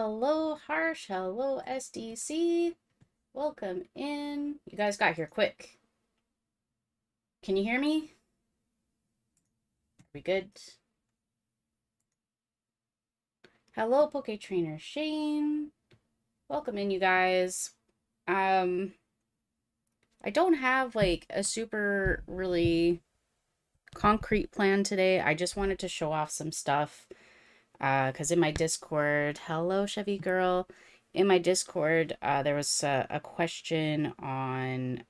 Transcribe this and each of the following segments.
Hello, Harsh. Hello, SDC. Welcome in. You guys got here quick. Can you hear me? Are we good? Hello, Poke Trainer Shane. Welcome in, you guys. I don't have like a super really concrete plan today. I just wanted to show off some stuff. Because in my Discord, hello, Chevy girl. In my Discord, there was a question on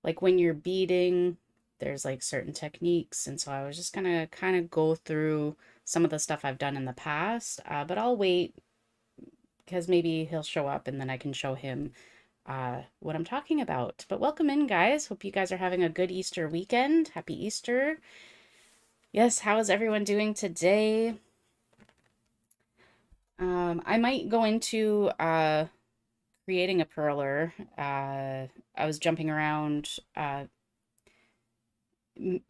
like when you're beading, there's like certain techniques. And so I was just gonna kind of go through some of the stuff I've done in the past, but I'll wait because maybe he'll show up and then I can show him what I'm talking about. But welcome in, guys. Hope you guys are having a good Easter weekend. Happy Easter. Yes, how is everyone doing today? I might go into creating a perler. I was jumping around. Was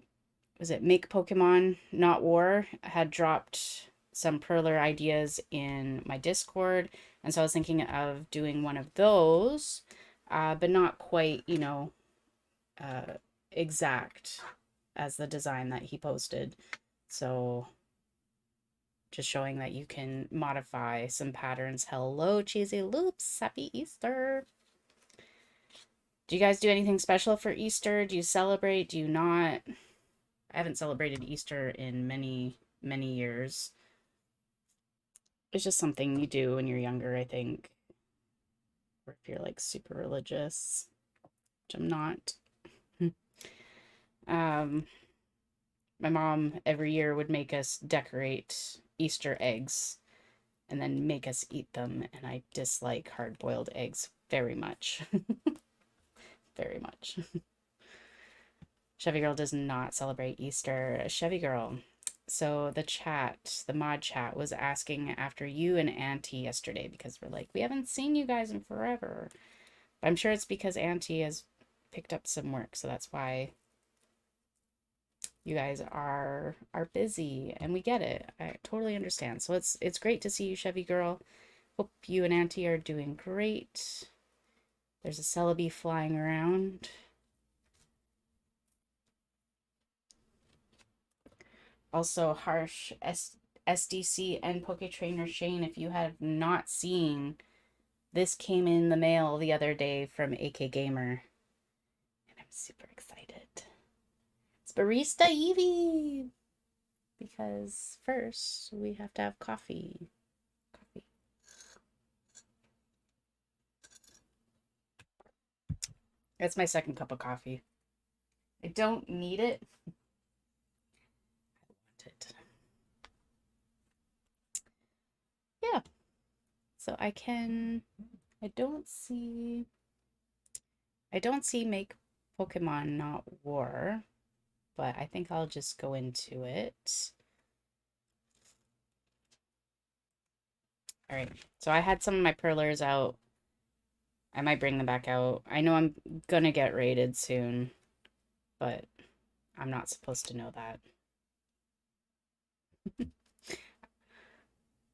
it Make Pokemon Not War? I had dropped some perler ideas in my Discord, and so I was thinking of doing one of those, but not quite, uh, exact as the design that he posted. So just showing that you can modify some patterns. Hello, Cheesy Loops. Happy Easter. Do you guys do anything special for Easter? Do you celebrate? Do you not? I haven't celebrated Easter in many, many years. It's just something you do when you're younger, I think. Or if you're like super religious, which I'm not. My mom every year would make us decorate Easter eggs and then make us eat them. And I dislike hard-boiled eggs very much. Very much. Chevy Girl does not celebrate Easter. Chevy Girl. So the mod chat was asking after you and Auntie yesterday because we're like, we haven't seen you guys in forever. But I'm sure it's because Auntie has picked up some work, so that's why you guys are busy, and we get it. I totally understand. So it's great to see you, Chevy Girl. Hope you and Auntie are doing great. There's a Celebi flying around. Also, Harsh, SDC, and Poke Trainer Shane, if you have not seen, this came in the mail the other day from AK Gamer. And I'm super excited. It's Barista Evie! Because first, we have to have coffee. Coffee. That's my second cup of coffee. I don't need it. I want it. Yeah. So I don't see Make Pokemon Not War, but I think I'll just go into it. All right. So I had some of my perlers out. I might bring them back out. I know I'm gonna get raided soon, but I'm not supposed to know that.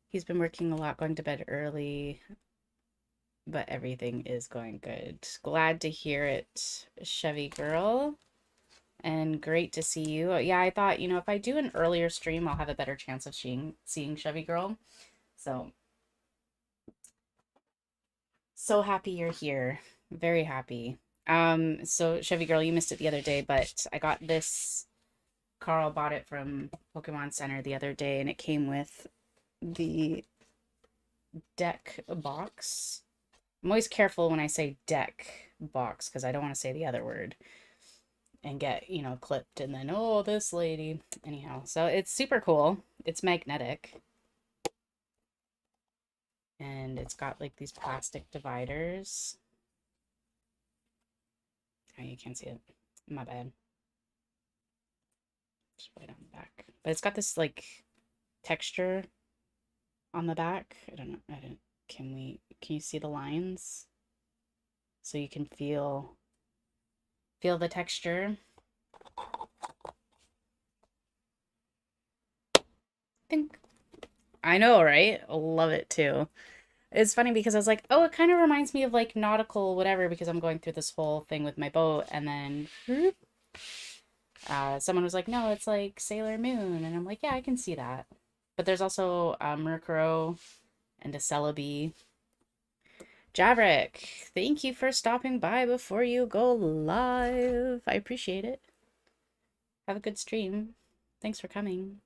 He's been working a lot, going to bed early, but everything is going good. Glad to hear it, Chevy Girl. And great to see you. Yeah, I thought, if I do an earlier stream, I'll have a better chance of seeing Chevy Girl. So happy you're here. Very happy. So Chevy Girl, you missed it the other day, but I got this. Carl bought it from Pokemon Center the other day, and it came with the deck box. I'm always careful when I say deck box because I don't want to say the other word and get, clipped and then, oh, this lady. Anyhow, so it's super cool. It's magnetic. And it's got like these plastic dividers. Oh, you can't see it. My bad. Just right on the back. But it's got this like texture on the back. I don't know. Can you see the lines? So you can feel the texture. I think I know, right? Love it too. It's funny because I was like, oh, it kind of reminds me of like nautical whatever because I'm going through this whole thing with my boat, and then someone was like, no, it's like Sailor Moon, and I'm like, yeah, I can see that. But there's also Murkrow and a Celebi. Javrik, thank you for stopping by before you go live. I appreciate it. Have a good stream. Thanks for coming.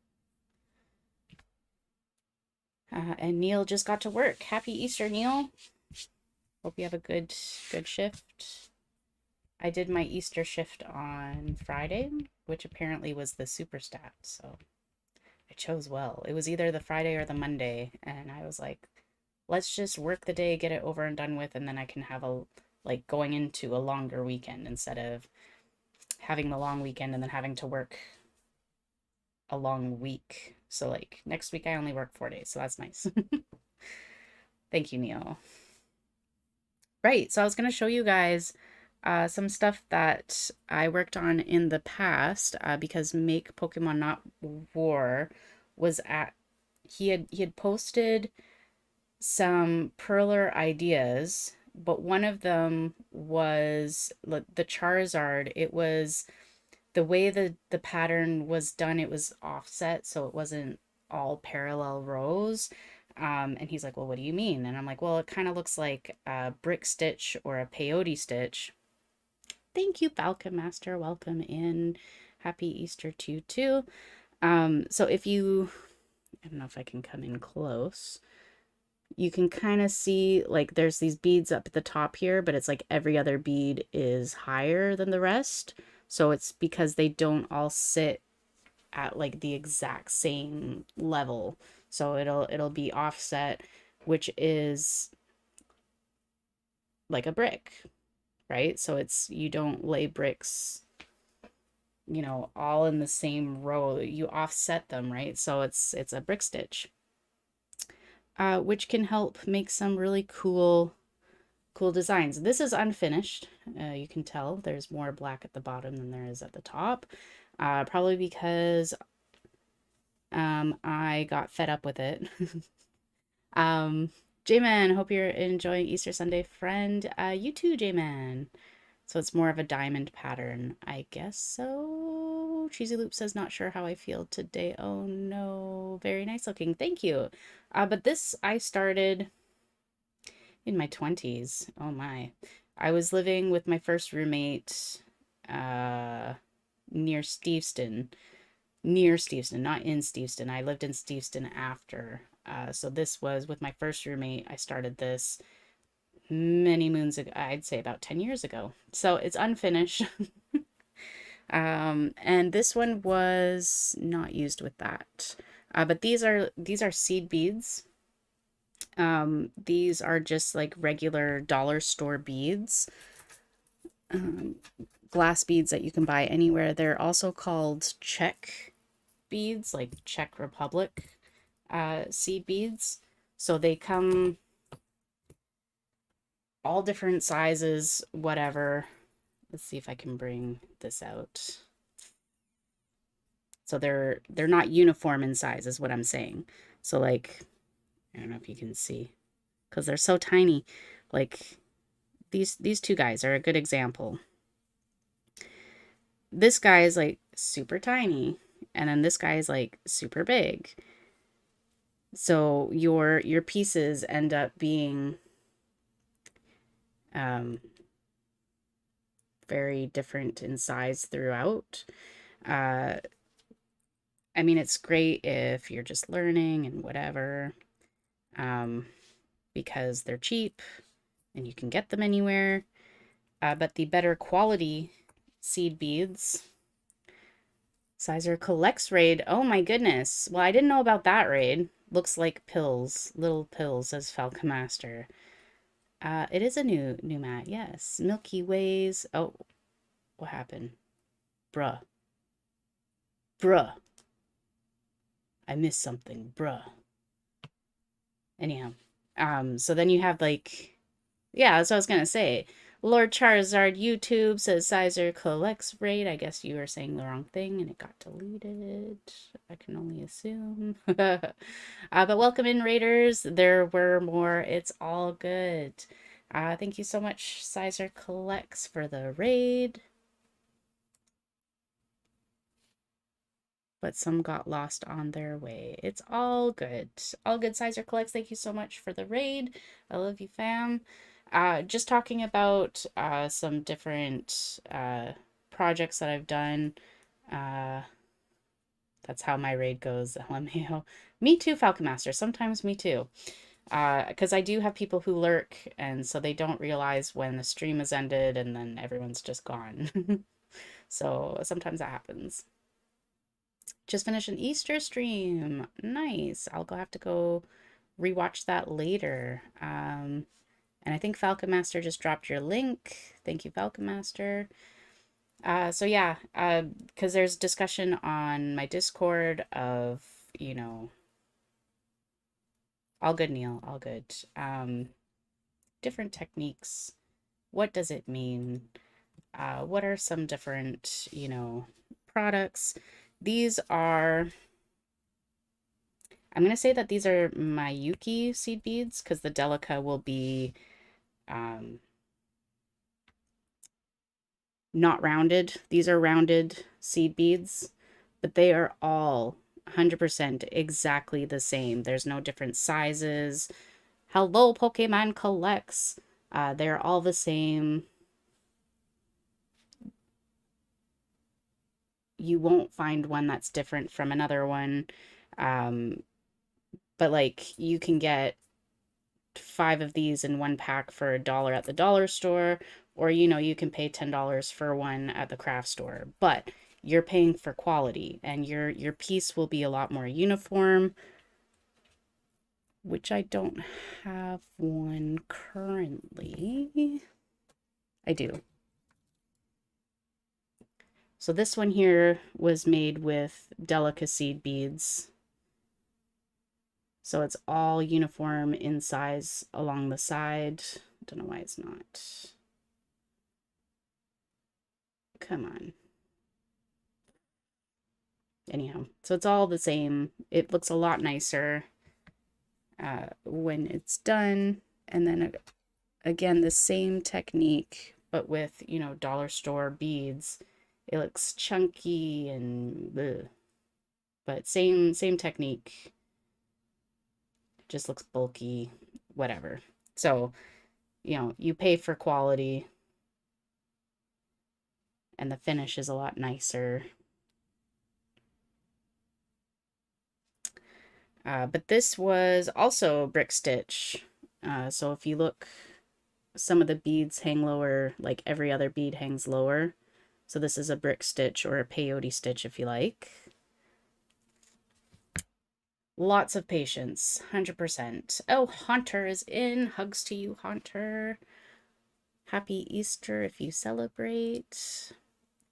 And Neil just got to work. Happy Easter, Neil. Hope you have a good shift. I did my Easter shift on Friday, which apparently was the super stat, so I chose well. It was either the Friday or the Monday, and I was like, let's just work the day, get it over and done with, and then I can have a like going into a longer weekend instead of having the long weekend and then having to work a long week. So like next week I only work 4 days, so that's nice. Thank you, Neil. Right, so I was going to show you guys some stuff that I worked on in the past because Make Pokemon Not War was at he had posted some Perler ideas, but one of them was the Charizard. It was the way the pattern was done, it was offset, so it wasn't all parallel rows. And he's like, well, what do you mean? And I'm like, well, it kind of looks like a brick stitch or a peyote stitch. Thank you, Falcon Master. Welcome in. Happy Easter to you too. So if you, I don't know if I can come in close. You can kind of see like there's these beads up at the top here, but it's like every other bead is higher than the rest. So it's because they don't all sit at like the exact same level. So it'll be offset, which is like a brick, right? So it's you don't lay bricks, all in the same row. You offset them, right? So it's a brick stitch. Which can help make some really cool designs. This is unfinished. You can tell there's more black at the bottom than there is at the top. Probably because I got fed up with it. J-Man, hope you're enjoying Easter Sunday, friend. You too, J-Man. So it's more of a diamond pattern, I guess so. Cheesy Loop says, not sure how I feel today. Oh no, very nice looking. Thank you. But this I started in my 20s. Oh my. I was living with my first roommate near Steveston. Near Steveston, not in Steveston. I lived in Steveston after. So this was with my first roommate. I started this many moons ago. I'd say about 10 years ago. So it's unfinished. And this one was not used with that. But these are seed beads. These are just like regular dollar store beads, glass beads that you can buy anywhere. They're also called Czech beads, like Czech Republic seed beads. So they come all different sizes, whatever. Let's see if I can bring this out. So they're not uniform in size is what I'm saying. So like, I don't know if you can see, because they're so tiny. Like these two guys are a good example. This guy is like super tiny, and then this guy is like super big. So your pieces end up being very different in size throughout. I mean, it's great if you're just learning and whatever, because they're cheap and you can get them anywhere. But the better quality seed beads, Sizer collects raid. Oh my goodness. Well, I didn't know about that raid. Looks like pills, little pills, says Falcon Master. It is a new mat, yes. Milky Ways. Oh, what happened? Bruh. Bruh. I missed something. Bruh. Anyhow. So then you have like, yeah, that's what I was gonna say. Lord Charizard YouTube says Sizer collects raid. I guess you were saying the wrong thing and it got deleted. I can only assume. But welcome in, raiders. There were more. It's all good. Thank you so much, Sizer collects, for the raid. But some got lost on their way. It's all good. All good, Sizer collects. Thank you so much for the raid. I love you, fam. Just talking about some different projects that I've done. Uh, that's how my raid goes, LMAO. Me too, Falcon Master. Sometimes me too. Because I do have people who lurk, and so they don't realize when the stream has ended, and then everyone's just gone. So sometimes that happens. Just finished an Easter stream. Nice. I'll have to go rewatch that later. And I think Falcon Master just dropped your link. Thank you, Falcon Master. So yeah, because there's discussion on my Discord of, you know, all good, Neil, all good. Different techniques. What does it mean? What are some different, you know, products? These are, I'm going to say that these are my Yuki seed beads because the Delica will be not rounded. These are rounded seed beads, but they are all 100% exactly the same. There's no different sizes. Hello, Pokemon Collects. They're all the same. You won't find one that's different from another one. But like you can get 5 of these in one pack for $1 at the dollar store, or you know, you can pay $10 for one at the craft store. But you're paying for quality, and your piece will be a lot more uniform, which I don't have one currently. I do. So this one here was made with delicacy beads. So it's all uniform in size along the side. Don't know why it's not. Come on. Anyhow, so it's all the same. It looks a lot nicer when it's done. And then again, the same technique, but with, you know, dollar store beads. It looks chunky and bleh. But same technique. Just looks bulky, whatever. So, you know, you pay for quality and the finish is a lot nicer. But this was also brick stitch. So if you look, some of the beads hang lower, like every other bead hangs lower. So this is a brick stitch or a peyote stitch if you like. Lots of patience, 100%. Oh, Haunter is in. Hugs to you, Haunter. Happy Easter if you celebrate.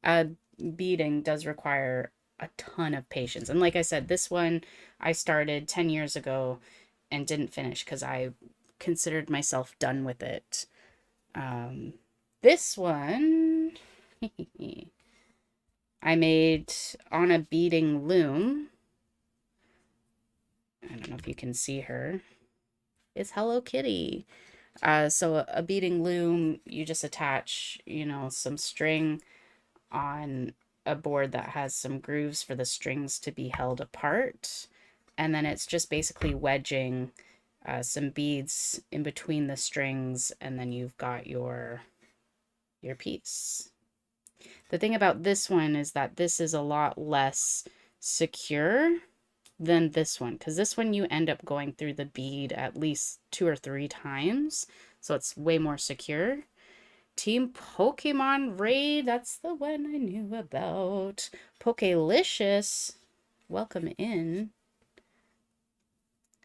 Beading does require a ton of patience. And like I said, this one I started 10 years ago and didn't finish because I considered myself done with it. This one I made on a beading loom. I don't know if you can see her. It's Hello Kitty. So a beading loom, you just attach, you know, some string on a board that has some grooves for the strings to be held apart. And then it's just basically wedging some beads in between the strings, and then you've got your piece. The thing about this one is that this is a lot less secure than this one, because this one you end up going through the bead at least 2 or 3 times, so it's way more secure. Team Pokemon Raid, that's the one I knew about. Pokelicious, welcome in.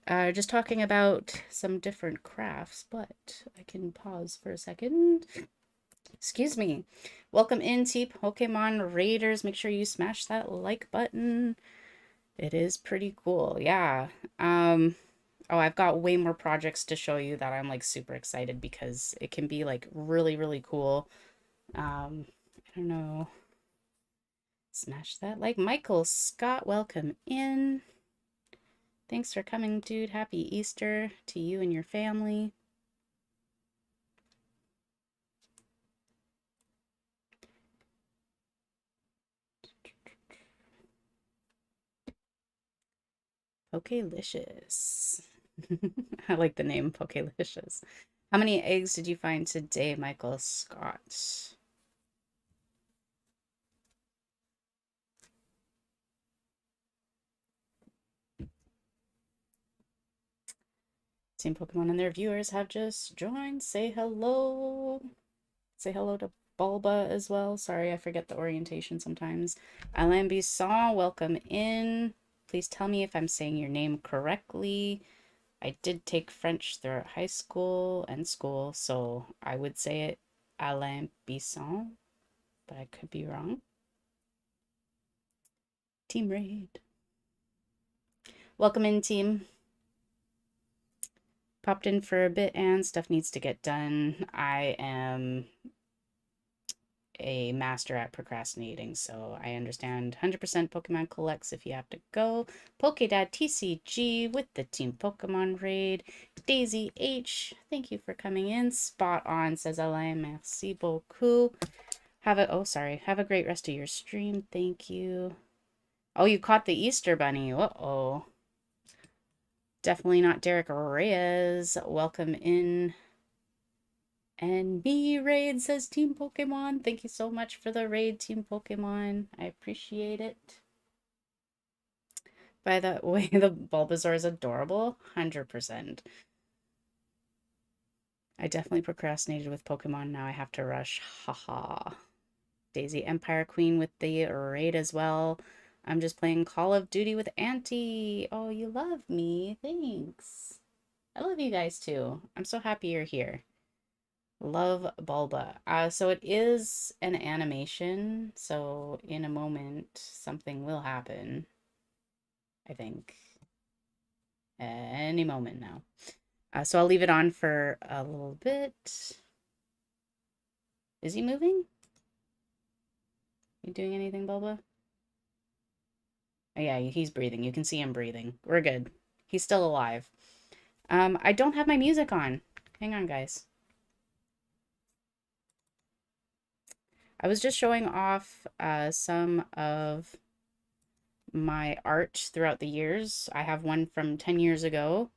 Just talking about some different crafts, but I can pause for a second. Excuse me. Welcome in, Team Pokemon Raiders. Make sure you smash that like button. It is pretty cool, yeah. Oh, I've got way more projects to show you that I'm like super excited because it can be like really, really cool. I don't know. Smash that like. Michael Scott, welcome in. Thanks for coming, dude. Happy Easter to you and your family. Pokelicious. I like the name Pokelicious. How many eggs did you find today, Michael Scott? Team Pokemon and their viewers have just joined. Say hello. Say hello to Bulba as well. Sorry, I forget the orientation sometimes. Alain Bisson, welcome in. Please tell me if I'm saying your name correctly. I did take French throughout high school and school, so I would say it Alain Bisson, but I could be wrong. Team Raid. Welcome in, team. Popped in for a bit and stuff needs to get done. I am a master at procrastinating, so I understand 100% Pokemon collects if you have to go. Pokedad TCG with the Team Pokemon raid. Daisy H, thank you for coming in. Spot on, says Alain. Merci beaucoup. Have a great rest of your stream. Thank you. Oh, you caught the Easter Bunny. Uh-oh. Definitely not Derek Reyes. Welcome in. And me raid, says Team Pokemon. Thank you so much for the raid, Team Pokemon. I appreciate it. By the way, the Bulbasaur is adorable. 100%. I definitely procrastinated with Pokemon. Now I have to rush. Haha. Daisy Empire Queen with the raid as well. I'm just playing Call of Duty with Auntie. Oh, you love me. Thanks. I love you guys too. I'm so happy you're here. Love Bulba. So it is an animation, so in a moment something will happen. I think any moment now. So I'll leave it on for a little bit. Is he moving? You doing anything, Bulba? Oh, yeah, he's breathing. You can see him breathing. We're good. He's still alive. I don't have my music on. Hang on, guys. I was just showing off some of my art throughout the years. I have one from 10 years ago.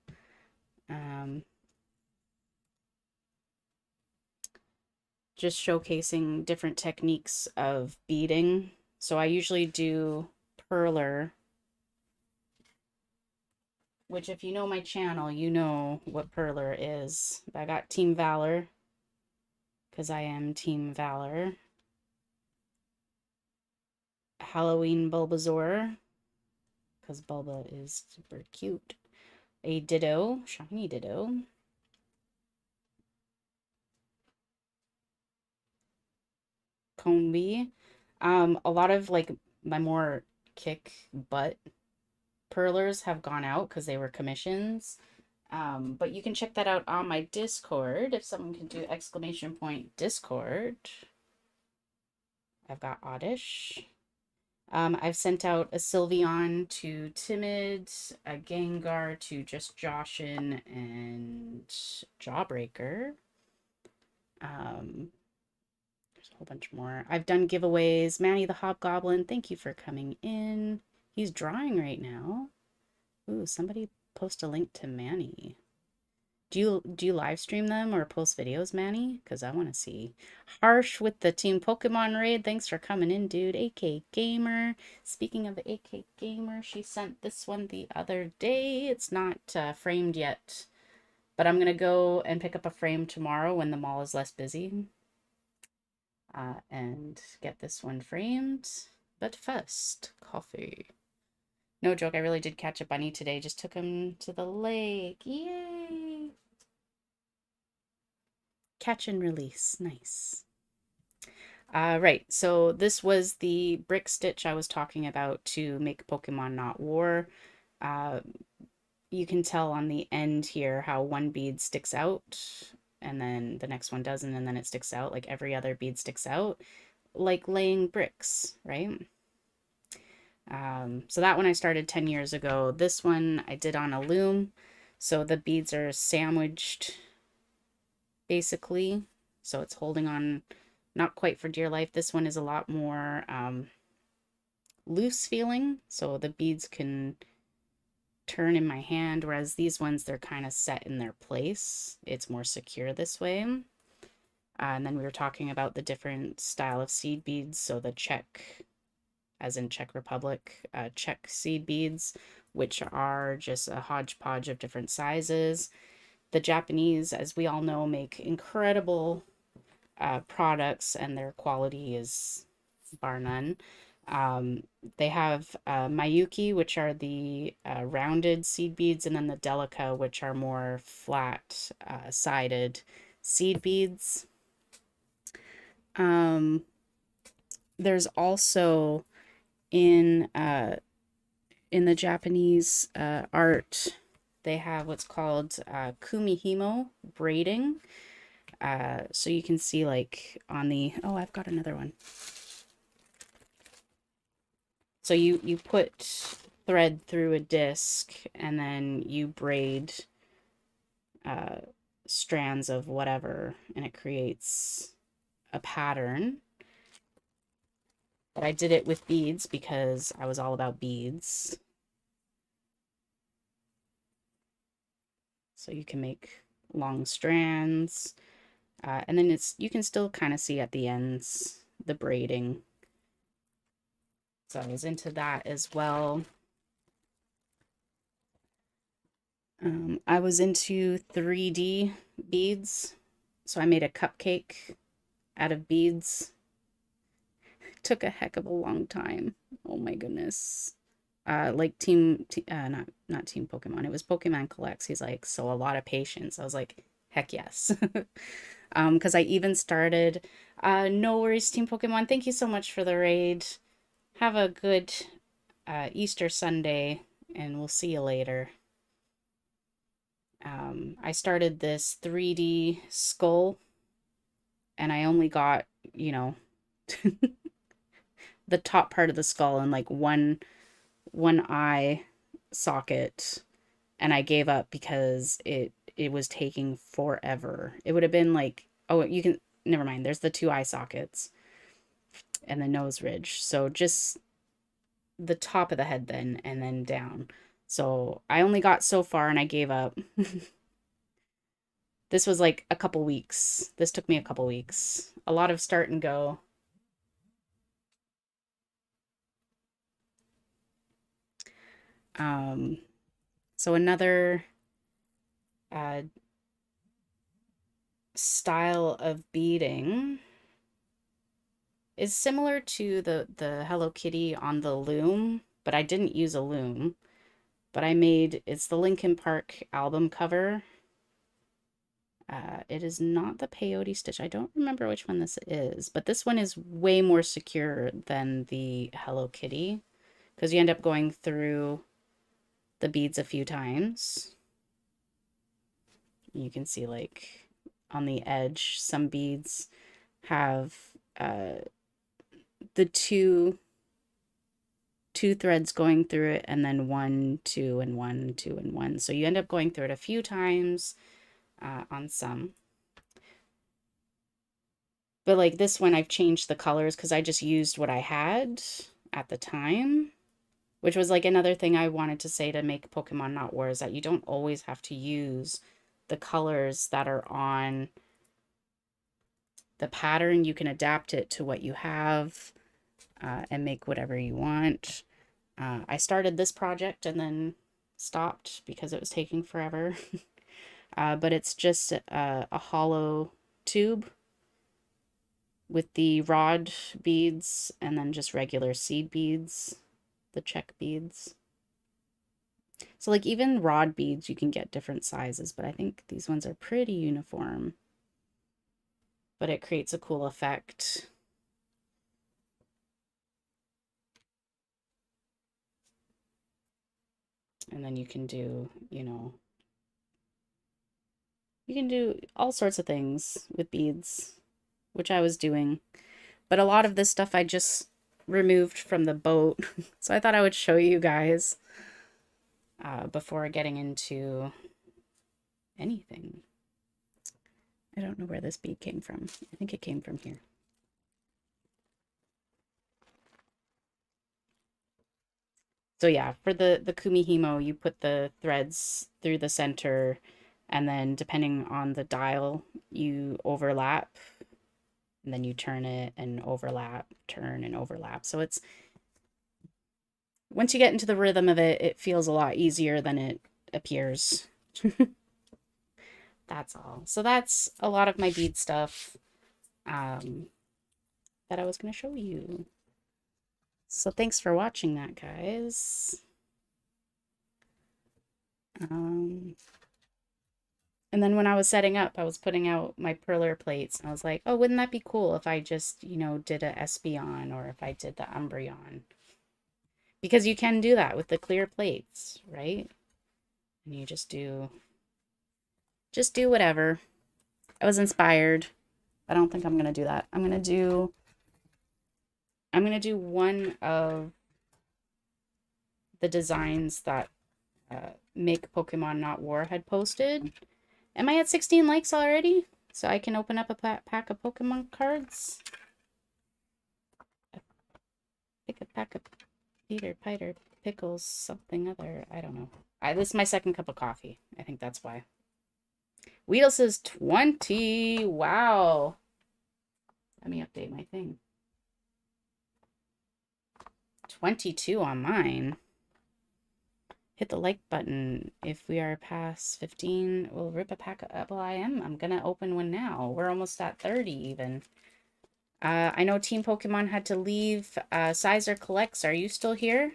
Just showcasing different techniques of beading. So I usually do Perler, which if you know my channel, you know what Perler is. I got Team Valor, because I am Team Valor. Halloween Bulbasaur, because Bulba is super cute. A Ditto, shiny Ditto. Combi. A lot of like my more kick butt Perlers have gone out because they were commissions. But you can check that out on my Discord. If someone can do exclamation point Discord. I've got Oddish. I've sent out a Sylveon to Timid, a Gengar to just Joshin and Jawbreaker. There's a whole bunch more. I've done giveaways. Manny the Hobgoblin, thank you for coming in. He's drawing right now. Ooh, somebody post a link to Manny. Do you live stream them or post videos, Manny? Because I want to see. Harsh with the Team Pokemon raid. Thanks for coming in, dude. AK Gamer. Speaking of AK Gamer, she sent this one the other day. It's not framed yet, but I'm going to go and pick up a frame tomorrow when the mall is less busy and get this one framed. But first, coffee. No joke, I really did catch a bunny today. Just took him to the lake. Yay! Catch and release. Nice. Right, so this was the brick stitch I was talking about to make Pokemon Not War. Uh, you can tell on the end here how one bead sticks out and then the next one doesn't, and then it sticks out, like every other bead sticks out, like laying bricks, right? So that one I started 10 years ago. This one I did on a loom. So the beads are sandwiched basically. So it's holding on, not quite for dear life. This one is a lot more loose feeling. So the beads can turn in my hand, whereas these ones, they're kind of set in their place. It's more secure this way. And then we were talking about the different style of seed beads. So the Czech, as in Czech Republic, Czech seed beads, which are just a hodgepodge of different sizes. The Japanese, as we all know, make incredible products, and their quality is bar none. They have Mayuki, which are the rounded seed beads, and then the Delica, which are more flat sided seed beads. There's also in the Japanese art, they have what's called kumihimo braiding. So you can see like on the, oh, I've got another one. So you put thread through a disc and then you braid strands of whatever, and it creates a pattern. But I did it with beads because I was all about beads. So you can make long strands. And then you can still kind of see at the ends the braiding. So I was into that as well. I was into 3D beads. So I made a cupcake out of beads. It took a heck of a long time. Oh my goodness. Like not Team Pokemon. It was Pokemon Collects. He's like, so a lot of patience. I was like, heck yes. Because I even started, no worries, Team Pokemon. Thank you so much for the raid. Have a good Easter Sunday, and we'll see you later. I started this 3D skull, and I only got, you know, the top part of the skull and like one eye socket, and I gave up because it was taking forever. It would have been like, oh, you can, never mind. There's the 2 eye sockets and the nose ridge. So just the top of the head then, and then down. So I only got so far and I gave up. This was like a couple weeks. This took me a couple weeks. A lot of start and go. So another style of beading is similar to the Hello Kitty on the loom, but I didn't use a loom. But I made, it's the Linkin Park album cover. It is not the peyote stitch. I don't remember which one this is, but this one is way more secure than the Hello Kitty because you end up going through the beads a few times. You can see like on the edge, some beads have the two threads going through it, and then 1, 2, and 1, 2, and 1. So you end up going through it a few times on some. But like this one, I've changed the colors because I just used what I had at the time, which was like another thing I wanted to say to make Pokemon Not War, is that you don't always have to use the colors that are on the pattern. You can adapt it to what you have and make whatever you want. I started this project and then stopped because it was taking forever. But it's just a hollow tube with the rod beads and then just regular seed beads, the Czech beads. So like even rod beads, you can get different sizes, but I think these ones are pretty uniform. But it creates a cool effect. And then you can do, you can do all sorts of things with beads, which I was doing. But a lot of this stuff I just removed from the boat. So I thought I would show you guys before getting into anything. I don't know where this bead came from. I think it came from here. So yeah, for the kumihimo, you put the threads through the center, and then depending on the dial, you overlap, and then you turn it and overlap, turn and overlap. So it's, once you get into the rhythm of it, it feels a lot easier than it appears. That's all. So that's a lot of my bead stuff that I was going to show you. So thanks for watching that, guys. And then when I was setting up, I was putting out my perler plates, and I was like, oh, wouldn't that be cool if I just, did a Espion, or if I did the Umbreon? Because you can do that with the clear plates, right? And you just do whatever. I was inspired. I don't think I'm going to do that. I'm going to do one of the designs that Make Pokemon Not War had posted. Am I at 16 likes already? So I can open up a pack of Pokemon cards? Pick a pack of Peter, Piter, Pickles, something other. I don't know. This is my second cup of coffee. I think that's why. Weedle says 20. Wow. Let me update my thing. 22 on mine. Hit the like button. If we are past 15, we'll rip a pack of... Well, I'm gonna open one now. We're almost at 30 even. I know Team Pokemon had to leave. Sizer Collects, are you still here?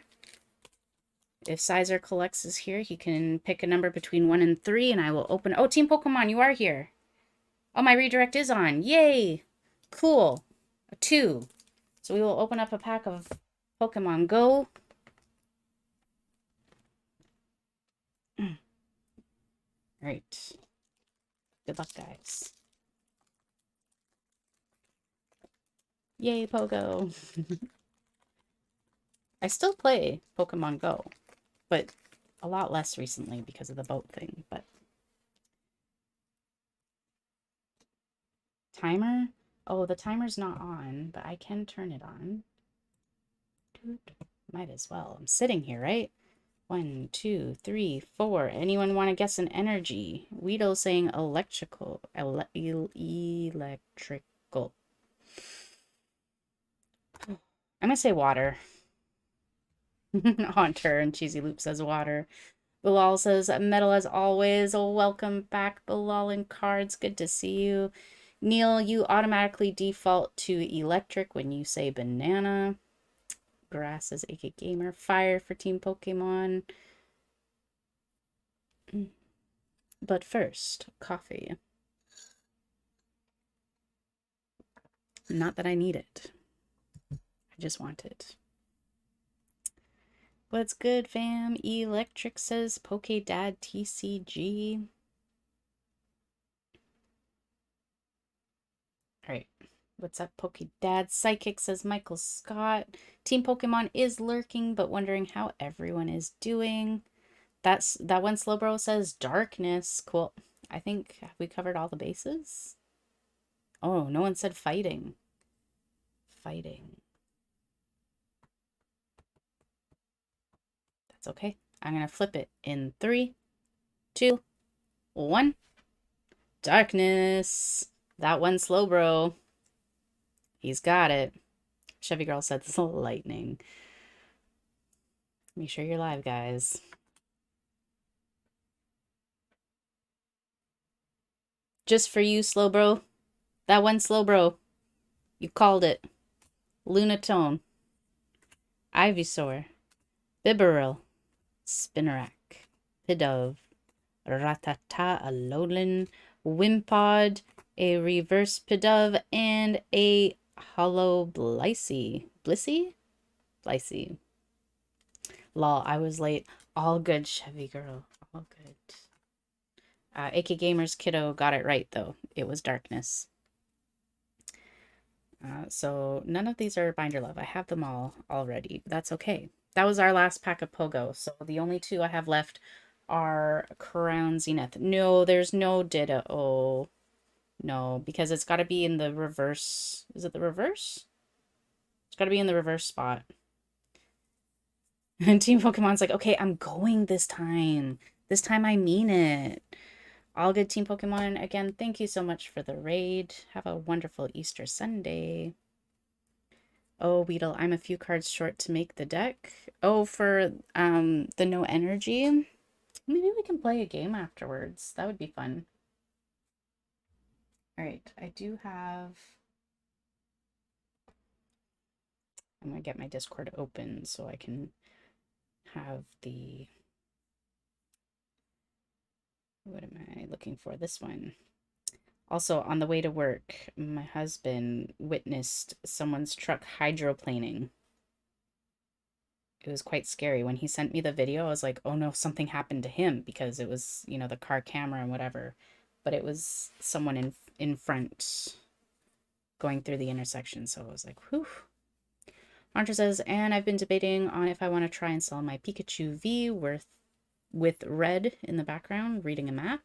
If Sizer Collects is here, he can pick a number between 1 and 3, and I will open... Oh, Team Pokemon, you are here. Oh, my redirect is on. Yay! Cool. A 2. So we will open up a pack of Pokemon Go. Right. Good luck, guys. Yay, Pogo. I still play Pokemon Go, but a lot less recently because of the boat thing. But timer? Oh, the timer's not on, but I can turn it on. Might as well. I'm sitting here, right? 1, 2, 3, 4. Anyone want to guess an energy? Weedle saying electrical. Electrical. I'm going to say water. Haunter and Cheesy Loop says water. Bilal says metal as always. Welcome back, Bilal and Cards. Good to see you. Neil, you automatically default to electric when you say banana. Grass is AK Gamer. Fire for Team Pokemon. But first, coffee. Not that I need it. I just want it. What's good, fam? Electric says PokeDad TCG. Alright. What's up, PokeDad? Psychic says Michael Scott. Team Pokemon is lurking, but wondering how everyone is doing. That one Slowbro says darkness. Cool. I think we covered all the bases. Oh, no one said fighting. Fighting. That's okay. I'm going to flip it in 3, 2, 1. Darkness. That one Slowbro. He's got it. Chevy Girl said it's lightning. Make sure you're live, guys. Just for you, Slowbro. That one Slowbro. You called it. Lunatone. Ivysaur. Bibarel. Spinarak. Pidove. Ratata, a Alolan. Wimpod. A reverse Pidove. And a Hollow Blissey. Blissey? Blissey. Lol, I was late. All good, Chevy girl. All good. AK Gamers Kiddo got it right, though. It was darkness. So none of these are Binder Love. I have them all already. That's okay. That was our last pack of Pogo. So the only two I have left are Crown Zenith. No, there's no Ditto. Oh, no, because it's got to be in the reverse. Is it the reverse? It's got to be in the reverse spot. And Team Pokemon's like, okay, I'm going this time. This time I mean it. All good, Team Pokemon. Again, thank you so much for the raid. Have a wonderful Easter Sunday. Oh, Weedle, I'm a few cards short to make the deck. Oh, for the no energy. Maybe we can play a game afterwards. That would be fun. All right, I do have... I'm going to get my Discord open so I can have the... What am I looking for? This one. Also, on the way to work, my husband witnessed someone's truck hydroplaning. It was quite scary. When he sent me the video, I was like, oh no, something happened to him, because it was, you know, the car camera and whatever. But it was someone in front going through the intersection. So I was like, whew. Hunter says, and I've been debating on if I want to try and sell my Pikachu V with red in the background, reading a map.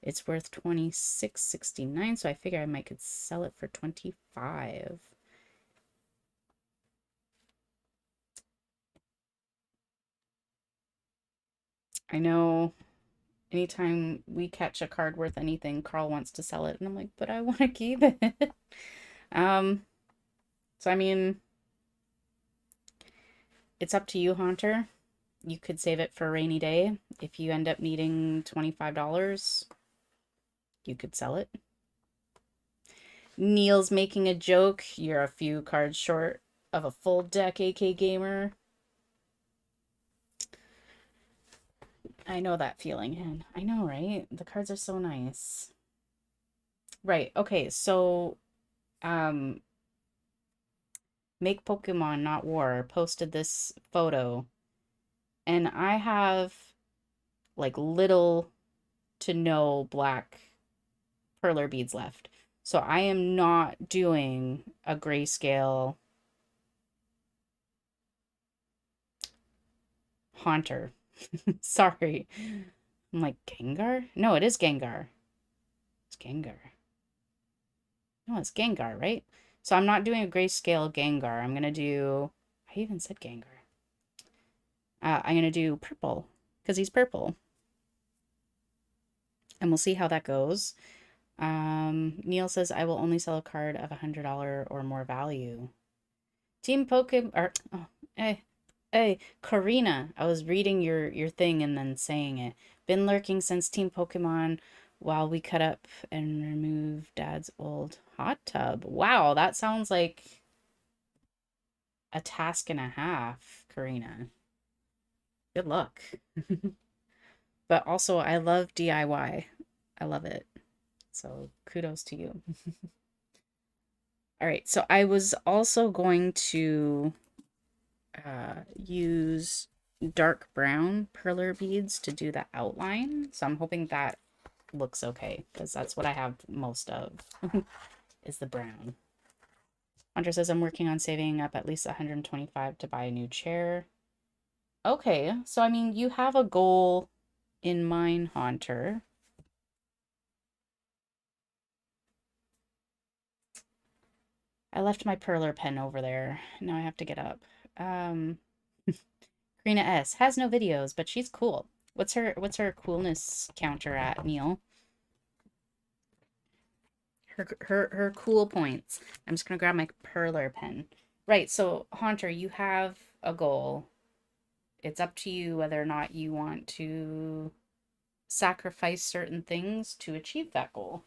It's worth $26.69, so I figure I might could sell it for $25. I know anytime we catch a card worth anything, Carl wants to sell it, and I'm like, but I want to keep it. So I mean, it's up to you, Haunter. You could save it for a rainy day. If you end up needing $25, you could sell it. Neil's making a joke. You're a few cards short of a full deck, AK Gamer. I know that feeling, Hen. I know, right? The cards are so nice. Right, okay, so Make Pokemon Not War posted this photo, and I have like little to no black perler beads left. So I am not doing a grayscale Haunter. Sorry. I'm like, Gengar? No, it is Gengar. It's Gengar. No, it's Gengar, right? So I'm not doing a grayscale Gengar. I'm going to do... I even said Gengar. I'm going to do purple, because he's purple. And we'll see how that goes. Neil says, I will only sell a card of $100 or more value. Team Pokemon... Or, oh, hey, Karina. I was reading your thing and then saying it. Been lurking since Team Pokemon while we cut up and remove Dad's old hot tub. Wow, that sounds like a task and a half, Karina. Good luck. But also, I love DIY. I love it. So kudos to you. All right, so I was also going to use dark brown perler beads to do the outline. So I'm hoping that looks okay, because that's what I have most of is the brown. Hunter says, I'm working on saving up at least 125 to buy a new chair. Okay, so I mean, you have a goal in mind, Hunter. I left my perler pen over there. Now I have to get up. Karina S has no videos, but she's cool. What's her coolness counter at, Neil? Her cool points. I'm just gonna grab my perler pen. Right, so Haunter, you have a goal. It's up to you whether or not you want to sacrifice certain things to achieve that goal.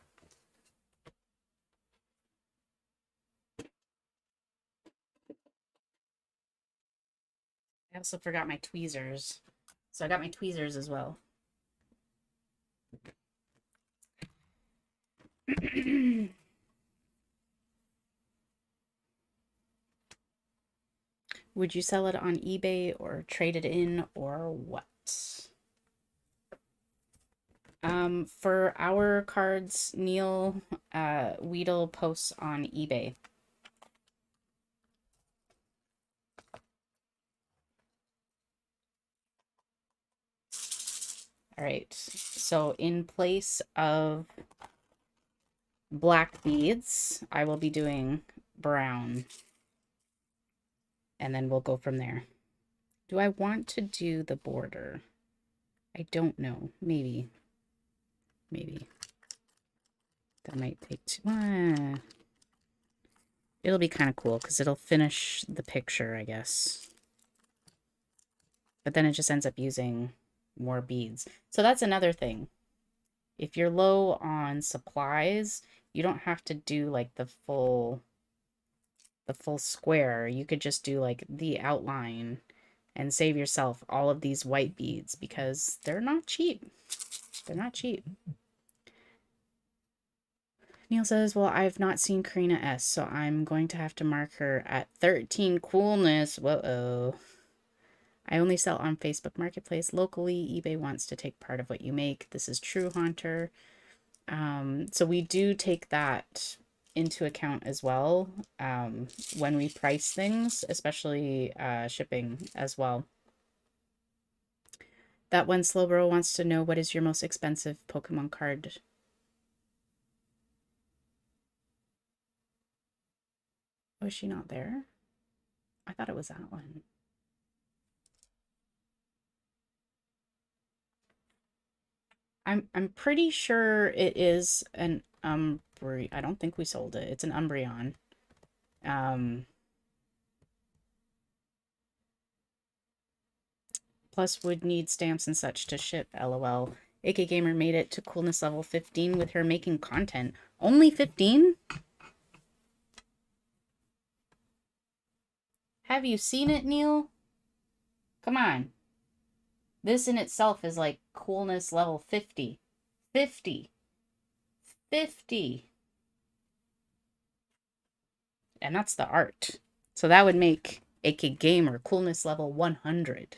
I also forgot my tweezers. So I got my tweezers as well. Would you sell it on eBay or trade it in or what? For our cards, Neil Weedle posts on eBay. All right. So in place of black beads, I will be doing brown. And then we'll go from there. Do I want to do the border? I don't know. Maybe. Maybe. That might take too... It'll be kind of cool because it'll finish the picture, I guess. But then it just ends up using more beads. So that's another thing. If you're low on supplies, you don't have to do like the full square. You could just do like the outline and save yourself all of these white beads because they're not cheap. They're not cheap. Neil says, well, I've not seen Karina S, so I'm going to have to mark her at 13 coolness. Whoa. I only sell on Facebook Marketplace. Locally, eBay wants to take part of what you make. This is true, Haunter. So we do take that into account as well when we price things, especially shipping as well. That one Slowbro wants to know, what is your most expensive Pokemon card? Oh, is she not there? I thought it was that one. I'm pretty sure it is an I don't think we sold it. It's an Umbreon. Plus would need stamps and such to ship, lol. AK Gamer made it to coolness level 15 with her making content. Only 15? Have you seen it, Neil? Come on. This in itself is like coolness level 50. 50. 50. And that's the art. So that would make AK Gamer coolness level 100.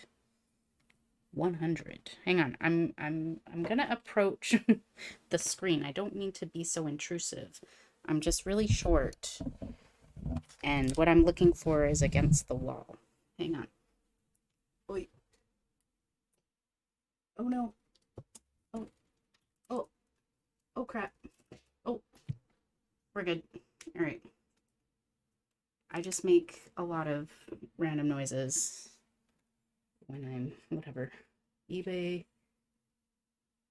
100. Hang on. I'm gonna approach the screen. I don't mean to be so intrusive. I'm just really short. And what I'm looking for is against the wall. Hang on. Wait. Oh no. Oh. Oh. Oh crap. Oh. We're good. All right. I just make a lot of random noises when I'm whatever. eBay,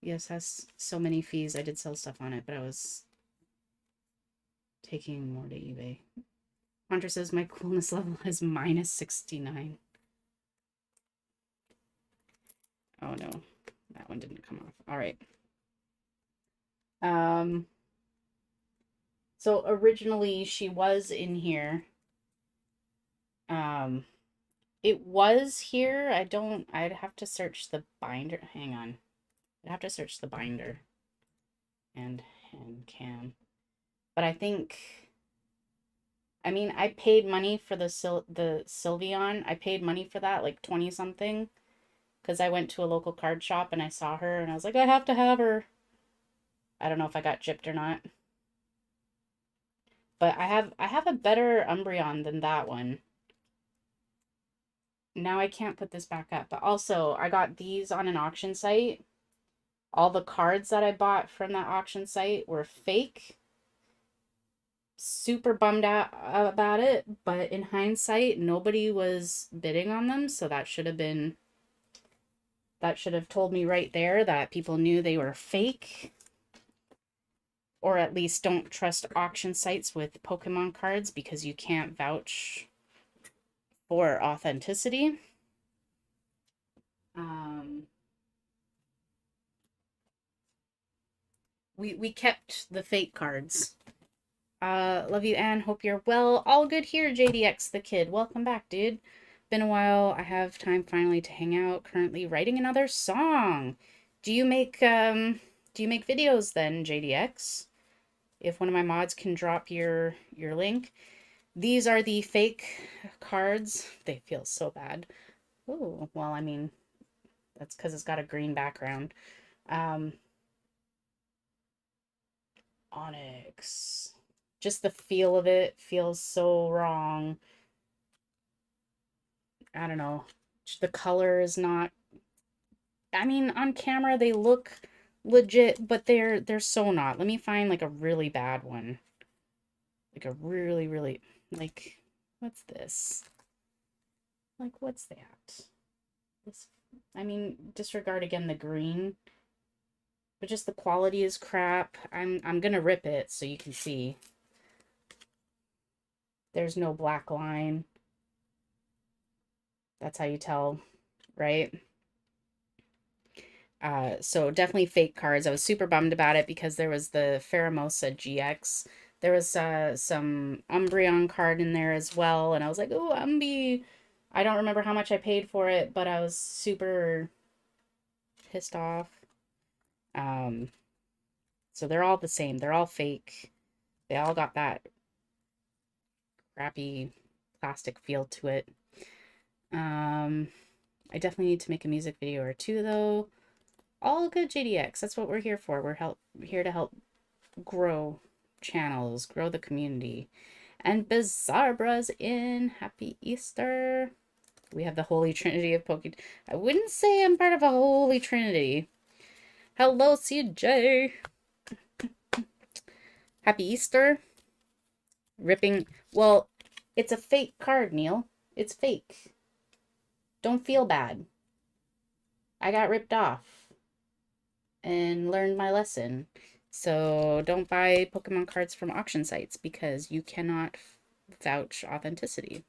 yes, has so many fees. I did sell stuff on it, but I was taking more to eBay. Hunter says my coolness level is minus 69. Oh no, that one didn't come off. All right. So originally she was in here. It was here. I'd have to search the binder. Hang on. I'd have to search the binder and cam. But I think, I mean, I paid money for the Sylveon. I paid money for that, like 20 something, because I went to a local card shop and I saw her and I was like, I have to have her. I don't know if I got gypped or not. But I have a better Umbreon than that one. Now I can't put this back up. But also, I got these on an auction site. All the cards that I bought from that auction site were fake. Super bummed out about it, but in hindsight, nobody was bidding on them, so that should have told me right there that people knew they were fake, or at least don't trust auction sites with Pokemon cards because you can't vouch for authenticity. We kept the fake cards. Love you, Anne. Hope you're well. All good here, JDX the kid. Welcome back, dude. Been a while. I have time finally to hang out. Currently writing another song. Do you make videos then, JDX? If one of my mods can drop your link. These are the fake cards. They feel so bad. Oh, well, I mean, that's because it's got a green background. Onyx. Just the feel of it feels so wrong. I don't know. The color is not, I mean, on camera they look legit, but they're so not. Let me find like a really bad one. Like a really, really, like, what's this? Like, what's that? This, I mean, disregard again the green, but just the quality is crap. I'm gonna rip it so you can see. There's no black line. That's how you tell, right? So definitely fake cards. I was super bummed about it because there was the Pheromosa GX. There was some Umbreon card in there as well, and I was like, oh, Umbi. I don't remember how much I paid for it, but I was super pissed off. So they're all the same. They're all fake. They all got that crappy plastic feel to it. I definitely need to make a music video or two though. All good JDX. That's what we're here for. We're here to help grow channels, grow the community. And Bizarbra's in. Happy Easter. We have the Holy Trinity of Pokemon. I wouldn't say I'm part of a Holy Trinity. Hello, CJ. Happy Easter. Ripping. Well, it's a fake card, Neil. It's fake. Don't feel bad. I got ripped off and learned my lesson. So don't buy Pokemon cards from auction sites because you cannot vouch authenticity.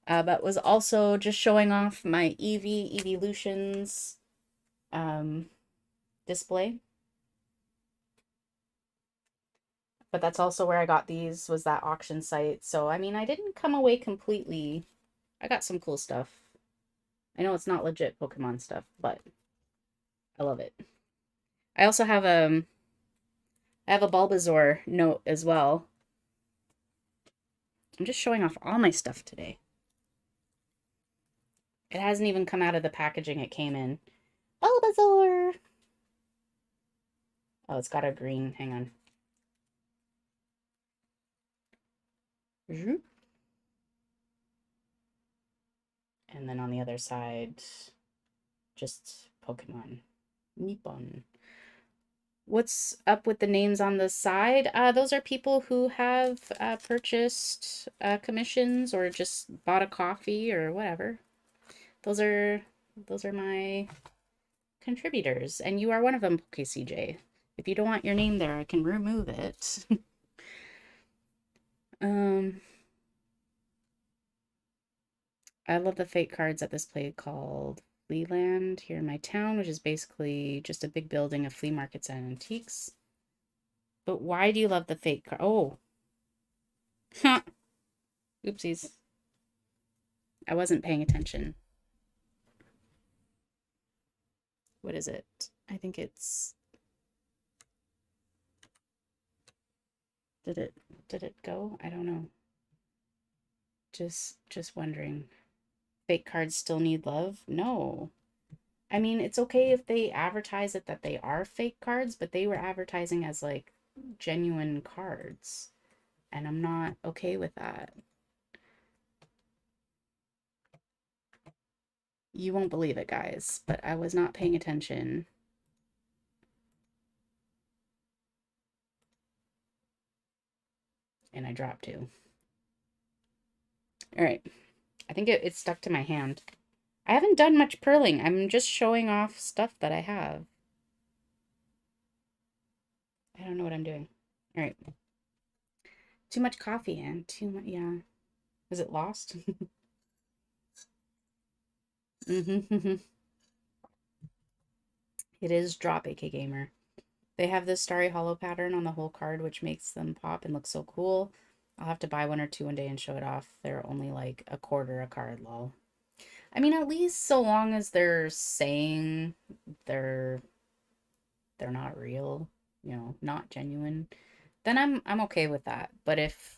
But was also just showing off my Evolutions display. But that's also where I got these, was that auction site. So, I mean, I didn't come away completely. I got some cool stuff. I know it's not legit Pokemon stuff, but I love it. I also have I have a Bulbasaur note as well. I'm just showing off all my stuff today. It hasn't even come out of the packaging it came in. Bulbasaur! Oh, it's got a green. Hang on. And then on the other side, just Pokemon. Nippon. What's up with the names on the side? Those are people who have purchased commissions or just bought a coffee or whatever. Those are my contributors, and you are one of them, KCJ. If you don't want your name there, I can remove it. I love the fake cards at this place called Flealand here in my town, which is basically just a big building of flea markets and antiques. But why do you love the fake card? Oh. Oopsies. I wasn't paying attention. What is it? I think it's... Did it go? I don't know. Just wondering. Fake cards still need love? No. I mean, it's okay if they advertise it that they are fake cards, but they were advertising as like genuine cards. And I'm not okay with that. You won't believe it, guys, but I was not paying attention. And I dropped two. All right. I think it stuck to my hand. I haven't done much purling. I'm just showing off stuff that I have. I don't know what I'm doing. All right. Too much coffee and too much, yeah. Is it lost? It is drop, AK Gamer. They have this starry hollow pattern on the whole card, which makes them pop and look so cool. I'll have to buy one or two one day and show it off. They're only like a quarter a card, lol. I mean, at least so long as they're saying they're not real, you know, not genuine, then I'm okay with that. But if,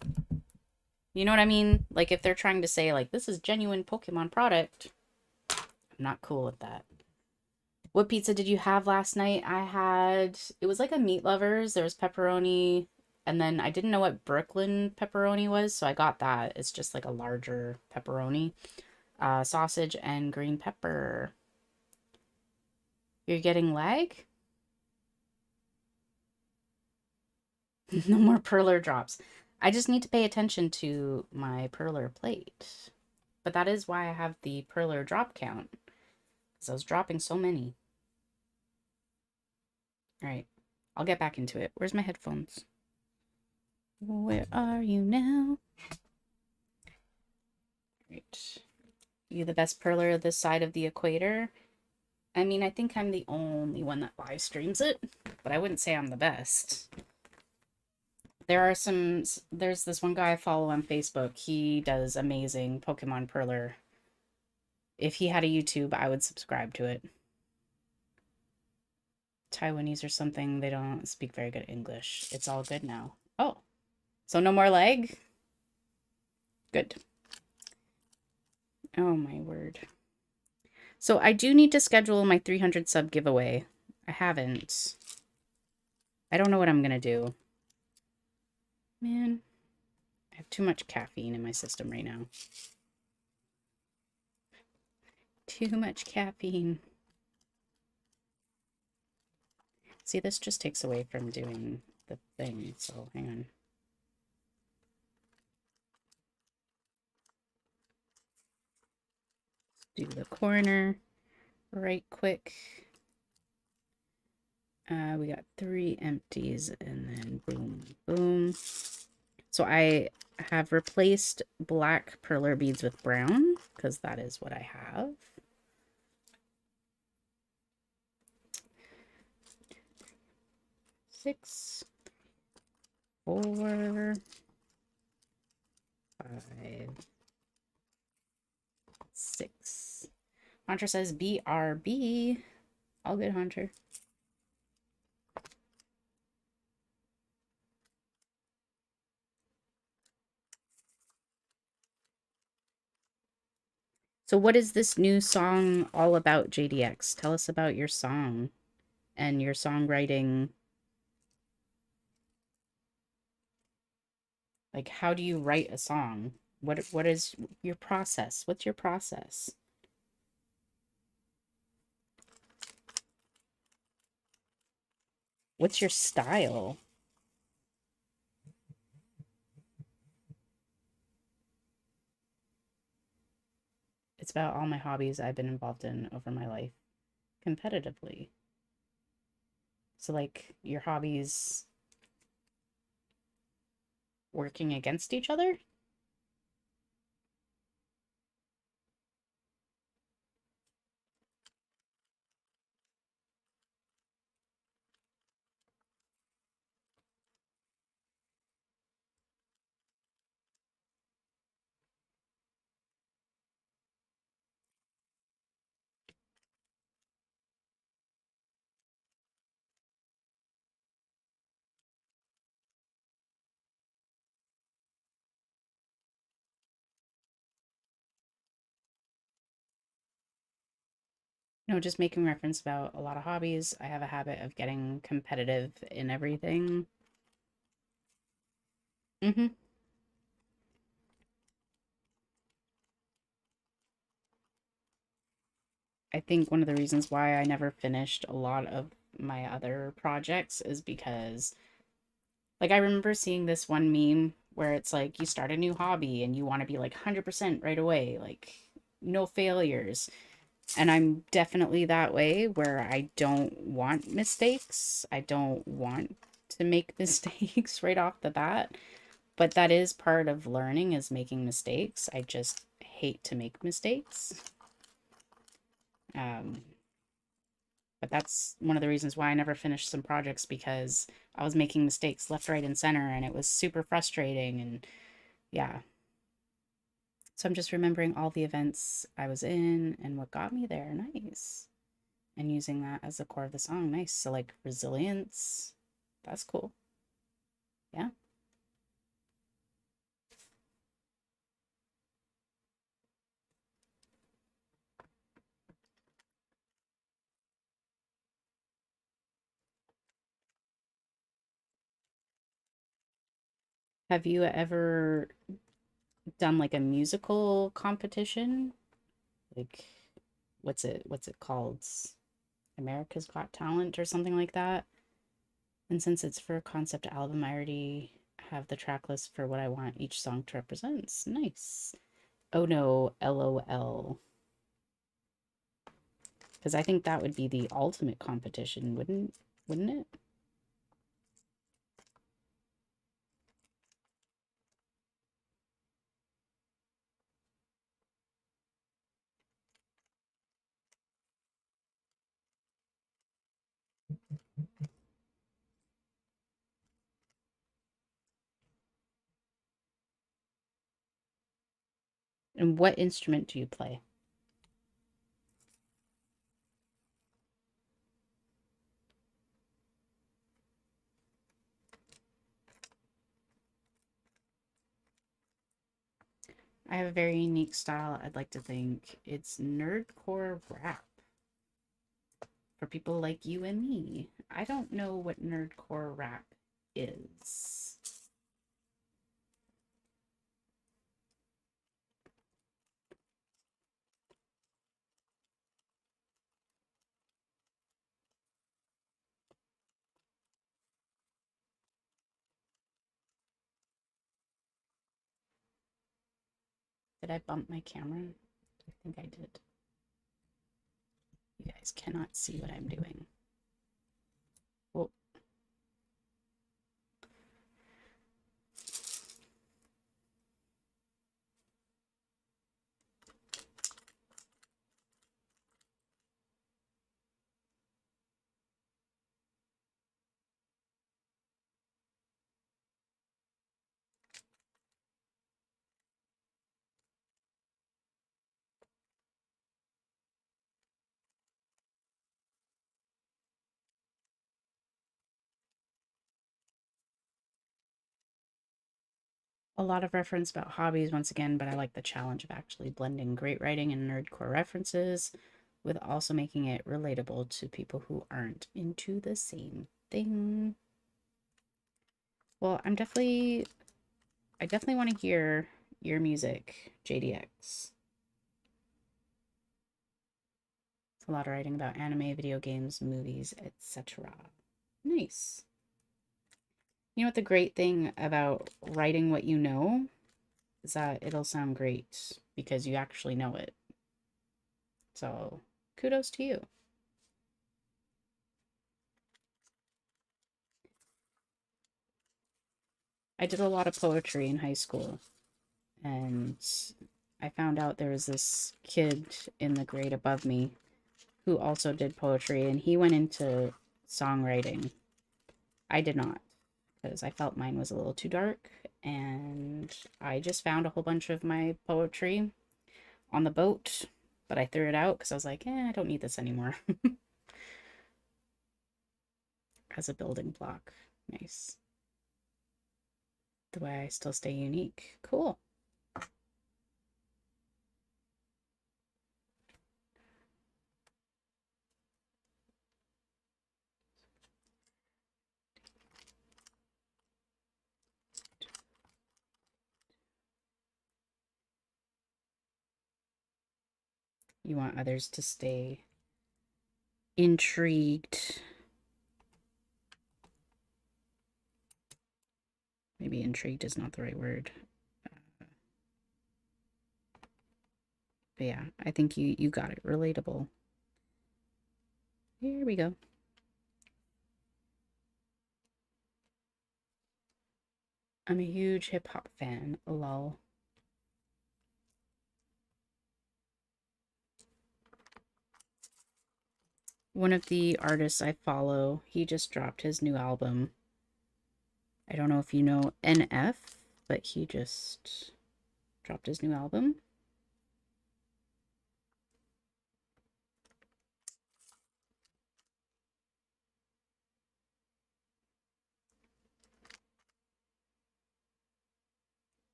you know what I mean? Like if they're trying to say like this is genuine Pokemon product, I'm not cool with that. What pizza did you have last night? It was like a meat lovers. There was pepperoni, and then I didn't know what Brooklyn pepperoni was, so I got that. It's just like a larger pepperoni, sausage and green pepper. You're getting lag? No more Perler drops. I just need to pay attention to my Perler plate. But that is why I have the Perler drop count, because I was dropping so many. All right, I'll get back into it. Where's my headphones? Where are you now? Right. You the best Perler this side of the equator? I mean, I think I'm the only one that live streams it, but I wouldn't say I'm the best. There's this one guy I follow on Facebook. He does amazing Pokemon Perler. If he had a YouTube, I would subscribe to it. Taiwanese or something, they don't speak very good English. It's all good now. Oh, so no more lag? Good. Oh my word. So I do need to schedule my 300 sub giveaway. I haven't. I don't know what I'm gonna do. Man, I have too much caffeine in my system right now. Too much caffeine. See, this just takes away from doing the thing, so hang on. Do the corner right quick. We got 3 empties and then boom, boom. So I have replaced black perler beads with brown because that is what I have. Six, 4, 5, 6. Hunter says BRB. All good, Hunter. So what is this new song all about, JDX? Tell us about your song and your songwriting. Like, how do you write a song? What is your process? What's your process? What's your style? It's about all my hobbies I've been involved in over my life competitively. So, like, your hobbies working against each other? No, just making reference about a lot of hobbies. I have a habit of getting competitive in everything. Mm-hmm. I think one of the reasons why I never finished a lot of my other projects is because, like, I remember seeing this one meme where it's like you start a new hobby and you want to be like 100% right away, like no failures. And I'm definitely that way where I don't want mistakes. I don't want to make mistakes right off the bat. But that is part of learning, is making mistakes. I just hate to make mistakes. Um, but that's one of the reasons why I never finished some projects, because I was making mistakes left, right, and center, and it was super frustrating. And yeah. So I'm just remembering all the events I was in and what got me there. Nice. And using that as the core of the song. Nice. So, like, resilience. That's cool. Yeah. Have you ever done like a musical competition? Like what's it called? America's Got Talent or something like that? And since it's for a concept album, I already have the track list for what I want each song to represent. Nice. Oh no, LOL. Because I think that would be the ultimate competition, wouldn't it? And what instrument do you play? I have a very unique style. I'd like to think it's nerdcore rap for people like you and me. I don't know what nerdcore rap is. Did I bump my camera? I think I did. You guys cannot see what I'm doing. Well, a lot of reference about hobbies once again, but I like the challenge of actually blending great writing and nerdcore references with also making it relatable to people who aren't into the same thing. Well, I definitely want to hear your music, JDX. It's a lot of writing about anime, video games, movies, etc. Nice. You know what the great thing about writing what you know is that it'll sound great because you actually know it. So, kudos to you. I did a lot of poetry in high school, and I found out there was this kid in the grade above me who also did poetry, and he went into songwriting. I did not because I felt mine was a little too dark, and I just found a whole bunch of my poetry on the boat, but I threw it out because I was like, I don't need this anymore as a building block. Nice. The way I still stay unique. Cool. You want others to stay intrigued. Maybe intrigued is not the right word. But yeah, I think you got it. Relatable. Here we go. I'm a huge hip hop fan. Lol. One of the artists I follow, he just dropped his new album. I don't know if you know NF, but he just dropped his new album.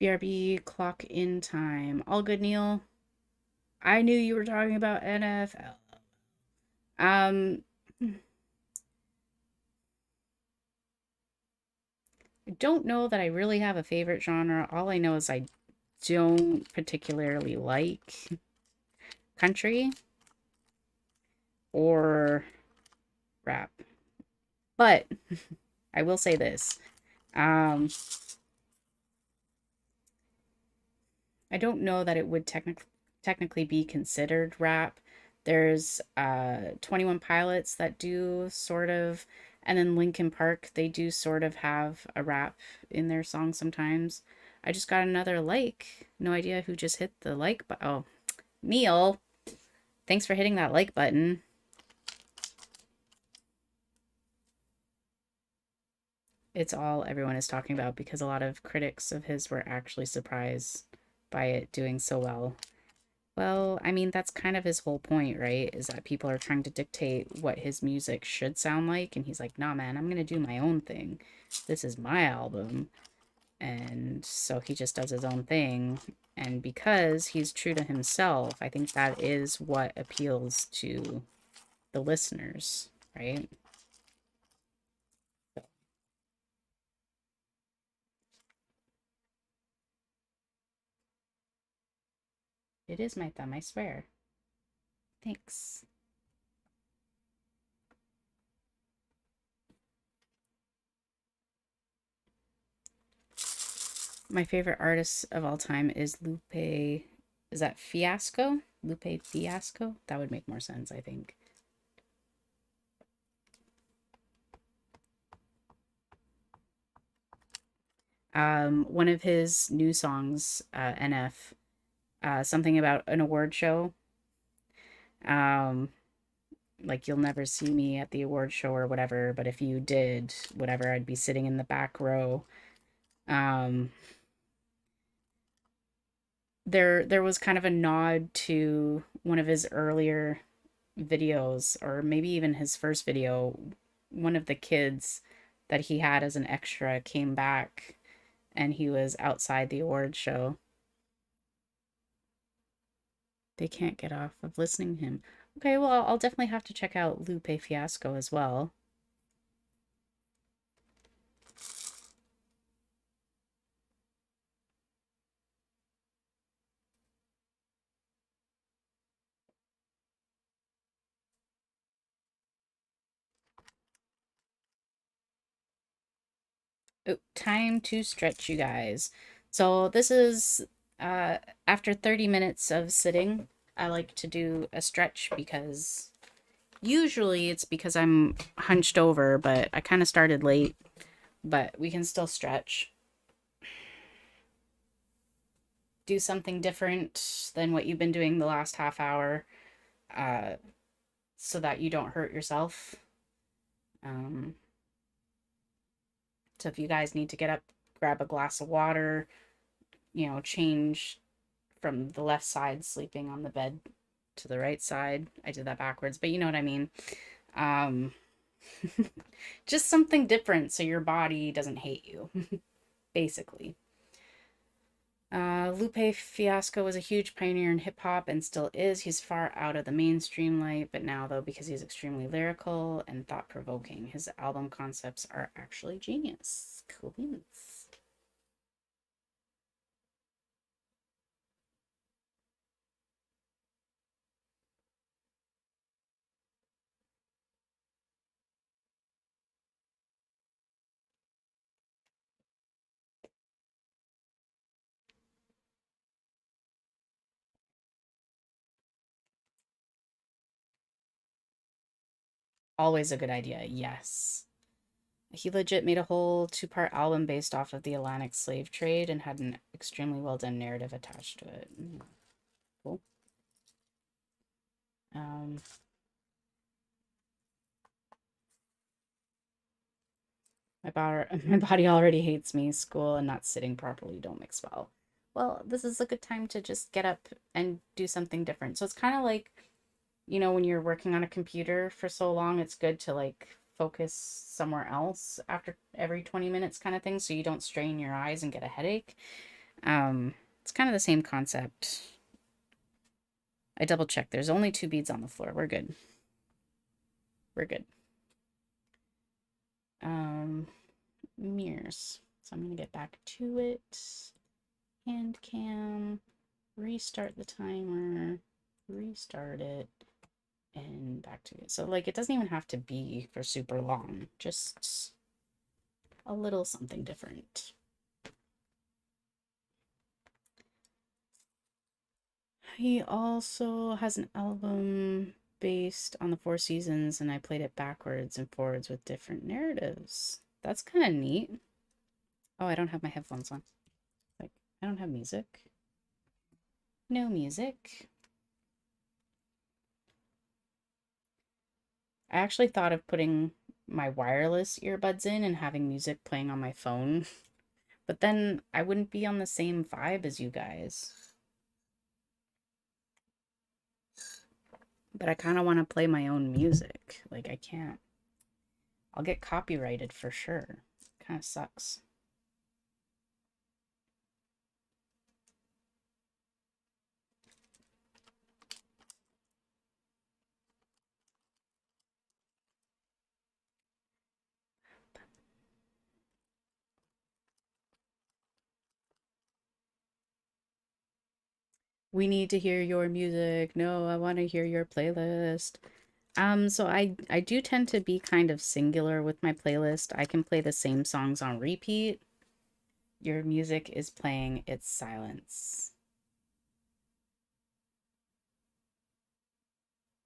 BRB clock in time. All good, Neil. I knew you were talking about NFL. Um, I don't know that I really have a favorite genre. All I know is I don't particularly like country or rap. But I will say this. Um, I don't know that it would technically be considered rap. There's 21 Pilots that do sort of, and then Linkin Park, they do sort of have a rap in their song sometimes. I just got another like. No idea who just hit the like button. Oh, Neil, thanks for hitting that like button. It's all everyone is talking about because a lot of critics of his were actually surprised by it doing so well. Well, I mean, that's kind of his whole point, right? Is that people are trying to dictate what his music should sound like. And he's like, nah, man, I'm going to do my own thing. This is my album. And so he just does his own thing. And because he's true to himself, I think that is what appeals to the listeners, right? So it is my thumb, I swear. Thanks. My favorite artist of all time is Lupe. Is that Fiasco? Lupe Fiasco? That would make more sense, I think. One of his new songs, NF, something about an award show. Um, like you'll never see me at the award show or whatever, but if you did, whatever, I'd be sitting in the back row. Um, there was kind of a nod to one of his earlier videos, or maybe even his first video. One of the kids that he had as an extra came back and he was outside the award show. They can't get off of listening to him. Okay, well, I'll definitely have to check out Lupe Fiasco as well. Oh, time to stretch, you guys. So this is uh, after 30 minutes of sitting. I like to do a stretch because usually it's because I'm hunched over, but I kind of started late, but we can still stretch. Do something different than what you've been doing the last half hour, uh, so that you don't hurt yourself. Um, so if you guys need to get up, grab a glass of water, change from the left side sleeping on the bed to the right side. I did that backwards, but you know what I mean. Um, just something different so your body doesn't hate you, basically. Lupe Fiasco was a huge pioneer in hip hop and still is. He's far out of the mainstream light, but now, though, because he's extremely lyrical and thought provoking, his album concepts are actually genius. Cool beans. Always a good idea, yes. He legit made a whole two-part album based off of the Atlantic slave trade and had an extremely well done narrative attached to it. Cool. Um, my body already hates me. School and not sitting properly don't mix well. Well, this is a good time to just get up and do something different. So it's kind of like, when you're working on a computer for so long, it's good to like focus somewhere else after every 20 minutes kind of thing so you don't strain your eyes and get a headache. It's kind of the same concept. I double checked. There's only 2 beads on the floor. We're good. We're good. Mirrors. So I'm going to get back to it. Hand cam. Restart the timer. Restart it. And back to it. So, like, it doesn't even have to be for super long. Just a little something different. He also has an album based on the 4 seasons, and I played it backwards and forwards with different narratives. That's kind of neat. Oh, I don't have my headphones on. Like, I don't have music. No music. I actually thought of putting my wireless earbuds in and having music playing on my phone, but then I wouldn't be on the same vibe as you guys. But I kind of want to play my own music. Like, I can't. I'll get copyrighted for sure. Kind of sucks. We need to hear your music. No, I want to hear your playlist. So I do tend to be kind of singular with my playlist. I can play the same songs on repeat. Your music is playing its silence.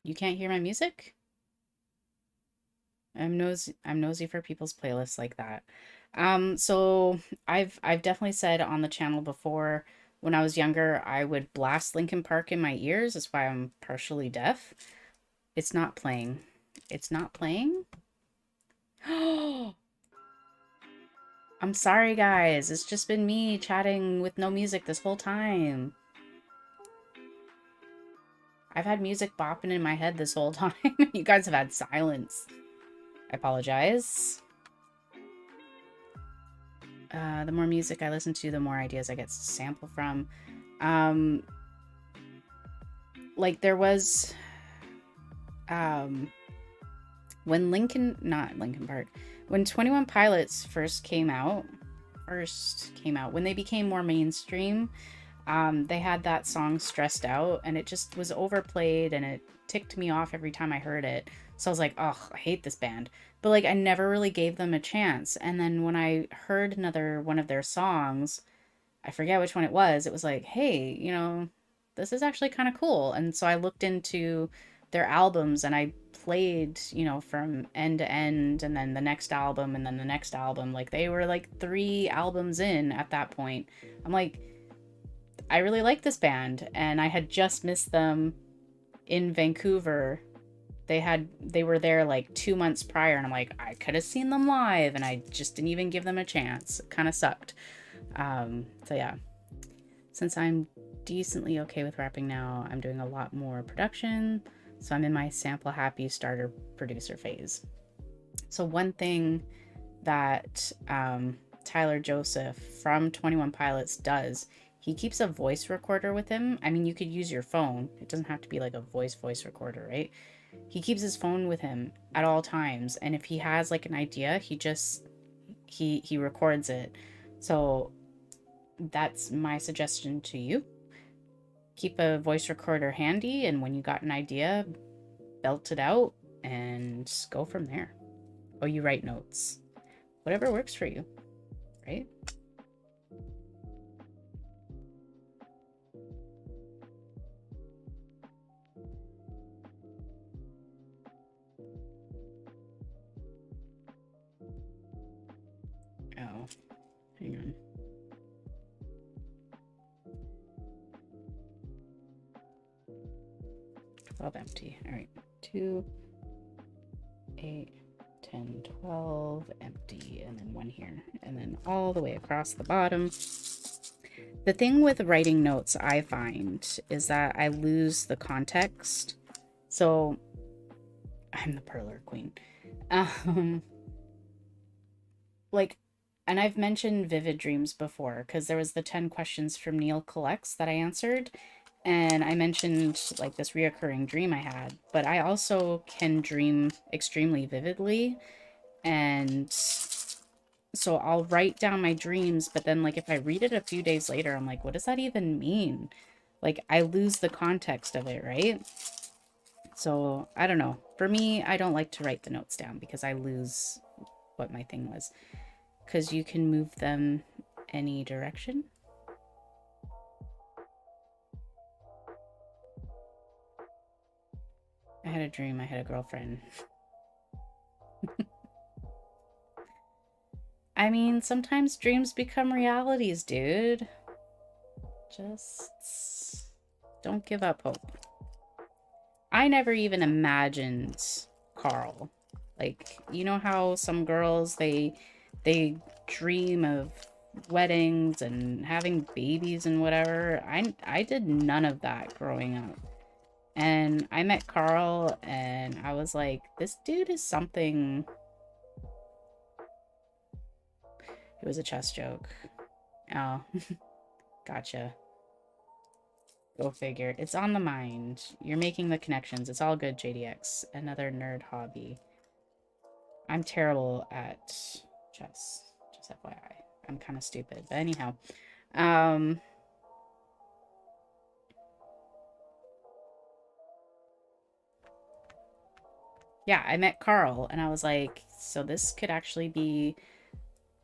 You can't hear my music? I'm nosy for people's playlists like that. So I've definitely said on the channel before, when I was younger, I would blast Linkin Park in my ears. That's why I'm partially deaf. It's not playing. It's not playing? I'm sorry, guys. It's just been me chatting with no music this whole time. I've had music bopping in my head this whole time. You guys have had silence. I apologize. The more music I listen to, the more ideas I get to sample from. Like there was, when not Linkin Park, when 21 Pilots first came out, when they became more mainstream, they had that song Stressed Out, and it just was overplayed and it ticked me off every time I heard it. So I was like, oh, I hate this band. But like I never really gave them a chance. And then when I heard another one of their songs, I forget which one it was like, hey, this is actually kind of cool. And so I looked into their albums and I played, from end to end, and then the next album and then the next album. Like they were like 3 albums in at that point. I'm like, I really like this band, and I had just missed them in Vancouver. They were there like 2 months prior, and I'm like, I could have seen them live, and I just didn't even give them a chance. It kind of sucked. So yeah, since I'm decently okay with rapping now, I'm doing a lot more production. So I'm in my sample happy starter producer phase. So one thing that Tyler Joseph from 21 Pilots does, he keeps a voice recorder with him. I mean, you could use your phone. It doesn't have to be like a voice recorder, right? He keeps his phone with him at all times. And if he has like an idea, he records it. So that's my suggestion to you. Keep a voice recorder handy, and when you got an idea, belt it out and go from there. Oh, you write notes. Whatever works for you, right? Oh, hang on. 12 empty. All right. 2, 8, 10, 12 empty, and then 1 here, and then all the way across the bottom. The thing with writing notes, I find, is that I lose the context. So I'm the Perler queen. Like, and I've mentioned vivid dreams before because there was the 10 questions from Neil Collects that I answered. And I mentioned like this reoccurring dream I had, but I also can dream extremely vividly. And so I'll write down my dreams, but then like if I read it a few days later, I'm like, what does that even mean? Like I lose the context of it, right? So I don't know. For me, I don't like to write the notes down because I lose what my thing was. Because you can move them any direction. I had a dream I had a girlfriend. I mean, sometimes dreams become realities, dude. Just don't give up hope. I never even imagined Carl. Like, you know how some girls they dream of weddings and having babies and whatever. I did none of that growing up. And I met Carl and I was like, this dude is something. It was a chess joke. Oh, gotcha. Go figure. It's on the mind. You're making the connections. It's all good, JDX. Another nerd hobby. I'm terrible at chess. Just FYI. I'm kind of stupid. But anyhow. Yeah, I met Carl and I was like, so this could actually be,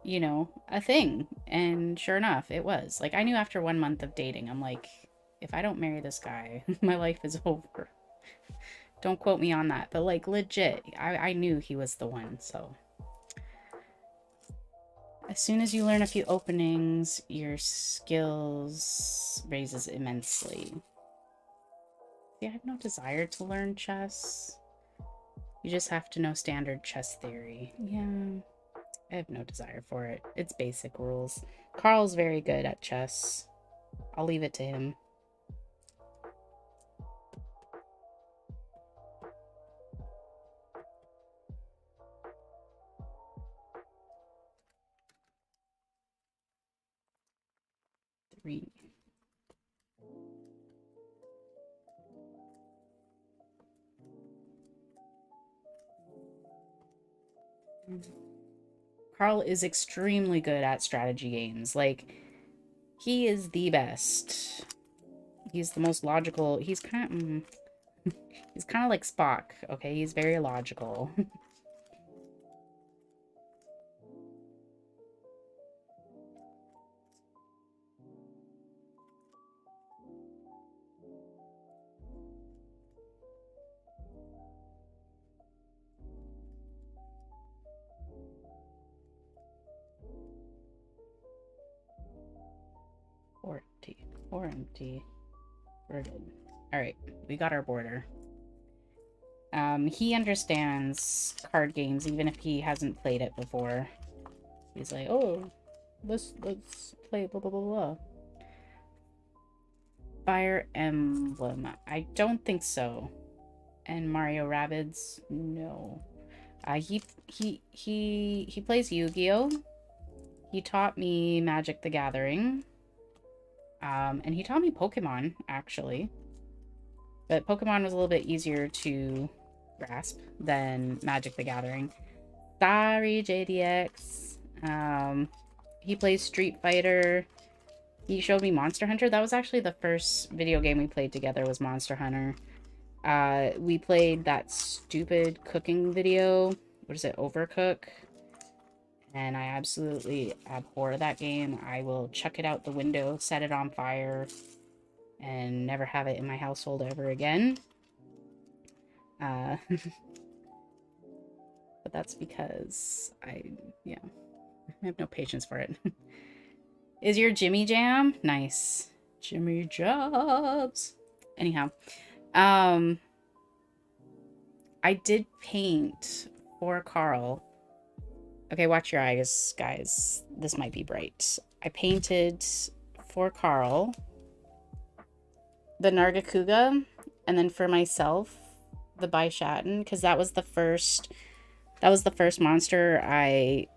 you know, a thing. And sure enough, it was. Like, I knew after 1 month of dating, I'm like, if I don't marry this guy, my life is over. Don't quote me on that, but like legit, I knew he was the one. So as soon as you learn a few openings, your skills raises immensely. See, I have no desire to learn chess. You just have to know standard chess theory. Yeah, I have no desire for it. It's basic rules. Carl's very good at chess. I'll leave it to him. Three. Carl is extremely good at strategy games. Like, he is the best. He's the most logical. He's kind of like Spock, okay? He's very logical. Or empty. Or empty. We're good. Alright, we got our border. He understands card games even if he hasn't played it before. He's like, oh, let's play blah blah blah blah. Fire Emblem. I don't think so. And Mario Rabbids, no. He plays Yu-Gi-Oh! He taught me Magic the Gathering. And he taught me Pokemon, actually. But Pokemon was a little bit easier to grasp than Magic the Gathering. Sorry, JDX. He plays Street Fighter. He showed me Monster Hunter. That was actually the first video game we played together was Monster Hunter. We played that stupid cooking video. What is it? Overcook. And I absolutely abhor that game. I will chuck it out the window, set it on fire, and never have it in my household ever again. But that's because I have no patience for it. Is your Jimmy Jam? Nice. Jimmy Jobs. Anyhow, I did paint for Carl. Okay, watch your eyes, guys. This might be bright. I painted for Carl the Nargacuga, and then for myself the Bishatten, because that was the first monster I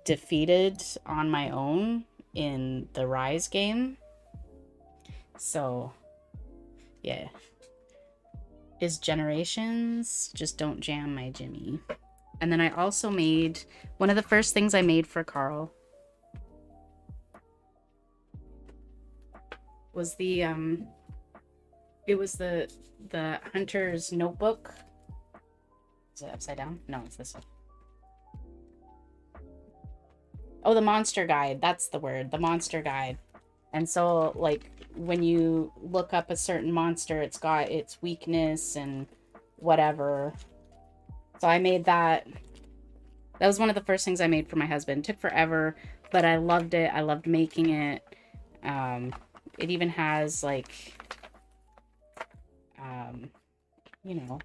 defeated on my own in the Rise game. So, yeah. Is Generations. Just don't jam my Jimmy. And then I also made, one of the first things I made for Carl was it was the Hunter's Notebook. Is it upside down? No, it's this one. Oh, the Monster Guide. That's the word. The Monster Guide. And so, like, when you look up a certain monster, it's got its weakness and whatever. So I made that. That was one of the first things I made for my husband. It took forever, but I loved it. I loved making it. It even has, like, you know,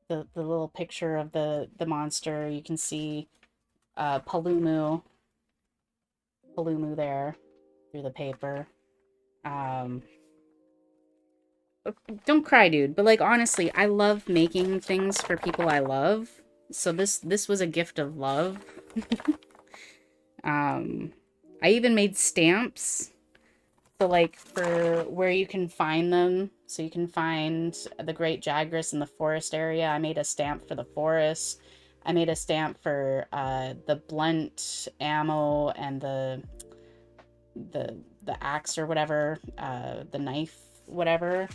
the little picture of the monster. You can see Palumu there through the paper. Don't cry, dude. But, like, honestly, I love making things for people I love. So this was a gift of love. I even made stamps. So, like, for where you can find them. So you can find the Great Jagras in the forest area. I made a stamp for the forest. I made a stamp for the blunt ammo and the axe or whatever, the knife, whatever.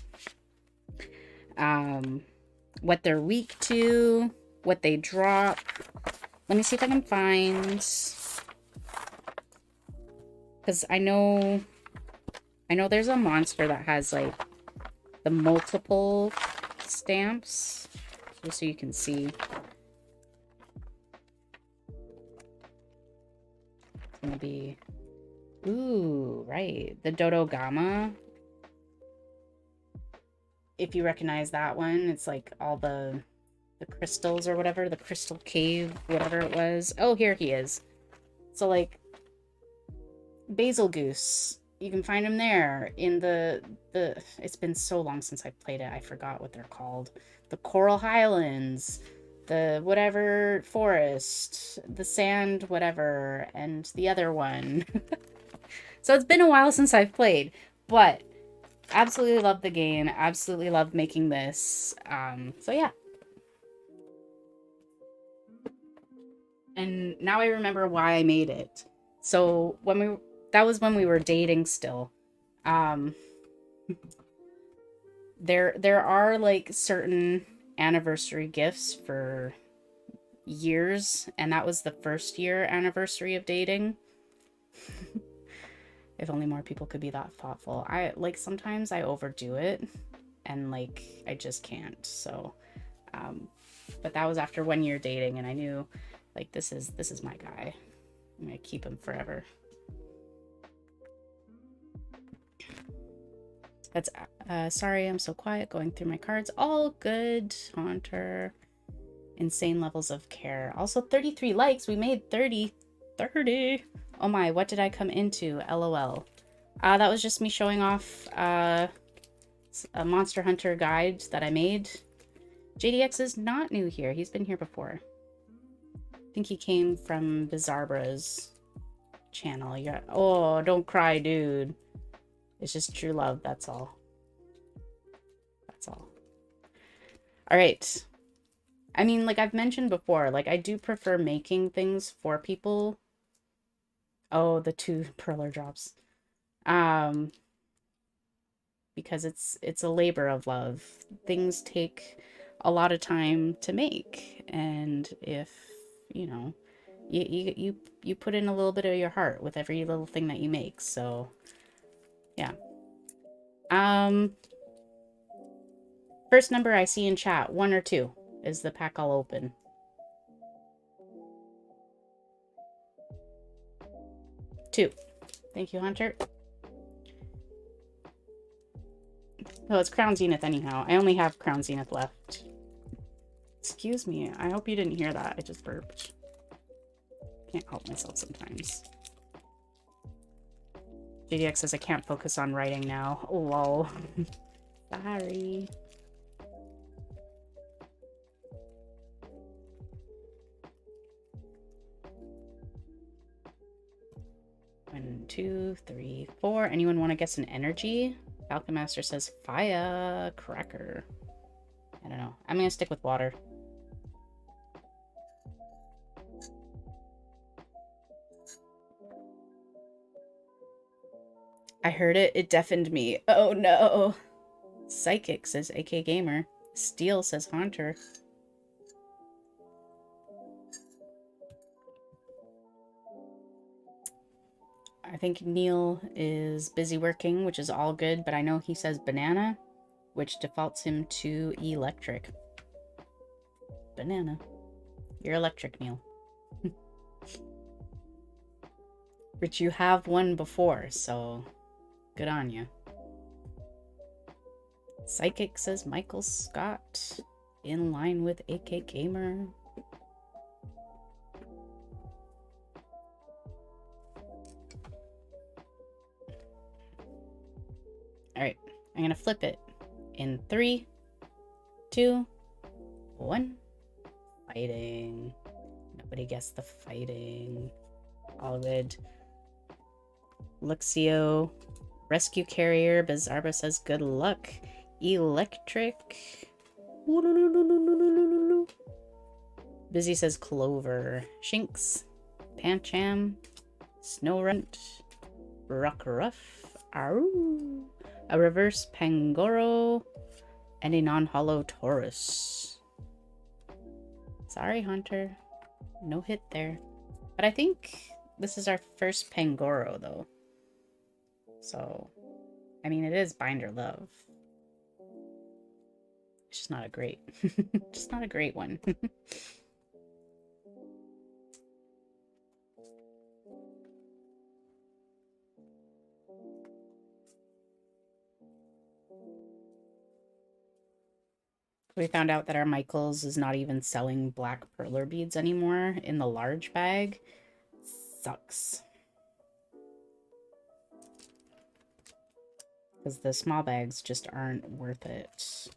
What they're weak to, what they drop. Let me see if I can find, because I know there's a monster that has, like, the multiple stamps, just so you can see. It's gonna be, ooh, right, the Dodogama. If you recognize that one, it's like all the crystals or whatever, the crystal cave, whatever it was. Oh, here he is. So, like, Basil Goose, you can find him there in the it's been so long since I played it, I forgot what they're called. The Coral Highlands, the whatever forest, the sand whatever, and the other one. So it's been a while since I've played, but absolutely love the game, absolutely love making this. So yeah. And now I remember why I made it. So that was when we were dating still. There are, like, certain anniversary gifts for years, and that was the first year anniversary of dating. If only more people could be that thoughtful. Sometimes I overdo it, and, like, I just can't. So, but that was after 1 year dating, and I knew, like, this is my guy. I'm gonna keep him forever. That's sorry, I'm so quiet going through my cards. All good, Haunter. Insane levels of care. Also 33 likes. We made 30. Oh my, what did I come into? LOL. That was just me showing off a Monster Hunter guide that I made. JDX is not new here. He's been here before. I think he came from Bizarbra's channel. Oh, don't cry, dude. It's just true love, that's all. That's all. All right. I mean, like I've mentioned before, like I do prefer making things for people. Oh, the 2 Perler drops. Because it's a labor of love. Things take a lot of time to make, and if, you know, you put in a little bit of your heart with every little thing that you make. So, yeah. First number I see in chat, 1 or 2. Is the pack all open? 2. Thank you, Hunter. Oh, it's Crown Zenith anyhow. I only have Crown Zenith left. Excuse me. I hope you didn't hear that. I just burped. Can't help myself sometimes. JDX says I can't focus on writing now. Oh, lol. Sorry. 1, 2, 3, 4. Anyone want to guess an energy? Falcon Master says firecracker. I don't know. I'm going to stick with water. I heard it. It deafened me. Oh no. Psychic says AK Gamer. Steel says Haunter. I think Neil is busy working, which is all good, but I know he says banana, which defaults him to electric. Banana. You're electric, Neil. Which you have won before, so good on you. Psychic says Michael Scott, in line with AK Gamer. Alright, I'm gonna flip it in 3, 2, 1. Fighting. Nobody guessed the fighting. All good. Luxio. Rescue Carrier. Bizarba says good luck. Electric. Busy says Clover. Shinx. Pancham. Snowrunt. Rockruff. Aroo. A reverse Pangoro. And a non-hollow Taurus. Sorry, Hunter. No hit there. But I think this is our first Pangoro, though. So, I mean, it is Binder Love. It's just not a great, just not a great one. We found out that our Michaels is not even selling black perler beads anymore in the large bag. Sucks. Because the small bags just aren't worth it.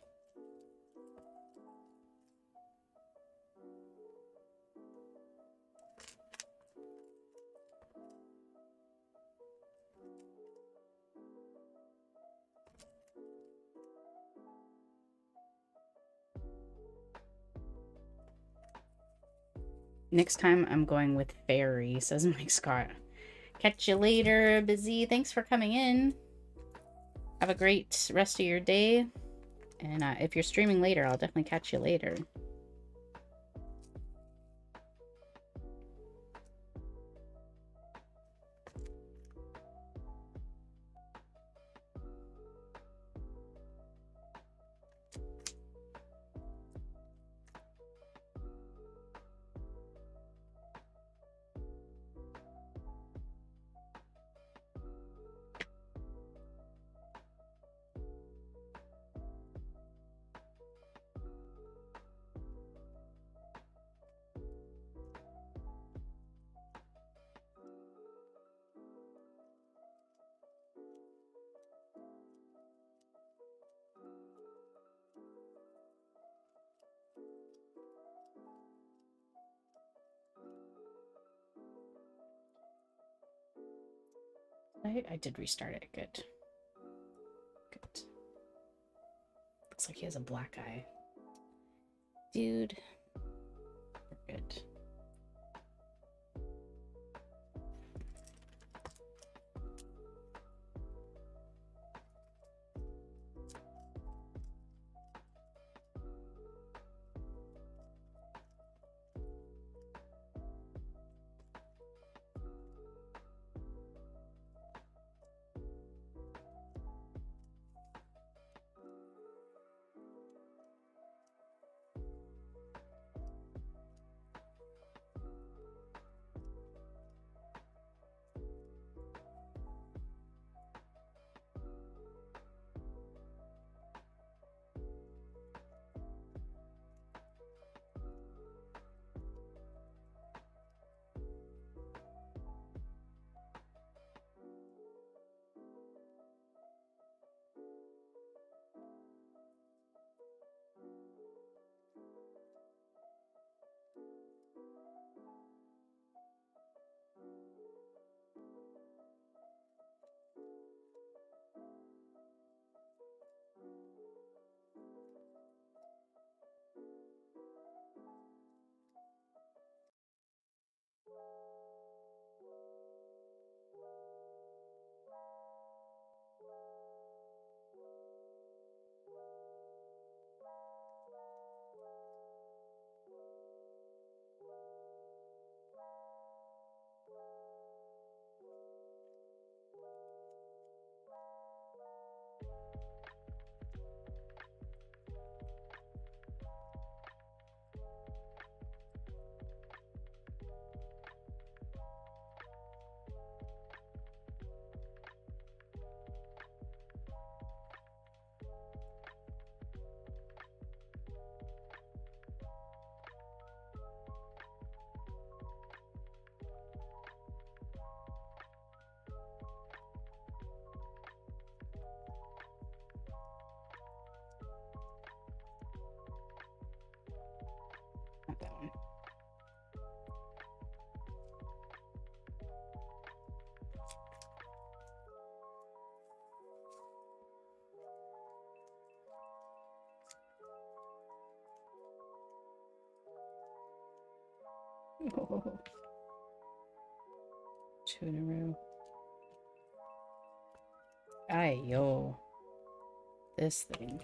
Next time I'm going with Fairy, says Mike Scott. Catch you later, Busy. Thanks for coming in. Have a great rest of your day. And if you're streaming later, I'll definitely catch you later. I did restart it. Good. Good. Looks like he has a black eye. Dude. We're good. Oh, 2 in a row. Ay, yo. This thing.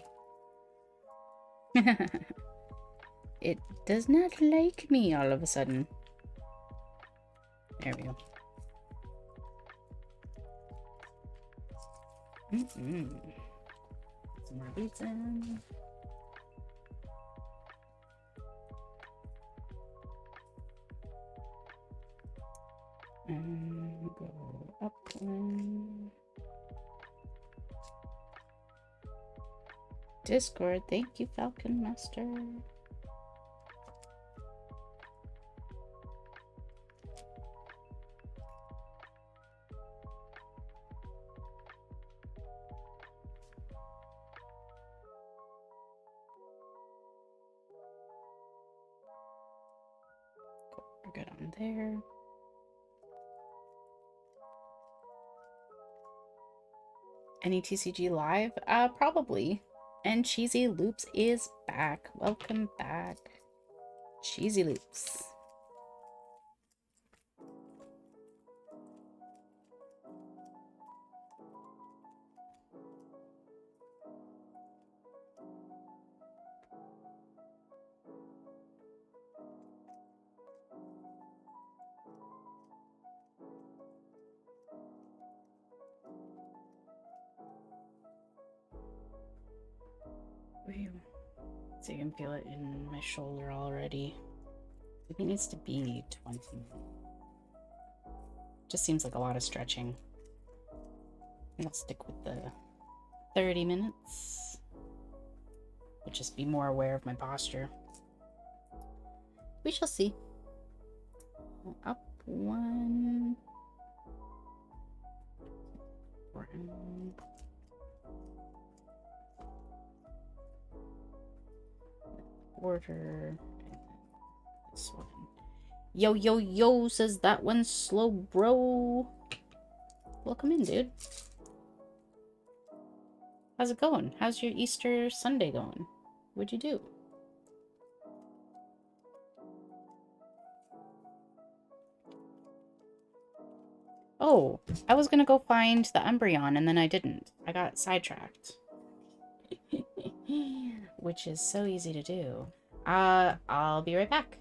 It does not like me all of a sudden. There we go. Some more beets in. And go up one. Discord, thank you, Falcon Master. We're good on there. Any TCG live? Probably. And Cheesy Loops is back. Welcome back, Cheesy Loops. So you can feel it in my shoulder already. I think it needs to be 20 minutes. Just seems like a lot of stretching. I'll stick with the 30 minutes. I'll just be more aware of my posture. We shall see. Up one. Round. Order. And this one. Yo, yo, yo, says that one's slow, bro. Welcome in, dude. How's it going? How's your Easter Sunday going? What'd you do? Oh, I was gonna go find the Umbreon and then I didn't. I got sidetracked. Which is so easy to do. I'll be right back.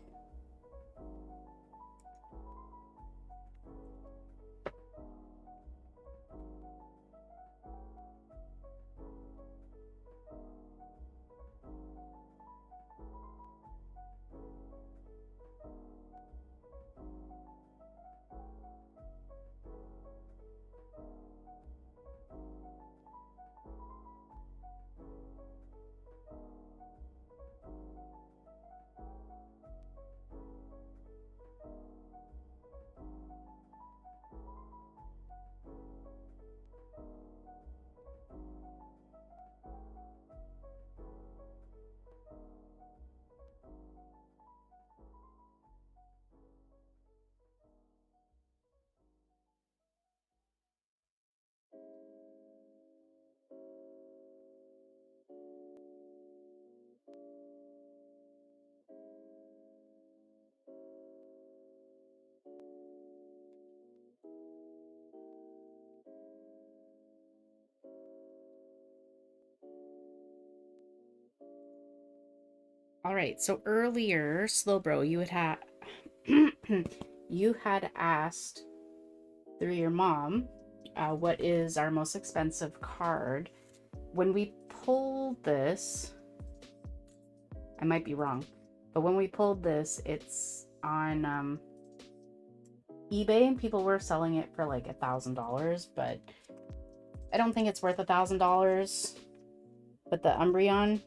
All right, so earlier, Slowbro, you had you had asked through your mom, what is our most expensive card? When we pulled this, I might be wrong, but when we pulled this, it's on eBay and people were selling it for like $1,000, but I don't think it's worth $1,000. But the Umbreon.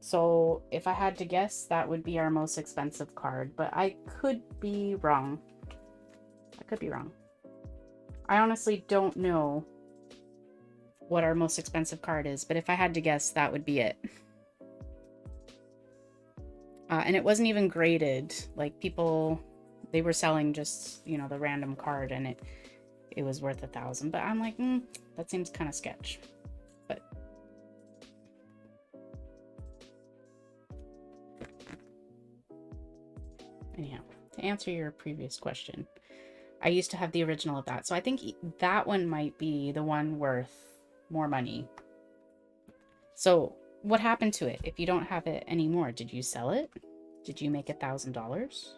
So if I had to guess, that would be our most expensive card, but I could be wrong. I could be wrong. I honestly don't know what our most expensive card is, but if I had to guess, that would be it. And it wasn't even graded. Like people, they were selling just, you know, the random card and it was worth $1,000, but I'm like, that seems kind of sketch. But Anyhow, to answer your previous question, I used to have the original of that. So I think that one might be the one worth more money. So what happened to it if you don't have it anymore? Did you sell it? Did you make $1,000?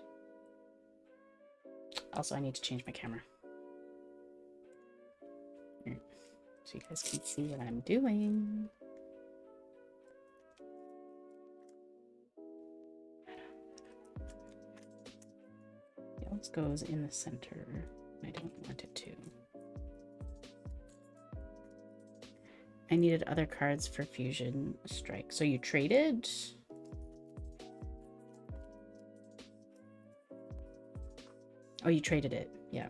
Also, I need to change my camera. Here, so you guys can see what I'm doing. Yours goes in the center. I don't want it to. I needed other cards for Fusion Strike. So you traded? Oh, you traded it. Yeah.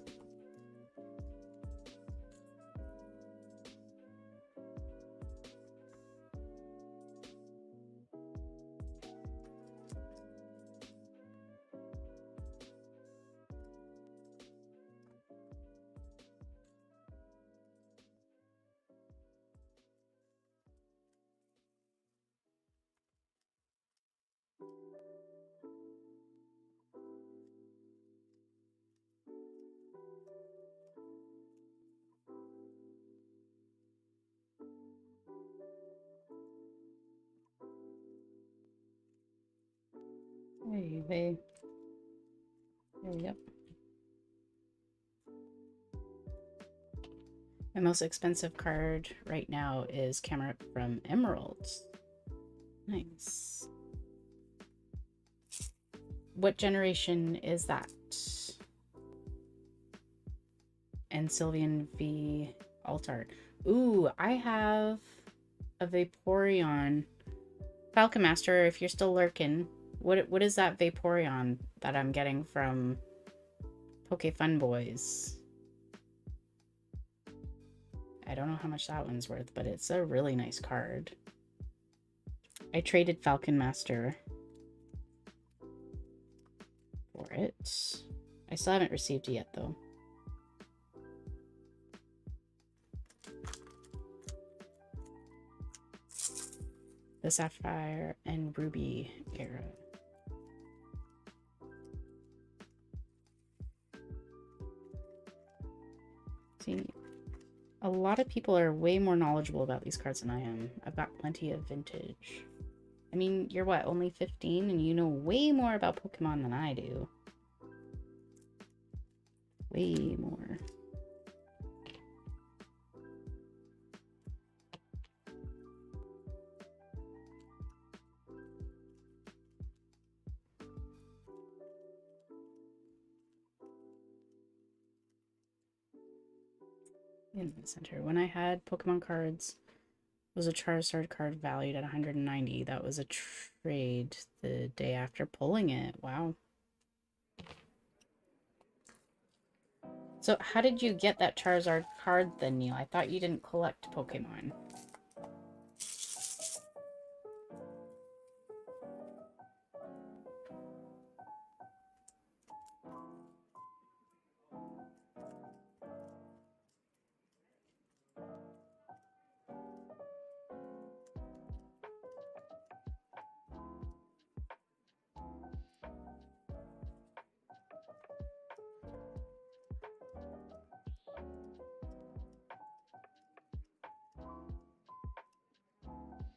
Hey, there we go. My most expensive card right now is Camera from Emeralds. Nice. What generation is that? And Sylvian V Altart. Ooh, I have a Vaporeon. Falcon Master, if you're still lurking, what is that Vaporeon that I'm getting from Poke Fun Boys? I don't know how much that one's worth, but it's a really nice card. I traded Falcon Master for it. I still haven't received it yet, though. The Sapphire and Ruby era. See, a lot of people are way more knowledgeable about these cards than I am. I've got plenty of vintage. I mean, you're what, only 15 and you know way more about Pokemon than I do. Way more. In the center. When I had Pokemon cards, was a Charizard card valued at 190. That was a trade the day after pulling it. Wow. So how did you get that Charizard card then, Neil? I thought you didn't collect Pokemon.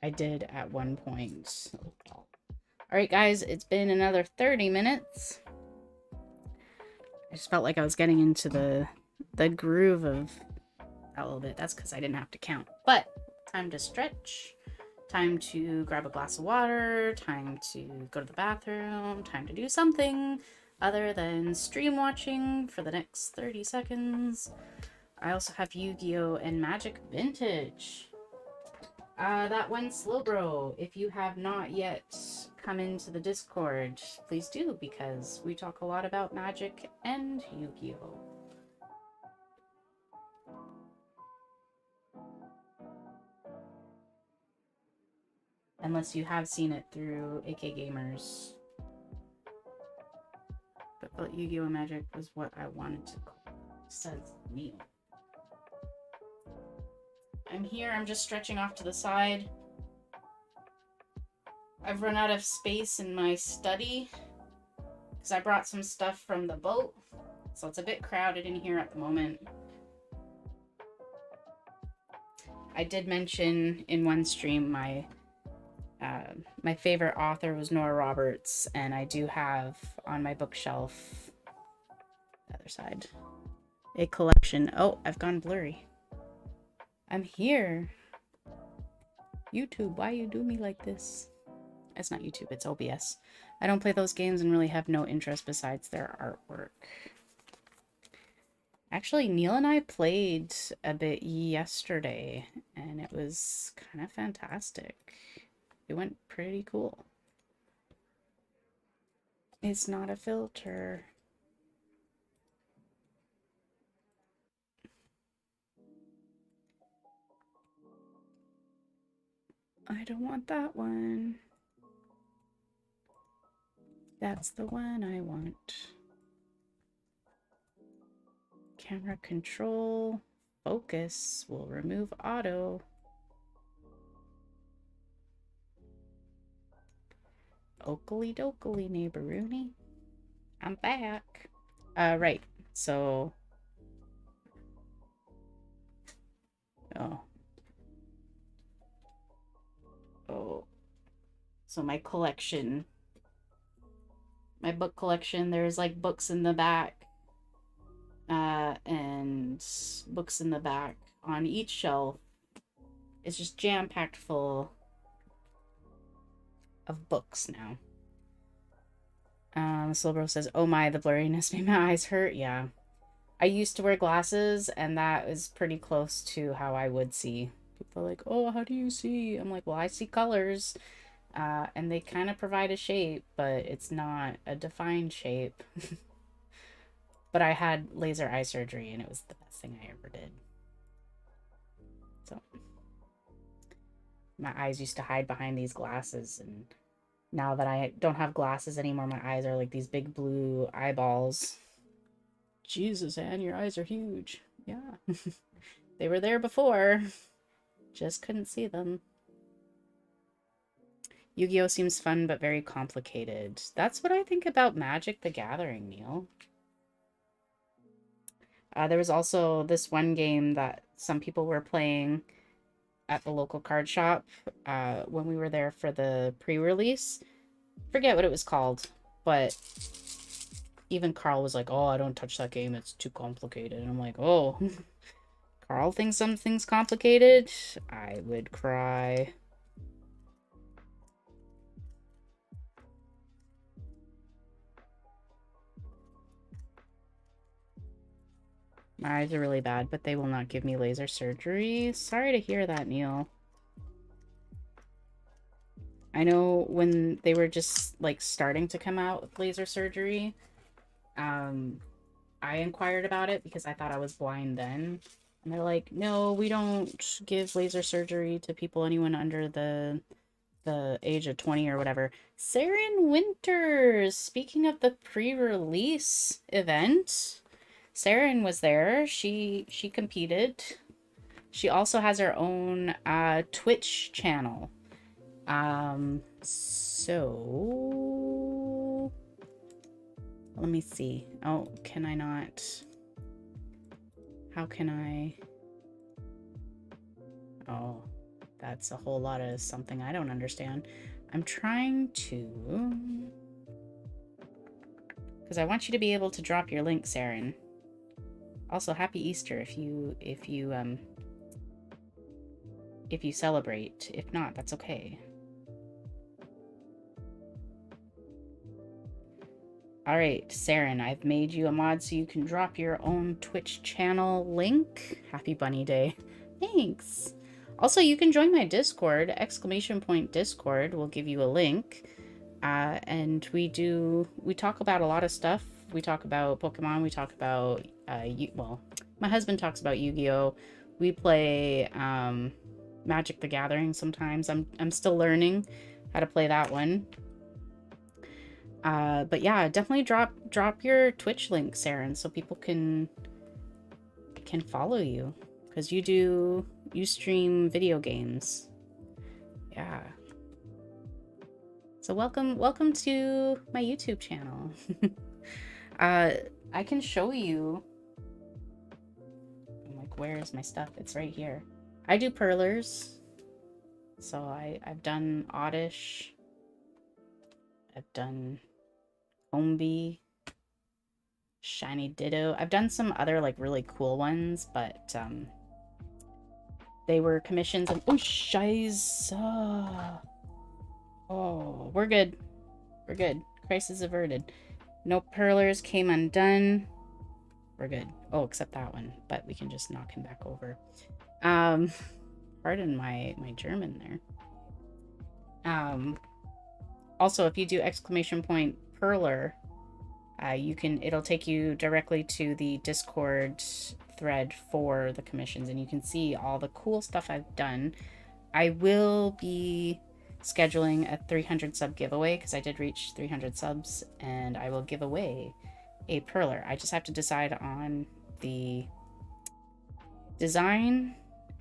I did at one point. All right, guys, it's been another 30 minutes. I just felt like I was getting into the groove of that a little bit. That's because I didn't have to count. But time to stretch, time to grab a glass of water, time to go to the bathroom, time to do something other than stream watching for the next 30 seconds. I also have Yu-Gi-Oh! And Magic Vintage. That one, Slowbro, if you have not yet come into the Discord, please do, because we talk a lot about Magic and Yu-Gi-Oh! Unless you have seen it through AK Gamers. But Yu-Gi-Oh! Magic was what I wanted to call, says Neil. I'm here, I'm just stretching off to the side. I've run out of space in my study. because I brought some stuff from the boat, so it's a bit crowded in here at the moment. I did mention in one stream my favorite author was Nora Roberts, and I do have on my bookshelf, the other side, a collection. Oh, I've gone blurry. I'm here. YouTube, why you do me like this? It's not YouTube, it's OBS. I don't play those games and really have no interest besides their artwork. Actually, Neil and I played a bit yesterday, and it was kind of fantastic. It went pretty cool. It's not a filter. I don't want that one. That's the one I want. Camera control. Focus will remove auto. Oakley dokley, neighboroonie. I'm back. Right. So. Oh. Oh. So my collection. My book collection, there's like books in the back. And books in the back on each shelf. It's just jam-packed full of books now. Slowbro says, oh my, the blurriness made my eyes hurt. Yeah. I used to wear glasses, and that is pretty close to how I would see. People are like, oh, how do you see? I'm like, well, I see colors. And they kind of provide a shape, but it's not a defined shape. But I had laser eye surgery, and it was the best thing I ever did. So my eyes used to hide behind these glasses, and now that I don't have glasses anymore, my eyes are like these big blue eyeballs. Jesus, Anne, your eyes are huge. Yeah. They were there before. Just couldn't see them. Yu-Gi-Oh! Seems fun, but very complicated. That's what I think about Magic the Gathering, Neil. There was also this one game that some people were playing at the local card shop when we were there for the pre-release. Forget what it was called, but even Carl was like, oh, I don't touch that game, it's too complicated. And I'm like, oh, Carl thinks something's complicated? I would cry. My eyes are really bad, but they will not give me laser surgery. Sorry to hear that, Neil. I know when they were just like starting to come out with laser surgery, I inquired about it because I thought I was blind then. And they're like, no, we don't give laser surgery to people, anyone under the age of 20 or whatever. Saren Winters, speaking of the pre-release event, Saren was there. She competed. She also has her own Twitch channel. So let me see. Oh, can I not? How can I? Oh, that's a whole lot of something I don't understand. I'm trying to, because I want you to be able to drop your link, Saren. Also, happy Easter if you celebrate. If not, that's okay. All right, Saren, I've made you a mod so you can drop your own Twitch channel link. Happy Bunny Day. Thanks. Also, you can join my Discord, ! Discord will give you a link. And we talk about a lot of stuff. We talk about Pokemon, we talk about, well, my husband talks about Yu-Gi-Oh! We play Magic the Gathering sometimes. I'm still learning how to play that one. But yeah, definitely drop your Twitch link, Saren, so people can follow you, because you stream video games. Yeah. So welcome to my YouTube channel. I can show you. I'm like, where is my stuff? It's right here. I do Perlers. So I've done Oddish. I've done Ombi. Shiny Ditto. I've done some other like really cool ones, but they were commissions and oh shiz. Oh, we're good. We're good. Crisis averted. No Perlers came undone. We're good. Oh, except that one, but we can just knock him back over. Pardon my German there. Also, if you do exclamation point Perler, it'll take you directly to the Discord thread for the commissions, and you can see all the cool stuff I've done. I will be scheduling a 300 sub giveaway because I did reach 300 subs, and I will give away a Perler. I just have to decide on the design,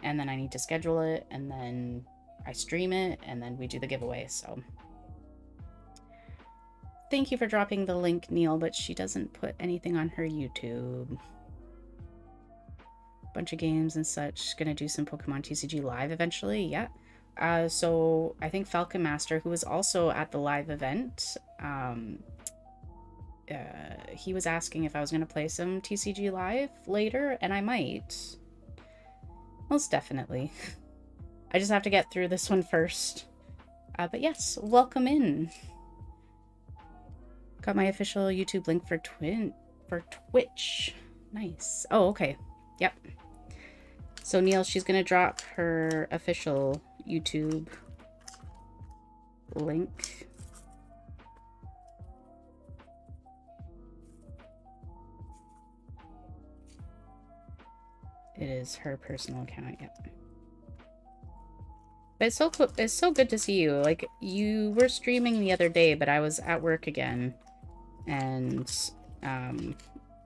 and then I need to schedule it, and then I stream it, and then we do the giveaway. So thank you for dropping the link, Neil, but she doesn't put anything on her YouTube. Bunch of games and such. Gonna do some Pokemon TCG live eventually. Yeah. So I think Falcon Master, who was also at the live event, he was asking if I was gonna play some TCG live later, and I might. Most definitely. I just have to get through this one first. But yes, welcome in. Got my official YouTube link for Twitch. Nice. Oh, okay. Yep. So Neil, she's gonna drop her official YouTube link. It is her personal account. Yep. But it's so cool. It's so good to see you. Like, you were streaming the other day, but I was at work again, and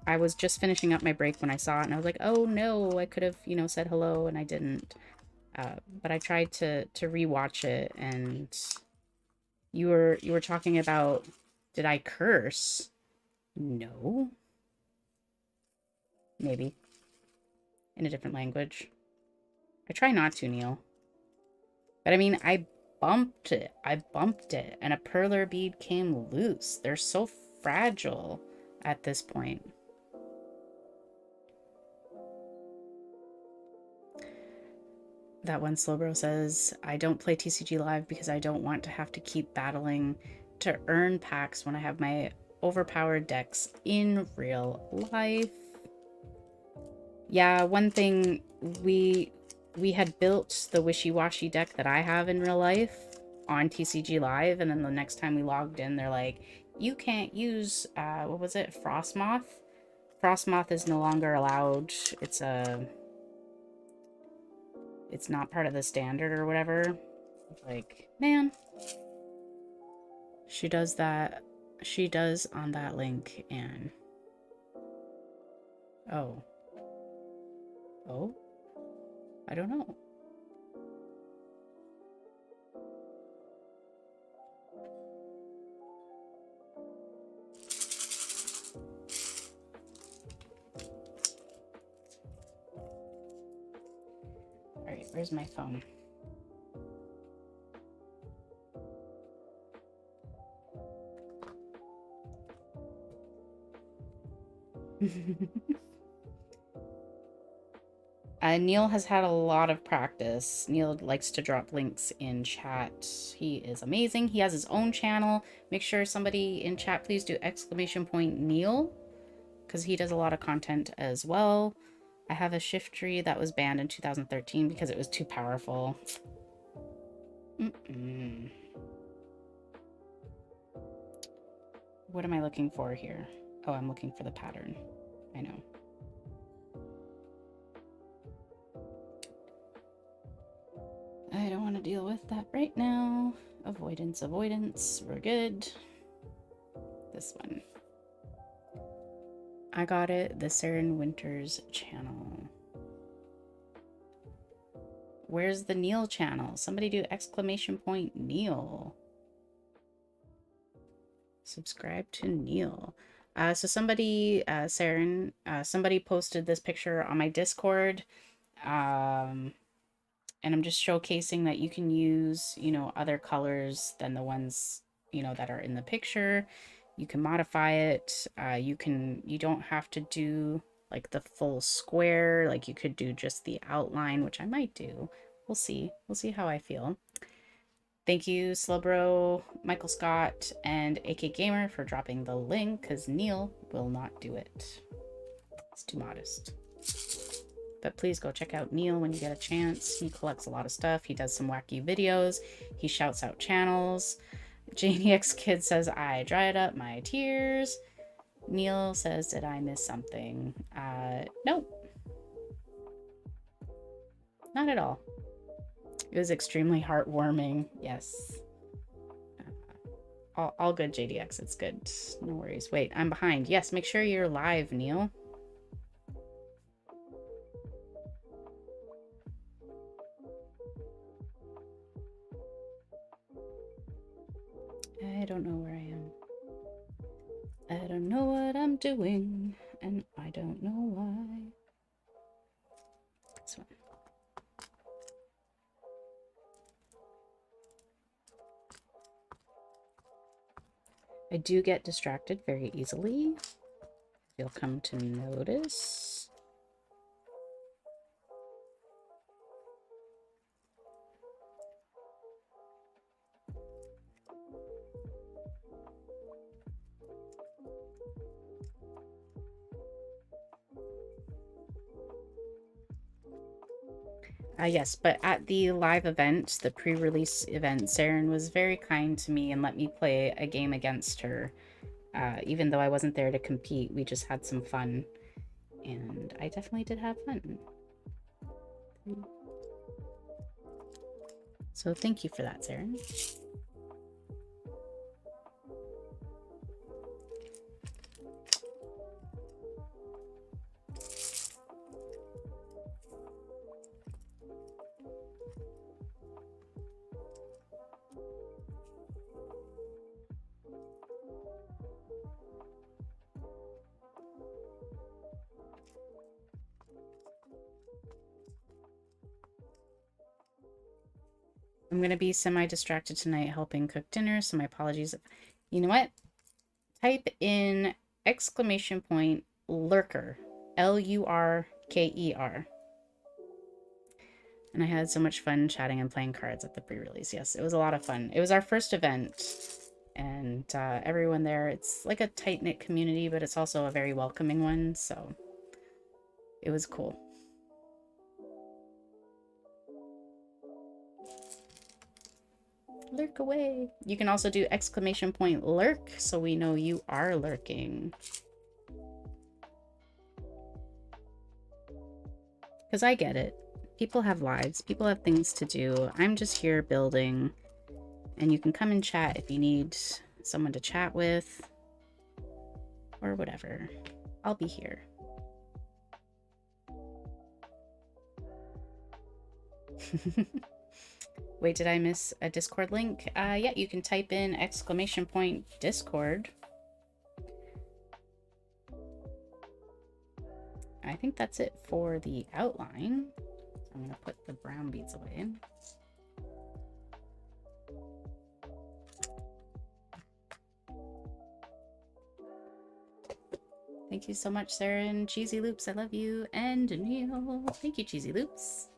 I was just finishing up my break when I saw it, and I was like, oh no, I could have, you know, said hello, and I didn't. But I tried to rewatch it, and you were talking about, did I curse? No. Maybe. In a different language. I try not to, Neil. But I mean, I bumped it, and a Perler bead came loose. They're so fragile at this point. That one Slowbro says, I don't play TCG Live because I don't want to have to keep battling to earn packs when I have my overpowered decks in real life. Yeah, one thing, we had built the wishy-washy deck that I have in real life on TCG Live, and then the next time we logged in, they're like, you can't use, what was it, Frostmoth? Frostmoth is no longer allowed. It's not part of the standard or whatever. Like, man. She does that. She does on that link, and... Oh. Oh? I don't know. Alright, where's my phone? Neil has had a lot of practice. Neil likes to drop links in chat. He is amazing. He has his own channel. Make sure somebody in chat please do exclamation point Neil, because he does a lot of content as well. I have a shift tree that was banned in 2013 because it was too powerful. What am I looking for here? Oh, I'm looking for the pattern. I know. I don't want to deal with that right now. Avoidance. We're good. This one. I got it. The Saren Winters channel. Where's the Neil channel? Somebody do exclamation point Neil. Subscribe to Neil. So somebody, Saren, somebody posted this picture on my Discord. And I'm just showcasing that you can use, you know, other colors than the ones, you know, that are in the picture. You can modify it. You don't have to do like the full square. Like you could do just the outline, which I might do. We'll see. We'll see how I feel. Thank you, Slowbro, Michael Scott, and AK Gamer for dropping the link, because Neil will not do it. It's too modest. But please go check out Neil when you get a chance. He collects a lot of stuff. He does some wacky videos. He shouts out channels. JanieX Kid says, I dried up my tears. Neil says, did I miss something? Nope. Not at all. It was extremely heartwarming. Yes. All good, JDX. It's good. No worries. Wait, I'm behind. Yes, make sure you're live, Neil. I don't know where I am. I don't know what I'm doing, and I don't know why. This one. I do get distracted very easily. You'll come to notice. Yes, but at the live event, the pre-release event, Saren was very kind to me and let me play a game against her. Even though I wasn't there to compete, we just had some fun. And I definitely did have fun. So thank you for that, Saren. I'm going to be semi-distracted tonight helping cook dinner, so my apologies. You know what? Type in exclamation point lurker, Lurker. And I had so much fun chatting and playing cards at the pre-release. Yes, it was a lot of fun. It was our first event, and everyone there, it's like a tight-knit community, but it's also a very welcoming one, so it was cool. Lurk away. You can also do exclamation point lurk, so we know you are lurking. Because I get it. People have lives. People have things to do. I'm just here building. And you can come and chat if you need someone to chat with. Or whatever. I'll be here. Wait, did I miss a Discord link? Yeah, you can type in exclamation point Discord. I think that's it for the outline. I'm going to put the brown beads away. Thank you so much, Sarah and Cheesy Loops. I love you. And Neil. Thank you, Cheesy Loops.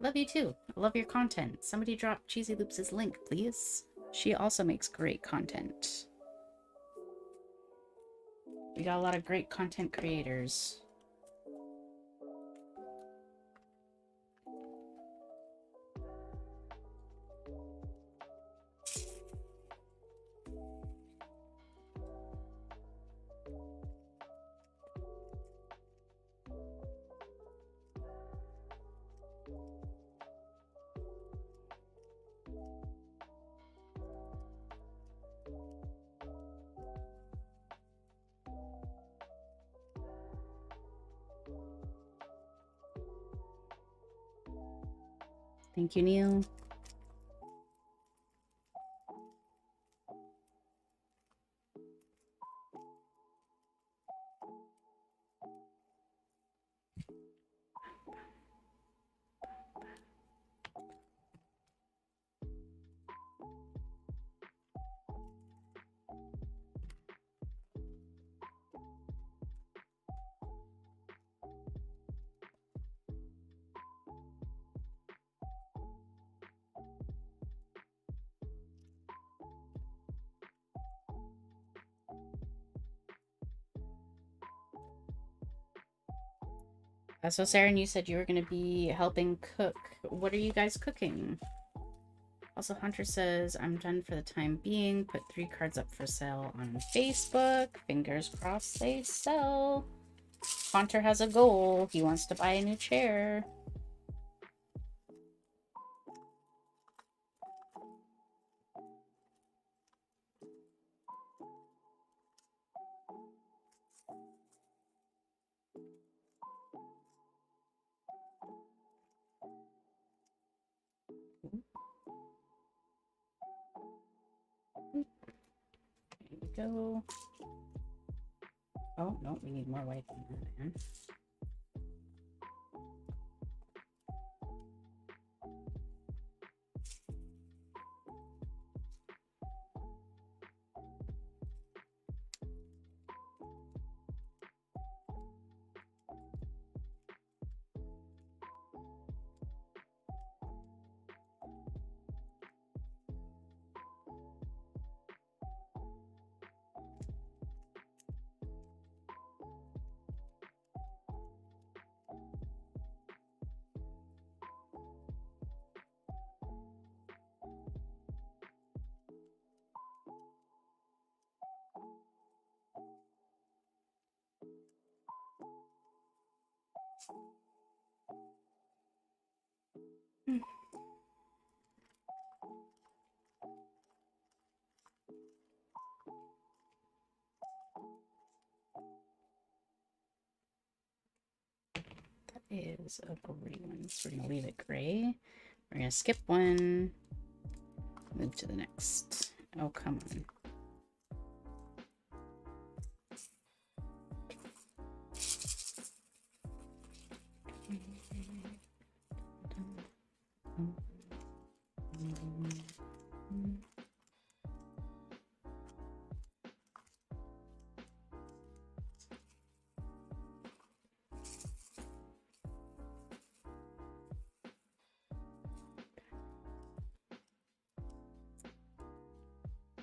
Love you too. I love your content. Somebody drop Cheesy Loops' link, please. She also makes great content. We got a lot of great content creators. Thank you, Neil. So Sarah, you said you were going to be helping cook. What are you guys cooking? Also, Hunter says, I'm done for the time being. Put 3 cards up for sale on Facebook. Fingers crossed they sell. Hunter has a goal. He wants to buy a new chair. There we go. Oh, no, we need more white than that, man. That is a gray one, so we're going to leave it gray. We're going to skip one, move to the next. Oh, come on.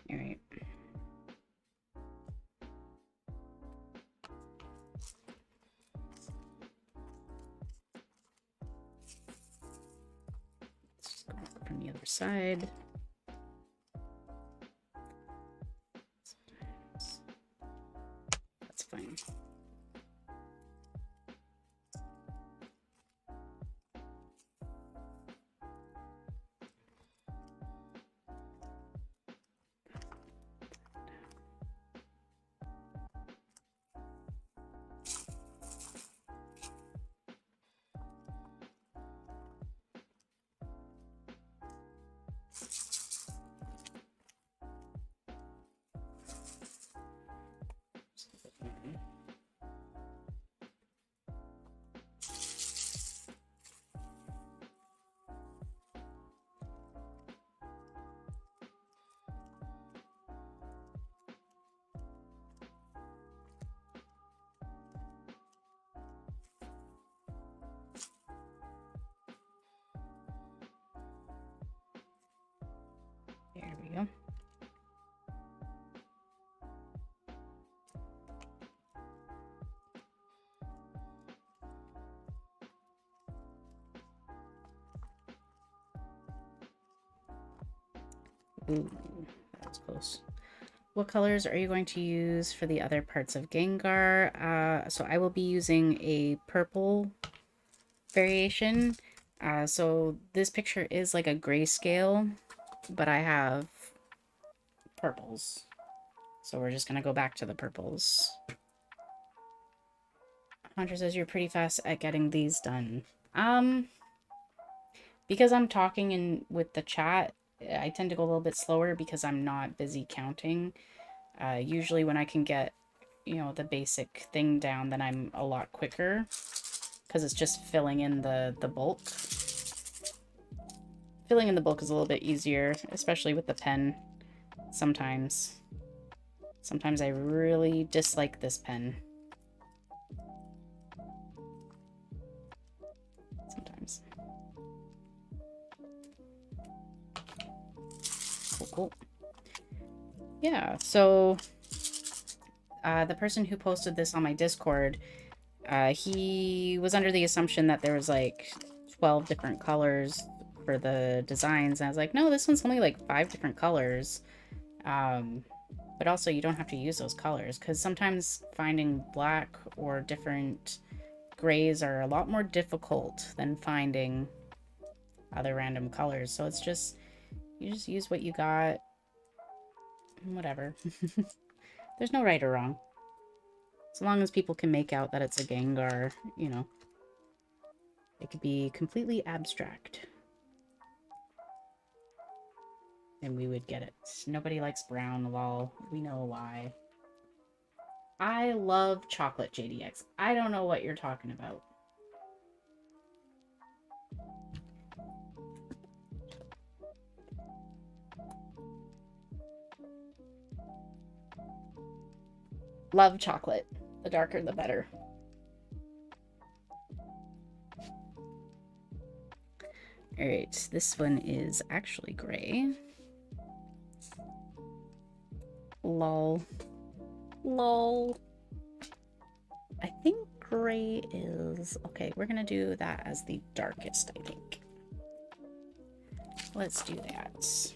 All right. Let's just go up from the other side. That's fine. There we go. Ooh, that was close. What colors are you going to use for the other parts of Gengar? So I will be using a purple variation. So this picture is like a grayscale, but I have purples. So we're just going to go back to the purples. Hunter says you're pretty fast at getting these done. Because I'm talking in with the chat, I tend to go a little bit slower because I'm not busy counting. Usually when I can get, you know, the basic thing down, then I'm a lot quicker because it's just filling in the bulk. Filling in the bulk is a little bit easier, especially with the pen sometimes. Sometimes I really dislike this pen. Sometimes. Cool. Yeah, so the person who posted this on my Discord He was under the assumption that there was like 12 different colors for the designs. And I was like, no, this one's only like 5 different colors. But also you don't have to use those colors because sometimes finding black or different grays are a lot more difficult than finding other random colors. So it's just, you just use what you got. Whatever. There's no right or wrong. As long as people can make out that it's a Gengar, you know. It could be completely abstract. And we would get it. Nobody likes brown, lol. We know why. I love chocolate, JDX. I don't know what you're talking about. Love chocolate. The darker, the better. Alright, this one is actually gray. Lol. Lol. I think gray is... Okay, we're gonna do that as the darkest, I think. Let's do that.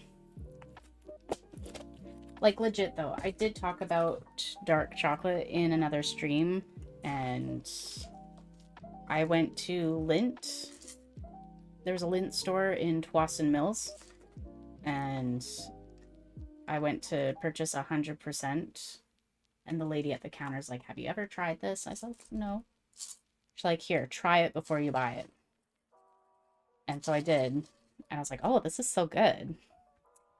Like, legit, though, I did talk about dark chocolate in another stream, and I went to Lindt. There was a Lindt store in Twassen Mills, and I went to purchase 100%, and the lady at the counter is like, have you ever tried this? I said, no. She's like, here, try it before you buy it. And so I did, and I was like, oh, this is so good.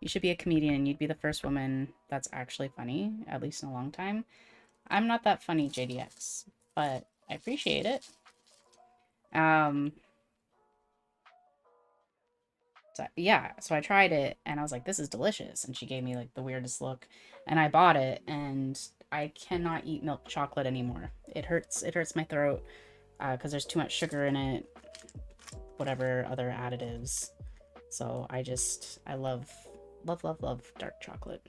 You should be a comedian. You'd be the first woman that's actually funny, at least in a long time. I'm not that funny, JDX, but I appreciate it. So, yeah, so I tried it, and I was like, this is delicious. And she gave me, like, the weirdest look. And I bought it, and I cannot eat milk chocolate anymore. It hurts my throat, because there's too much sugar in it, whatever other additives. So I love dark chocolate.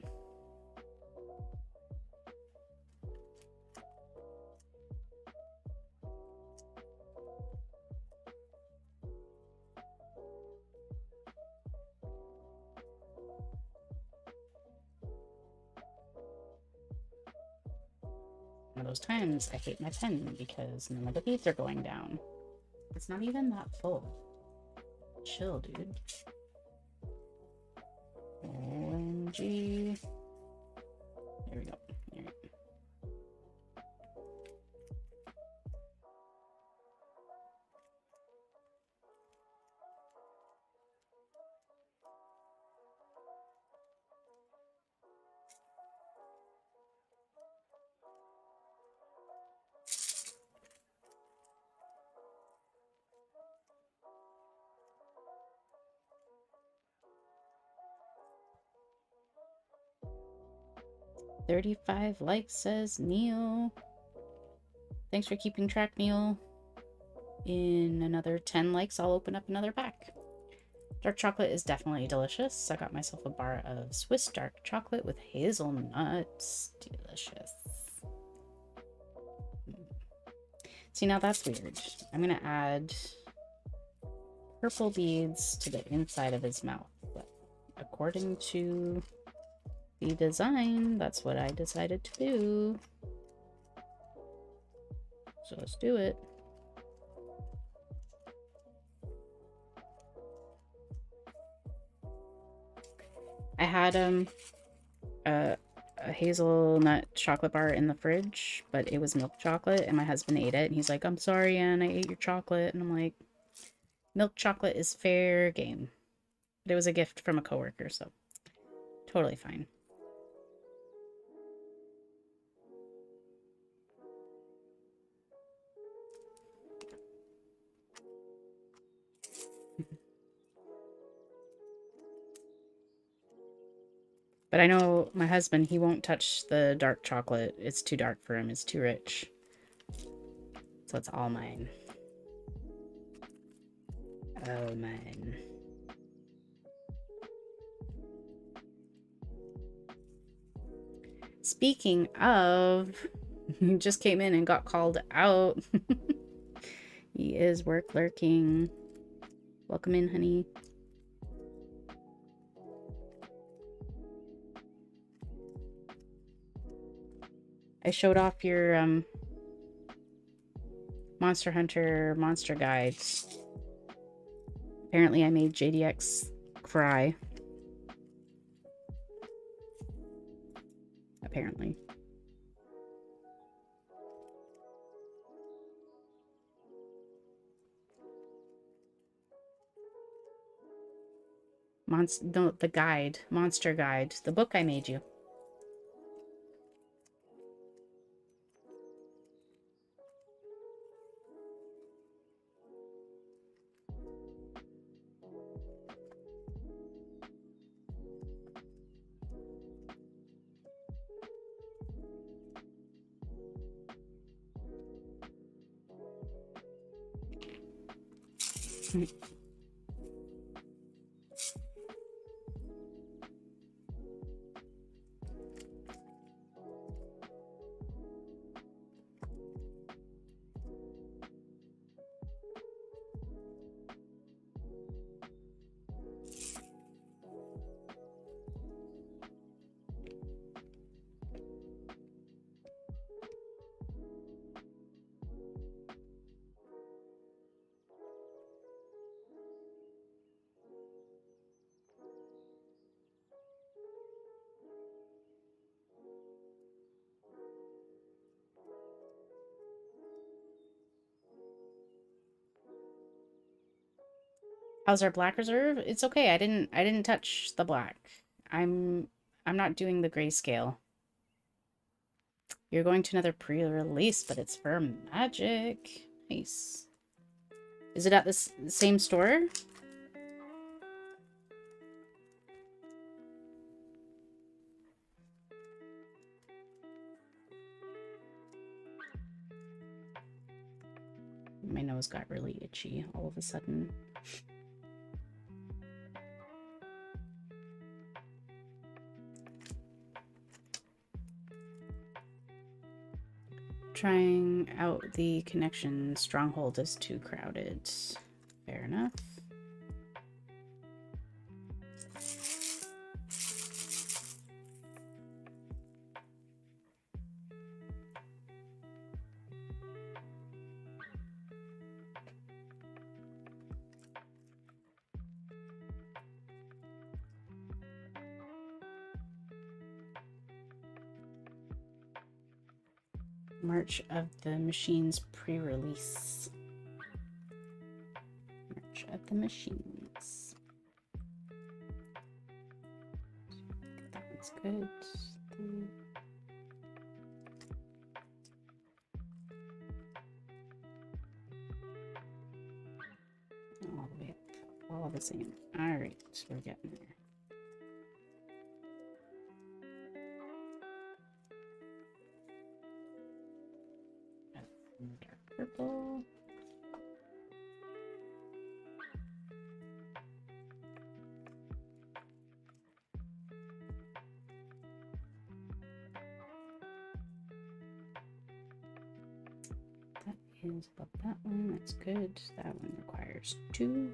One of those times I hate my pen because none of the beads are going down. It's not even that full. Chill, dude. OMG. There we go. All right. "35 likes," says Neil. Thanks for keeping track, Neil. In another 10 likes, I'll open up another pack. Dark chocolate is definitely delicious. I got myself a bar of Swiss dark chocolate with hazelnuts. Delicious. See, now that's weird. I'm gonna add purple beads to the inside of his mouth. But according to the design, that's what I decided to do. So let's do it. I had a hazelnut chocolate bar in the fridge, but it was milk chocolate, and my husband ate it, and he's like, I'm sorry, Anne, I ate your chocolate. And I'm like, milk chocolate is fair game. But it was a gift from a coworker, so totally fine. But I know my husband, he won't touch the dark chocolate. It's too dark for him. It's too rich. So it's all mine. Oh, mine. Speaking of He just came in and got called out. He is work lurking. Welcome in, honey. I showed off your Monster Hunter monster guides. Apparently I made JDX cry. Apparently. No, the guide. Monster guide. The book I made you. How's our black reserve? It's okay. I didn't touch the black. I'm not doing the grayscale. You're going to another pre-release, but it's for Magic. Nice. Is it at the same store? My nose got really itchy all of a sudden. Trying out the connection. Stronghold is too crowded. Fair enough. March of the Machines pre-release. March of the Machines. That one's good. All the way up. All the same. Alright, we're getting there. Dark purple. That is above that one. That's good. That one requires 2.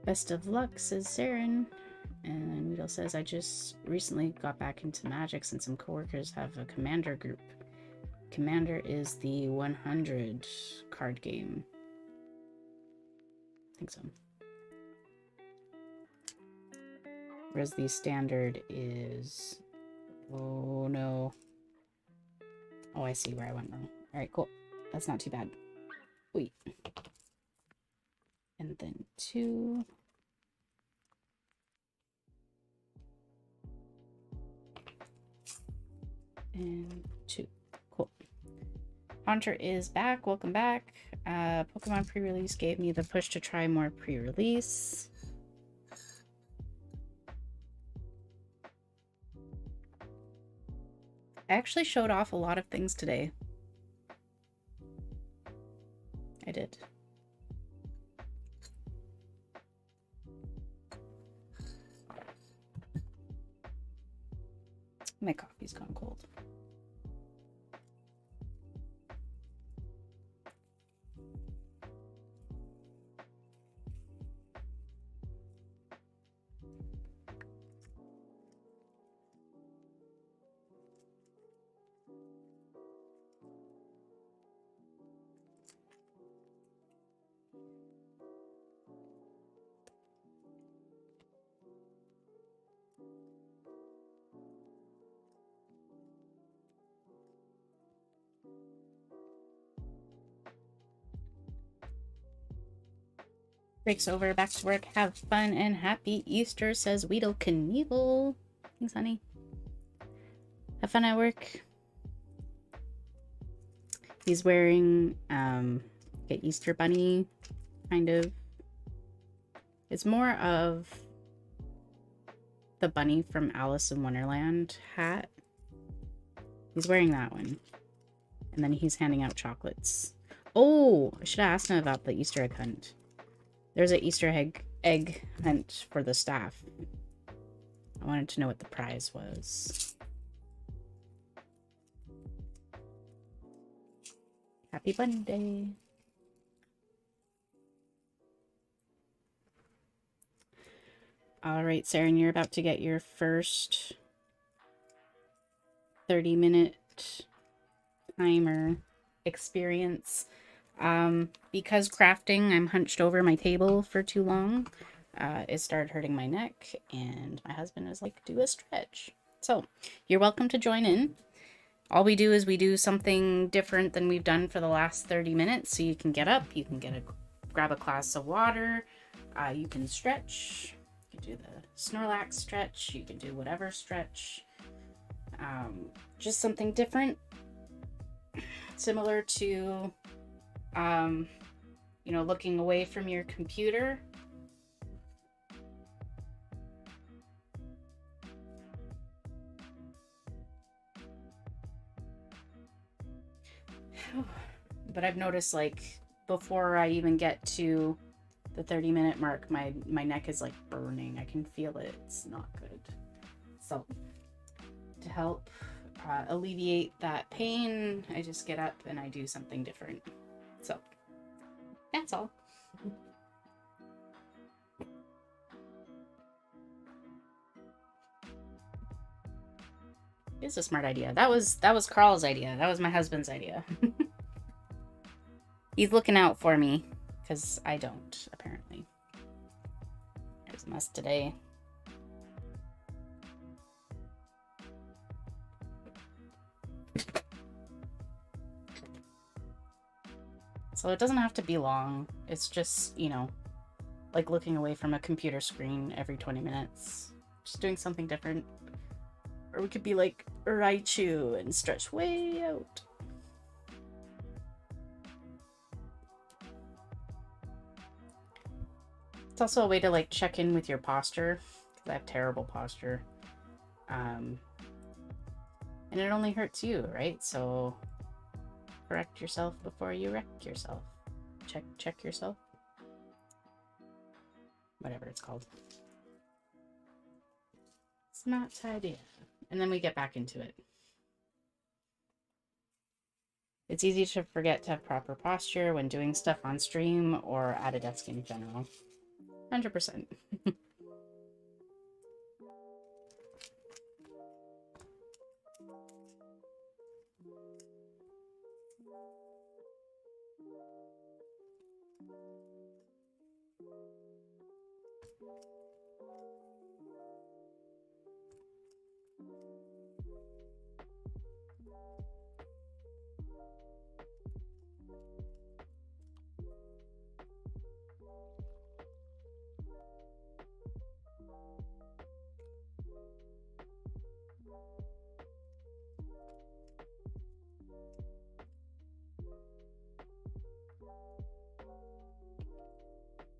Best of luck, says Saren. And Weedle says, I just recently got back into Magic since some coworkers have a Commander group. Commander is the 100 card game. I think so. Whereas the Standard is... Oh, no. Oh, I see where I went wrong. Alright, cool. That's not too bad. Wait. And then 2... and 2. Cool. Haunter is back. Welcome back. Pokemon pre-release gave me the push to try more pre-release. I actually showed off a lot of things today. I did. My coffee's gone cold. Breaks over, back to work. Have fun and happy Easter, says Weedle Knievel. Thanks, honey. Have fun at work. He's wearing an Easter bunny, kind of. It's more of the bunny from Alice in Wonderland hat. He's wearing that one. And then he's handing out chocolates. Oh, I should have asked him about the Easter egg hunt. There's an Easter egg hunt for the staff. I wanted to know what the prize was. Happy Bunny Day. All right, Sarah, and you're about to get your first 30-minute timer experience. Because crafting, I'm hunched over my table for too long. It started hurting my neck, and my husband is like, do a stretch. So you're welcome to join in. All we do is we do something different than we've done for the last 30 minutes. So you can get up, you can grab a glass of water, you can stretch, you can do the Snorlax stretch, you can do whatever stretch. Just something different, similar to you know, looking away from your computer. But I've noticed, like, before I even get to the 30-minute mark, my neck is like burning. I can feel it. It's not good. So to help alleviate that pain, I just get up and I do something different. So that's all. It's a smart idea. That was Carl's idea. That was my husband's idea. He's looking out for me because I don't, apparently. There's a mess today. So it doesn't have to be long. It's just, you know, like looking away from a computer screen every 20 minutes. Just doing something different. Or we could be like Raichu and stretch way out. It's also a way to like check in with your posture, because I have terrible posture. And it only hurts you, right? So correct yourself before you wreck yourself. Check yourself. Whatever it's called. Smart idea. And then we get back into it. It's easy to forget to have proper posture when doing stuff on stream or at a desk in general. 100%.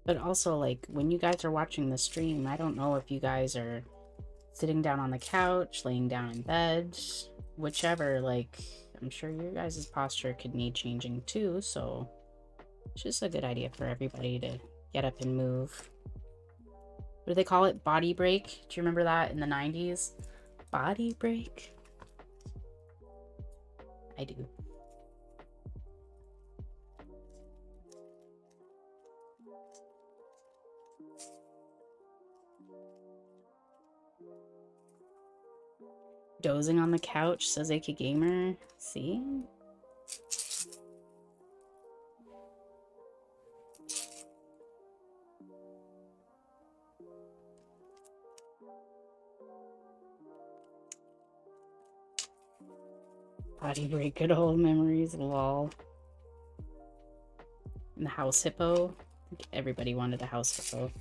But also, like, when you guys are watching the stream, I don't know if you guys are sitting down on the couch, laying down in bed, whichever. Like, I'm sure your guys' posture could need changing too, so it's just a good idea for everybody to get up and move. What do they call it? Body break? Do you remember that in the 90s? body break? I do. Dozing on the couch, says AK Gamer. See? Body break, good old memories, lol. And the house hippo. I think everybody wanted a house hippo.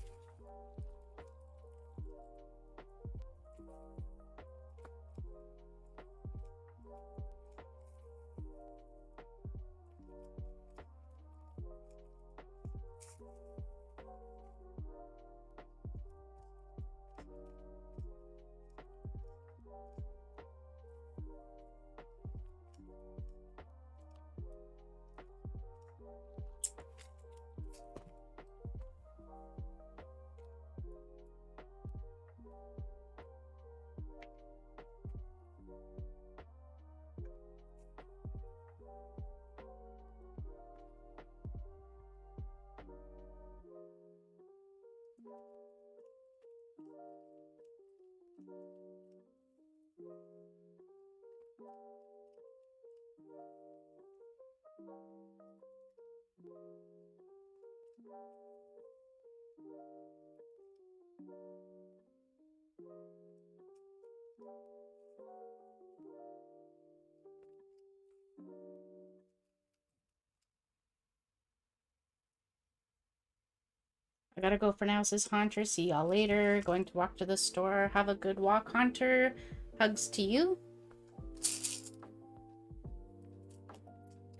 I gotta go for now, says Hunter. See y'all later. Going to walk to the store. Have a good walk, Hunter. Hugs to you.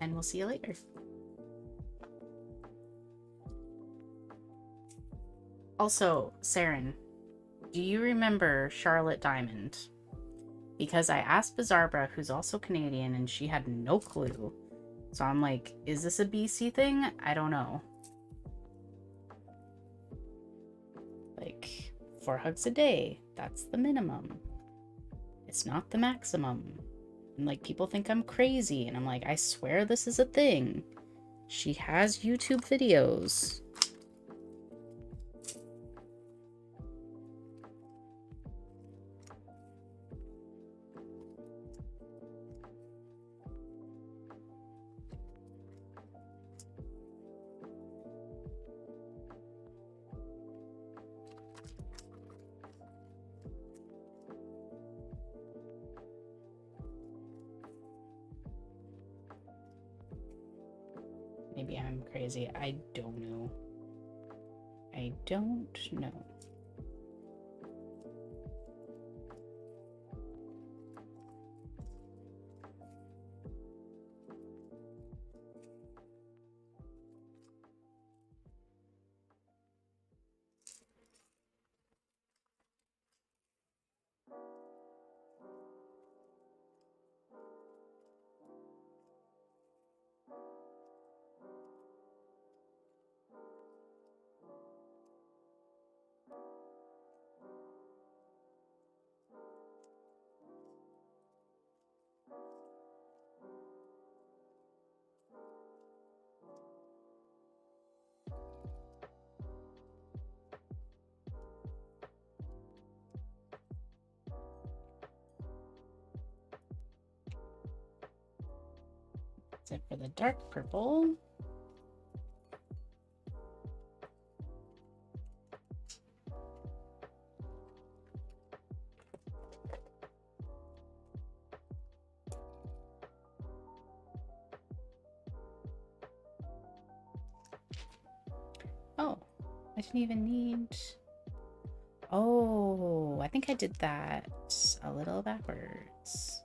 And we'll see you later. Also, Saren, do you remember Charlotte Diamond? Because I asked Bizarbra, who's also Canadian, and she had no clue. So I'm like, is this a BC thing? I don't know. Like, 4 hugs a day. That's the minimum. It's not the maximum. And like, people think I'm crazy. And I'm like, I swear this is a thing. She has YouTube videos. Maybe I'm crazy. I don't know. I don't know. That's it for the dark purple. Oh, I didn't even need... Oh, I think I did that a little backwards.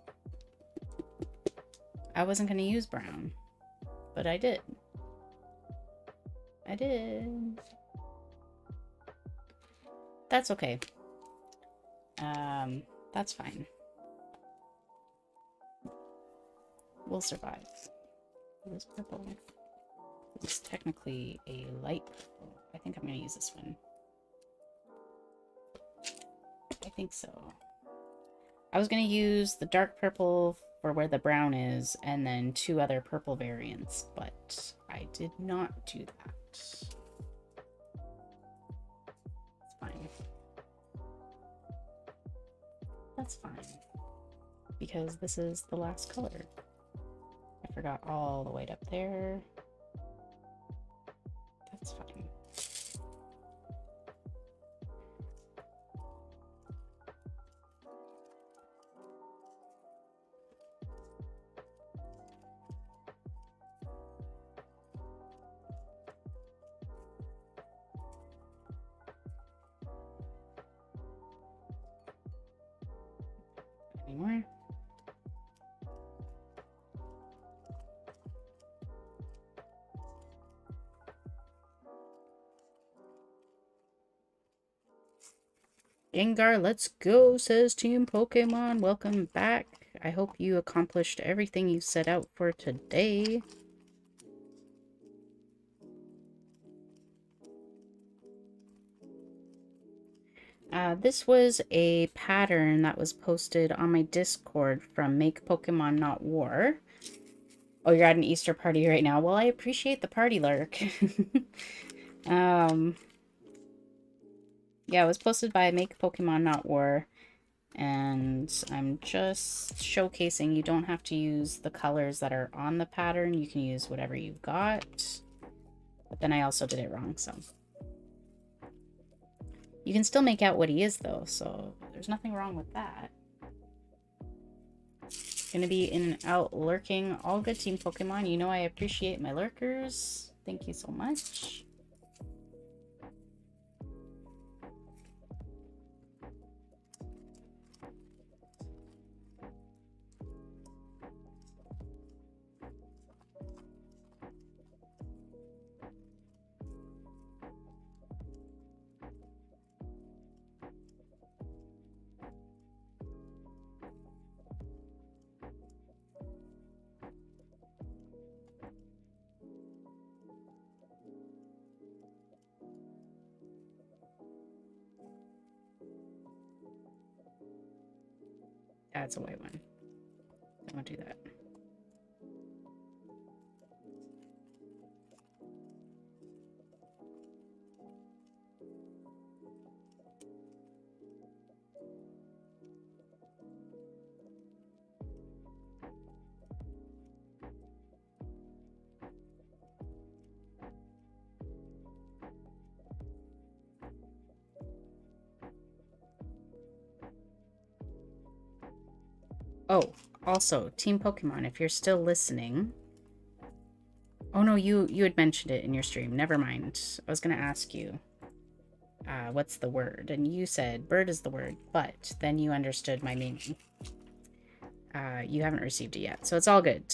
I wasn't going to use brown, but I did. I did. That's okay. That's fine. We'll survive. This purple is technically a light purple. I think I'm going to use this one. I think so. I was going to use the dark purple for where the brown is, and then 2 other purple variants, but I did not do that. It's fine. That's fine. Because this is the last color. I forgot all the way up there. That's fine. Anymore. Gengar, let's go, says Team Pokemon. Welcome back. I hope you accomplished everything you set out for today. This was a pattern that was posted on my Discord from Make Pokemon Not War. Oh, you're at an Easter party right now. Well, I appreciate the party, Lurk. Yeah, it was posted by Make Pokemon Not War. And I'm just showcasing you don't have to use the colors that are on the pattern. You can use whatever you've got. But then I also did it wrong, so. You can still make out what he is, though, so there's nothing wrong with that. Gonna be in and out lurking. All good, Team Pokemon. You know I appreciate my lurkers. Thank you so much. That's a white one. Don't do that. Oh, also, Team Pokemon, if you're still listening... Oh no, you had mentioned it in your stream. Never mind. I was going to ask you, what's the word? And you said bird is the word, but then you understood my meaning. You haven't received it yet, so it's all good.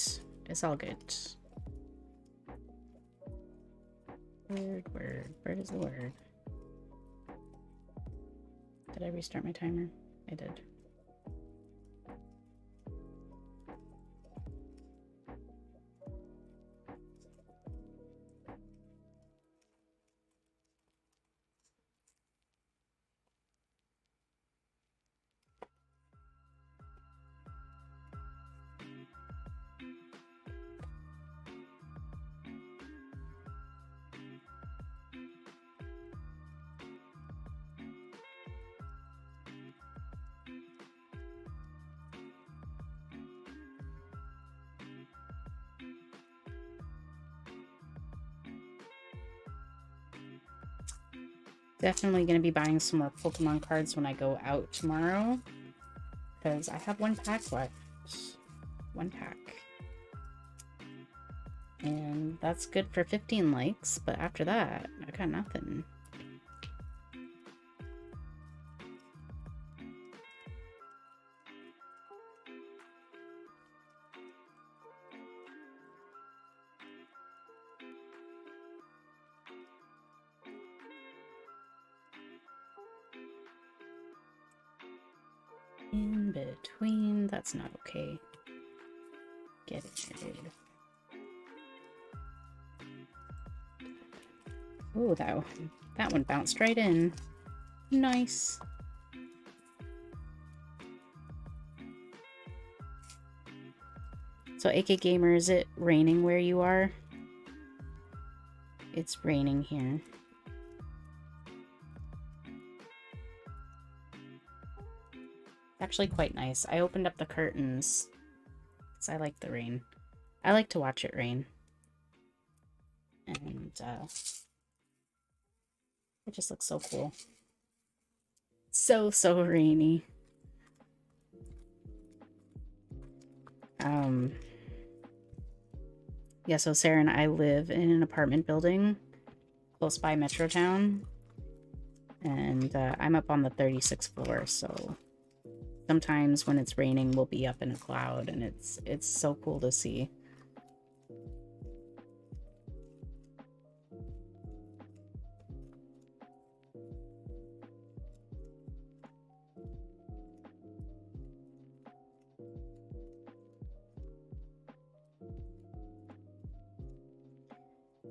It's all good. Word. Bird is the word. Did I restart my timer? I did. Definitely going to be buying some more Pokemon cards when I go out tomorrow. Because I have 1 pack left. 1 pack. And that's good for 15 likes, but after that, I got nothing. In between, that's not okay. Get it, dude. Oh, that one bounced right in. Nice. So AK Gamer, is it raining where you are? It's raining here. It's actually quite nice. I opened up the curtains because I like the rain. I like to watch it rain. And it just looks so cool. So rainy. Yeah, so Sarah and I live in an apartment building close by Metrotown. And I'm up on the 36th floor, so sometimes when it's raining, we'll be up in a cloud, and it's so cool to see.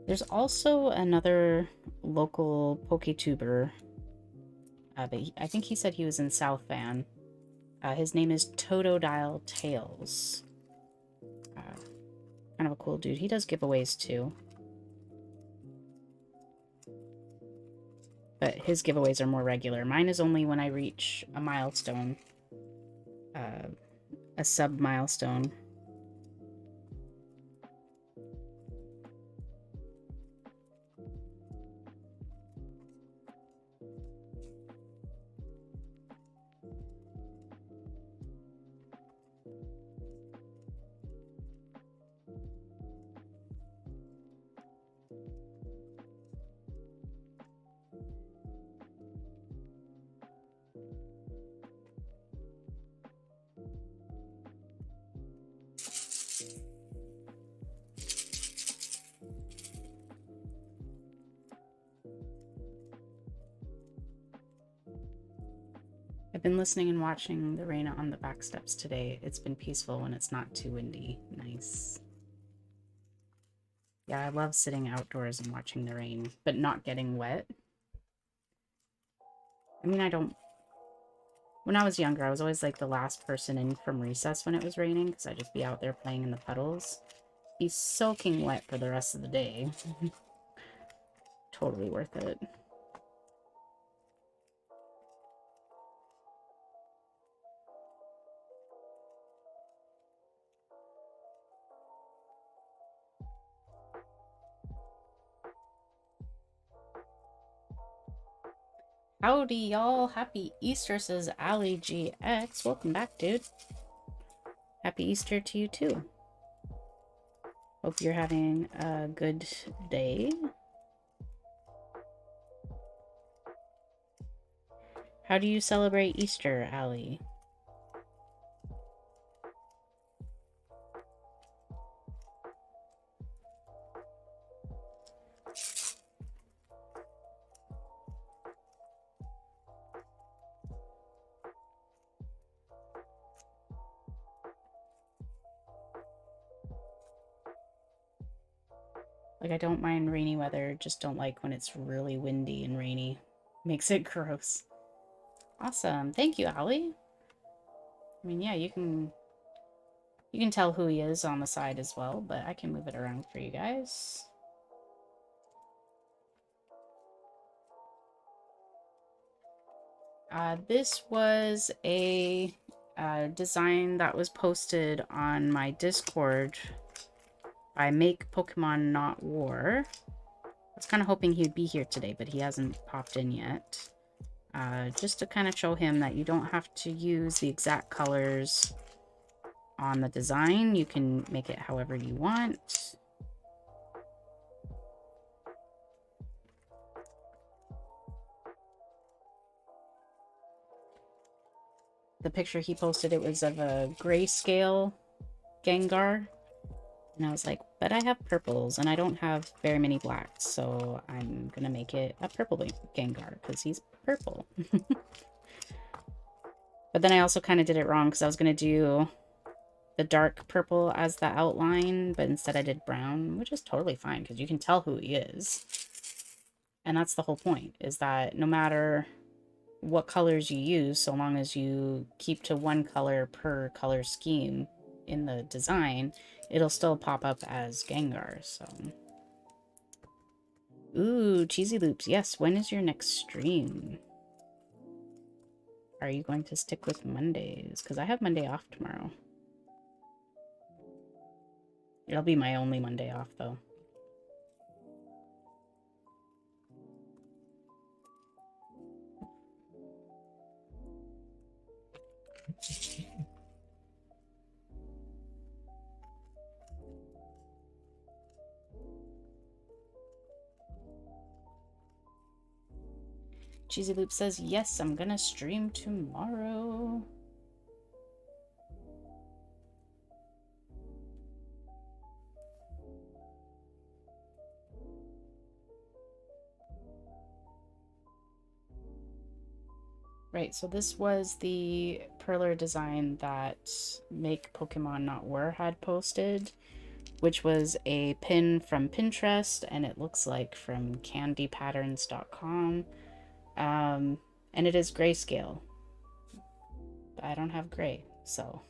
There's also another local PokeTuber, but I think he said he was in South Van. His name is Totodile Tales. Kind of a cool dude. He does giveaways too. But his giveaways are more regular. Mine is only when I reach a milestone. A sub-milestone. I've been listening and watching the rain on the back steps today. It's been peaceful when it's not too windy. Nice. Yeah, I love sitting outdoors and watching the rain, but not getting wet. I mean, when I was younger, I was always like the last person in from recess when it was raining, because I'd just be out there playing in the puddles. Be soaking wet for the rest of the day. Totally worth it. Howdy, y'all. Happy Easter, says Ali GX. Welcome back, dude. Happy Easter to you, too. Hope you're having a good day. How do you celebrate Easter, Ali? Like, I don't mind rainy weather, just don't like when it's really windy and rainy. Makes it gross. Awesome. Thank you, Ali. I mean, yeah, you can tell who he is on the side as well, but I can move it around for you guys. This was a design that was posted on my Discord by Make Pokemon Not War. I was kind of hoping he'd be here today, but he hasn't popped in yet. Just to kind of show him that you don't have to use the exact colors on the design. You can make it however you want. The picture he posted, it was of a grayscale Gengar. And I was like, but I have purples and I don't have very many blacks, so I'm gonna make it a purple Gengar because he's purple. But then I also kind of did it wrong because I was gonna do the dark purple as the outline, but instead I did brown, which is totally fine because you can tell who he is. And that's the whole point, is that no matter what colors you use, so long as you keep to one color per color scheme, in the design, it'll still pop up as Gengar, so. Ooh, Cheesy Loops. Yes, when is your next stream? Are you going to stick with Mondays? Because I have Monday off tomorrow. It'll be my only Monday off, though. Cheesy Loop says, yes, I'm gonna stream tomorrow. Right, so this was the Perler design that Make Pokemon Not War had posted, which was a pin from Pinterest, and it looks like from candypatterns.com. And it is grayscale. But I don't have gray, so.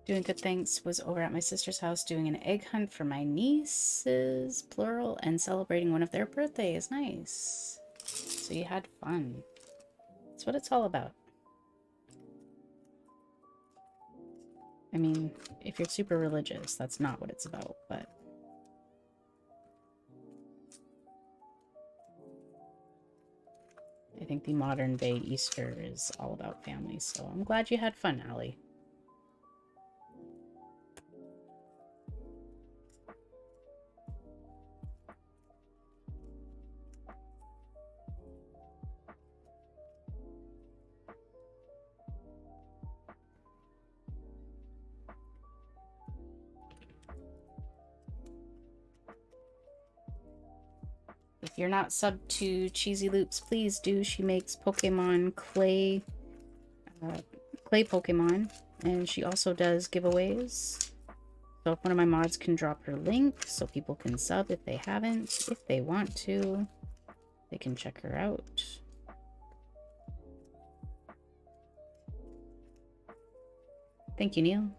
Doing good, thanks. Was over at my sister's house doing an egg hunt for my nieces, plural, and celebrating one of their birthdays. Nice. So you had fun. That's what it's all about. I mean, if you're super religious, that's not what it's about, but... I think the modern day Easter is all about family, so I'm glad you had fun, Allie. If you're not subbed to Cheesy Loops, please do. She makes Pokemon clay Pokemon, and she also does giveaways. So if one of my mods can drop her link so people can sub if they haven't, if they want to, they can check her out. Thank you, Neil.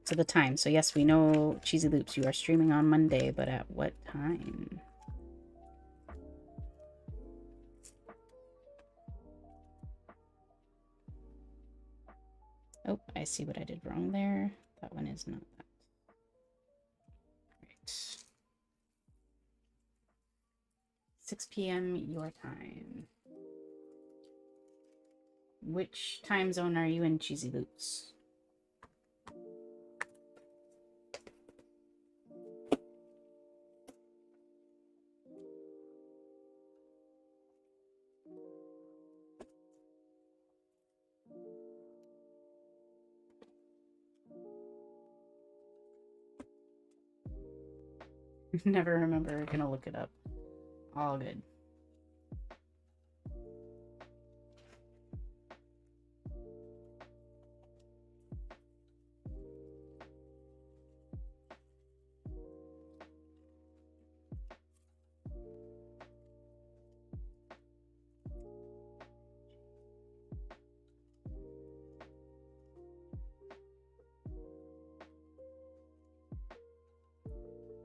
So the time. So yes, we know, Cheesy Loops, you are streaming on Monday, but at what time? Oh, I see what I did wrong there. That one is not that. Right. 6 p.m. your time. Which time zone are you in, Cheesy Loops? Never remember. Gonna look it up. All good.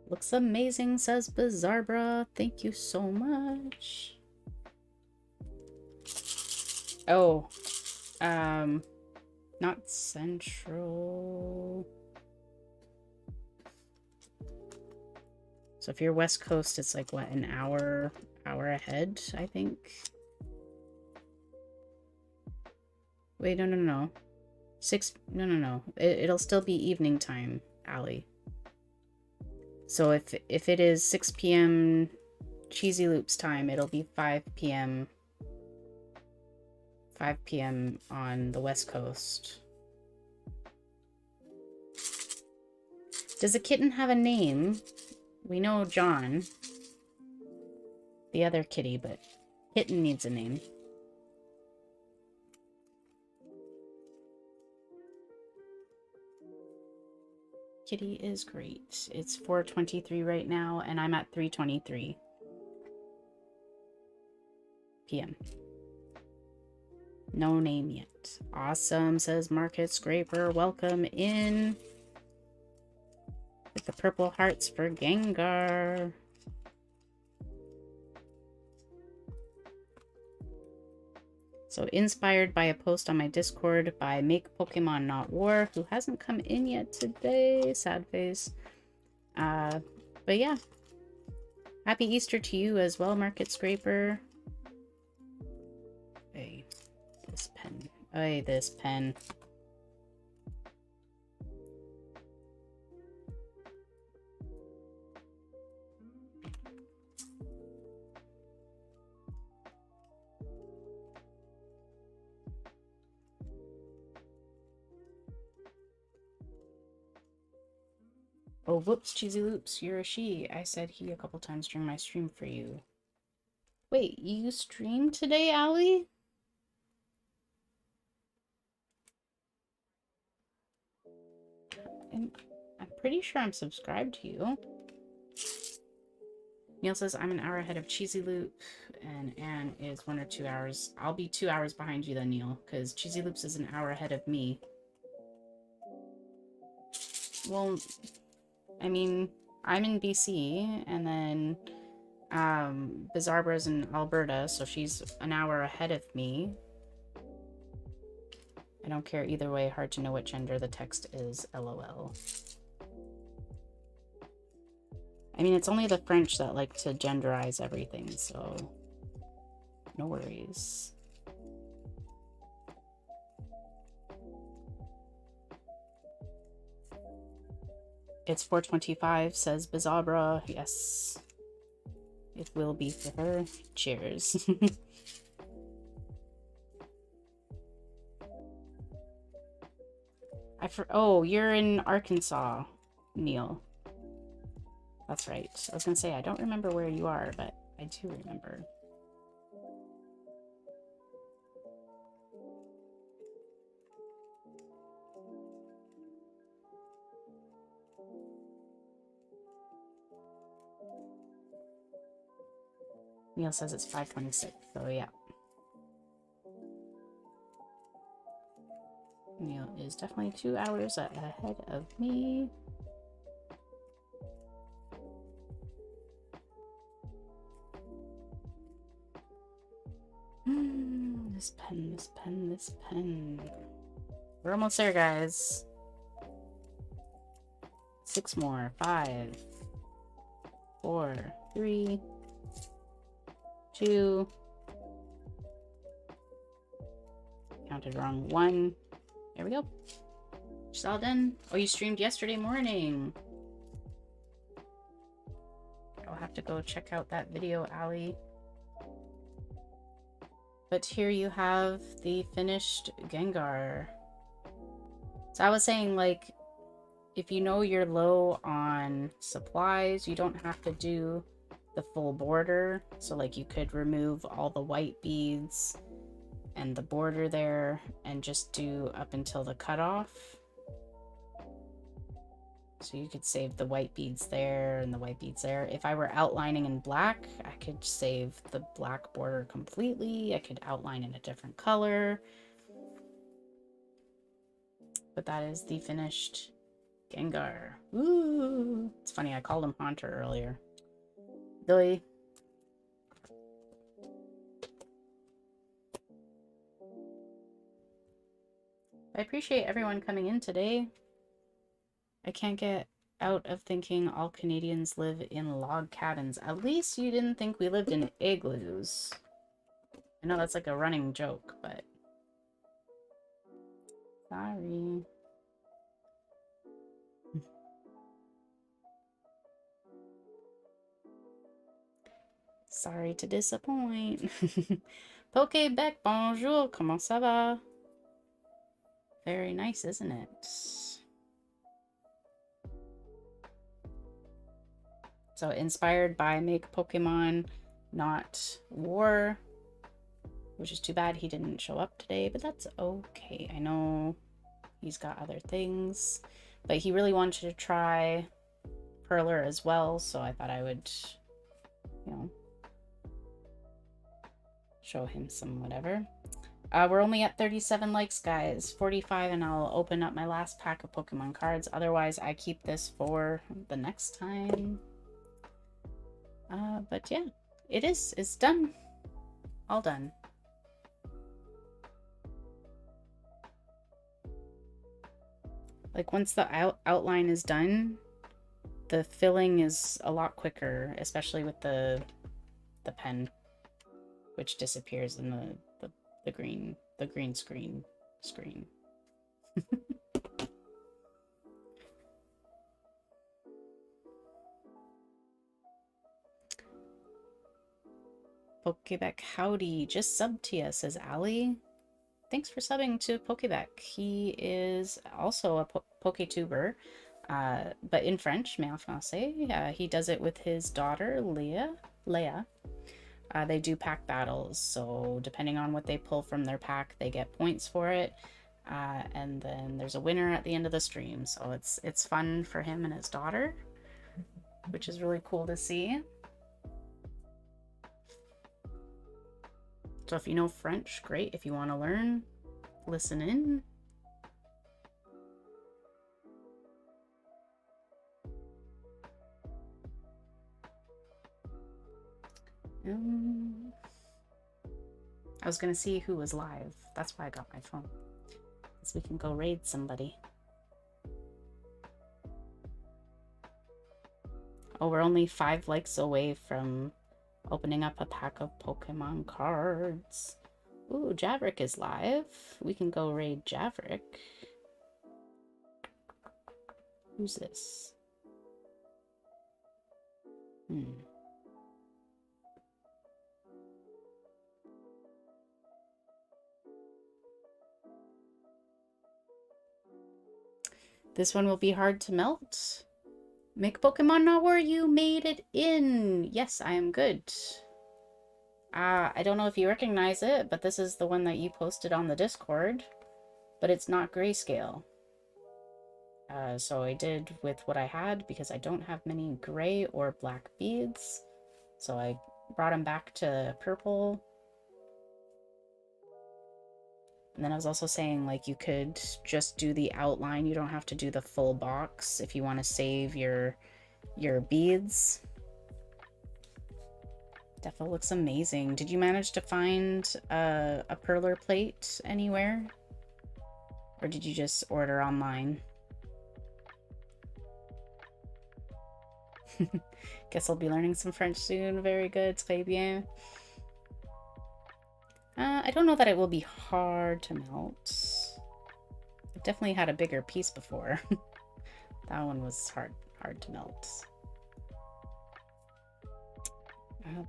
Looks amazing, says Bizarbra. Thank you so much. Oh, not Central. So if you're West Coast, it's like, what, an hour ahead, I think? Wait, no. No. It'll still be evening time, Allie. So if it is 6 p.m. Cheesy Loops time, it'll be 5 p.m. 5 p.m. on the West Coast. Does a kitten have a name? We know John, the other kitty, but kitten needs a name. Kitty is great. It's 4:23 right now, and I'm at 3:23 p.m. No name yet. Awesome, says Market Scraper. Welcome in. With the purple hearts for Gengar. So inspired by a post on my Discord by Make Pokemon Not War, who hasn't come in yet today. Sad face. But yeah. Happy Easter to you as well, Market Scraper. Hey, this pen. Hey, this pen. Oh, whoops, Cheesy Loops, you're a she. I said he a couple times during my stream for you. Wait, you streamed today, Allie? I'm pretty sure I'm subscribed to you. Neil says, I'm an hour ahead of Cheesy Loop, and Anne is 1 or 2 hours. I'll be 2 hours behind you then, Neil, because Cheesy Loops is an hour ahead of me. Well, I mean, I'm in BC, and then Bizarbra's in Alberta, so she's an hour ahead of me. I don't care either way. Hard to know what gender the text is, LOL. I mean, it's only the French that like to genderize everything, so no worries. It's 4:25, says Bizarra. Yes. It will be for her. Cheers. Oh, you're in Arkansas, Neil. That's right. I was gonna say, I don't remember where you are, but I do remember. Neil says it's 5:26, so yeah. Neil is definitely 2 hours ahead of me. This pen, this pen, this pen. We're almost there, guys. 6 more. 5, 4, 3, 2. Counted wrong. 1. There we go. She's all done. Oh, you streamed yesterday morning. I'll have to go check out that video, Allie. But here you have the finished Gengar. So I was saying, like, if you know you're low on supplies, you don't have to do the full border. So, like, you could remove all the white beads and the border there and just do up until the cutoff. So you could save the white beads there and the white beads there. If I were outlining in black, I could save the black border completely. I could outline in a different color. But that is the finished Gengar. Ooh, it's funny, I called him Haunter earlier. Billy. I appreciate everyone coming in today. I can't get out of thinking all Canadians live in log cabins. At least you didn't think we lived in igloos. I know that's like a running joke, but... Sorry. Sorry to disappoint. Pokébec, bonjour, comment ça va? Very nice, isn't it? So inspired by Make Pokemon Not War, which is too bad he didn't show up today, but that's okay. I know he's got other things, but he really wanted to try Perler as well, so I thought I would, you know, show him some whatever. We're only at 37 likes, guys. 45, and I'll open up my last pack of Pokemon cards. Otherwise, I keep this for the next time. But yeah, it's done. All done. Like, once the outline is done, the filling is a lot quicker, especially with the pen, which disappears in the green screen. Pokebeck, howdy. Just subbed to you, says Allie. Thanks for subbing to Pokebeck. He is also a Poketuber, but in French, mais en français. He does it with his daughter, Leia. They do pack battles, so depending on what they pull from their pack, they get points for it. And then there's a winner at the end of the stream, so it's fun for him and his daughter, which is really cool to see. So if you know French, great. If you want to learn, listen in. I was going to see who was live. That's why I got my phone. So we can go raid somebody. Oh, we're only 5 likes away from opening up a pack of Pokemon cards. Ooh, Javerick is live. We can go raid Javerick. Who's this? This one will be hard to melt. Make Pokemon Not War, you made it in. Yes, I am good. I don't know if you recognize it, but this is the one that you posted on the Discord, but it's not grayscale. So I did with what I had because I don't have many gray or black beads. So I brought them back to purple. And then I was also saying, like, you could just do the outline. You don't have to do the full box if you want to save your beads. Defo looks amazing. Did you manage to find a Perler plate anywhere? Or did you just order online? Guess I'll be learning some French soon. Very good. Très bien. I don't know that it will be hard to melt. I've definitely had a bigger piece before. That one was hard to melt.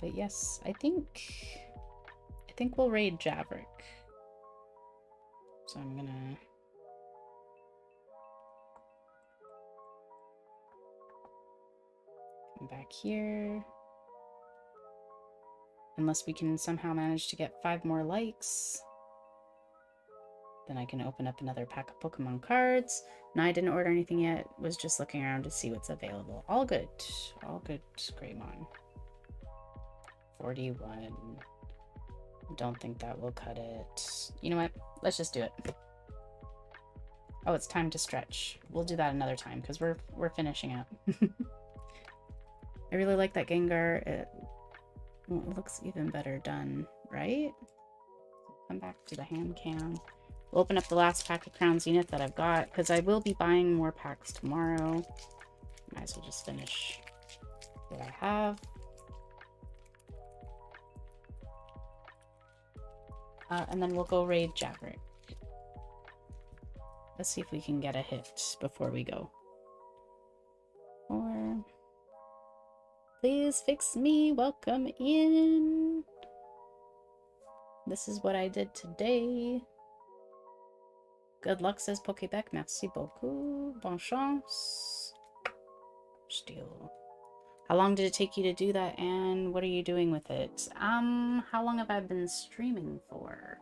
But yes, I think we'll raid Javerick. So I'm gonna come back here. Unless we can somehow manage to get 5 more likes. Then I can open up another pack of Pokemon cards. No, I didn't order anything yet. Was just looking around to see what's available. All good. All good, Greymon. 41. Don't think that will cut it. You know what? Let's just do it. Oh, it's time to stretch. We'll do that another time because we're finishing up. I really like that Gengar. It looks even better done, right? Come back to the hand cam. We'll open up the last pack of Crown Zenith that I've got because I will be buying more packs tomorrow. Might as well just finish what I have. And then we'll go raid Javerick. Let's see if we can get a hit before we go. Or please fix me. Welcome in. This is what I did today. Good luck, says Pokebeck. Merci beaucoup. Bonne chance. Steal. How long did it take you to do that, and what are you doing with it? How long have I been streaming for?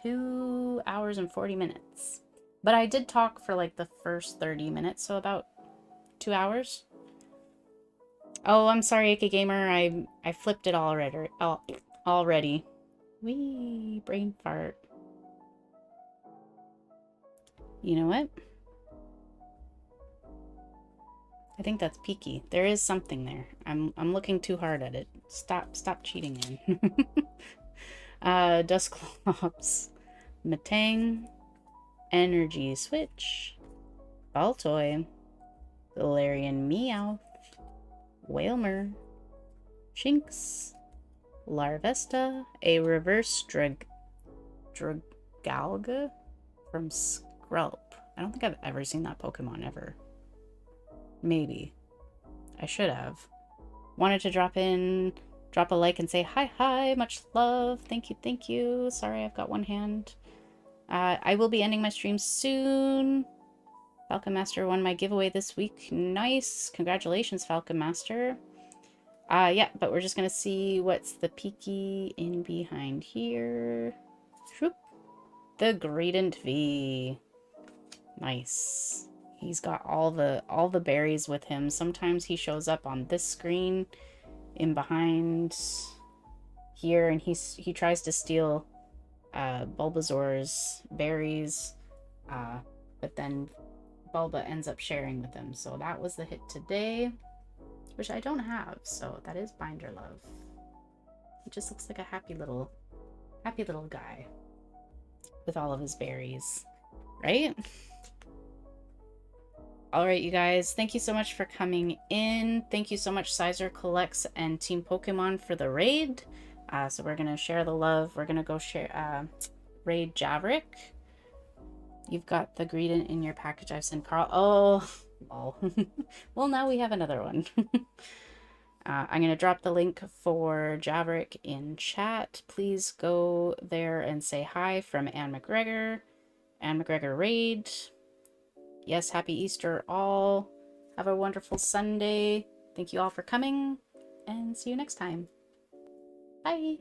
2 hours and 40 minutes. But I did talk for like the first 30 minutes, so about 2 hours. Oh, I'm sorry, AK Gamer. I flipped it already. Already. Wee, brain fart. You know what? I think that's peaky. There is something there. I'm looking too hard at it. Stop cheating in. Dusclops. Matang. Energy Switch. Baltoy. Valerian Meowth. Whalmer. Shinx. Larvesta. A reverse Dragalga from Skrelp. I don't think I've ever seen that Pokemon ever. Maybe. I should have. Wanted to drop a like and say hi, much love. Thank you. Sorry, I've got one hand. I will be ending my stream soon. Falcon Master won my giveaway this week. Nice. Congratulations, Falcon Master. Yeah, but we're just gonna see what's the peaky in behind here. Shoop. The Gradient V. Nice. He's got all the berries with him. Sometimes he shows up on this screen in behind here, and he tries to steal Bulbasaur's berries, but then Bulba ends up sharing with him. So that was the hit today, which I don't have, so that is Binder Love. He just looks like a happy little guy with all of his berries, right? All right, you guys, thank you so much for coming in. Thank you so much, Sizer Collects and Team Pokemon, for the raid. So we're gonna share the love. We're gonna go share raid Javerick. You've got the Greedent in your package. I've sent Carl. Oh, lol. Well, now we have another one. I'm gonna drop the link for Javerick in chat. Please go there and say hi from Anne McGregor. Anne McGregor raid. Yes, happy Easter all. Have a wonderful Sunday. Thank you all for coming, and see you next time. Bye.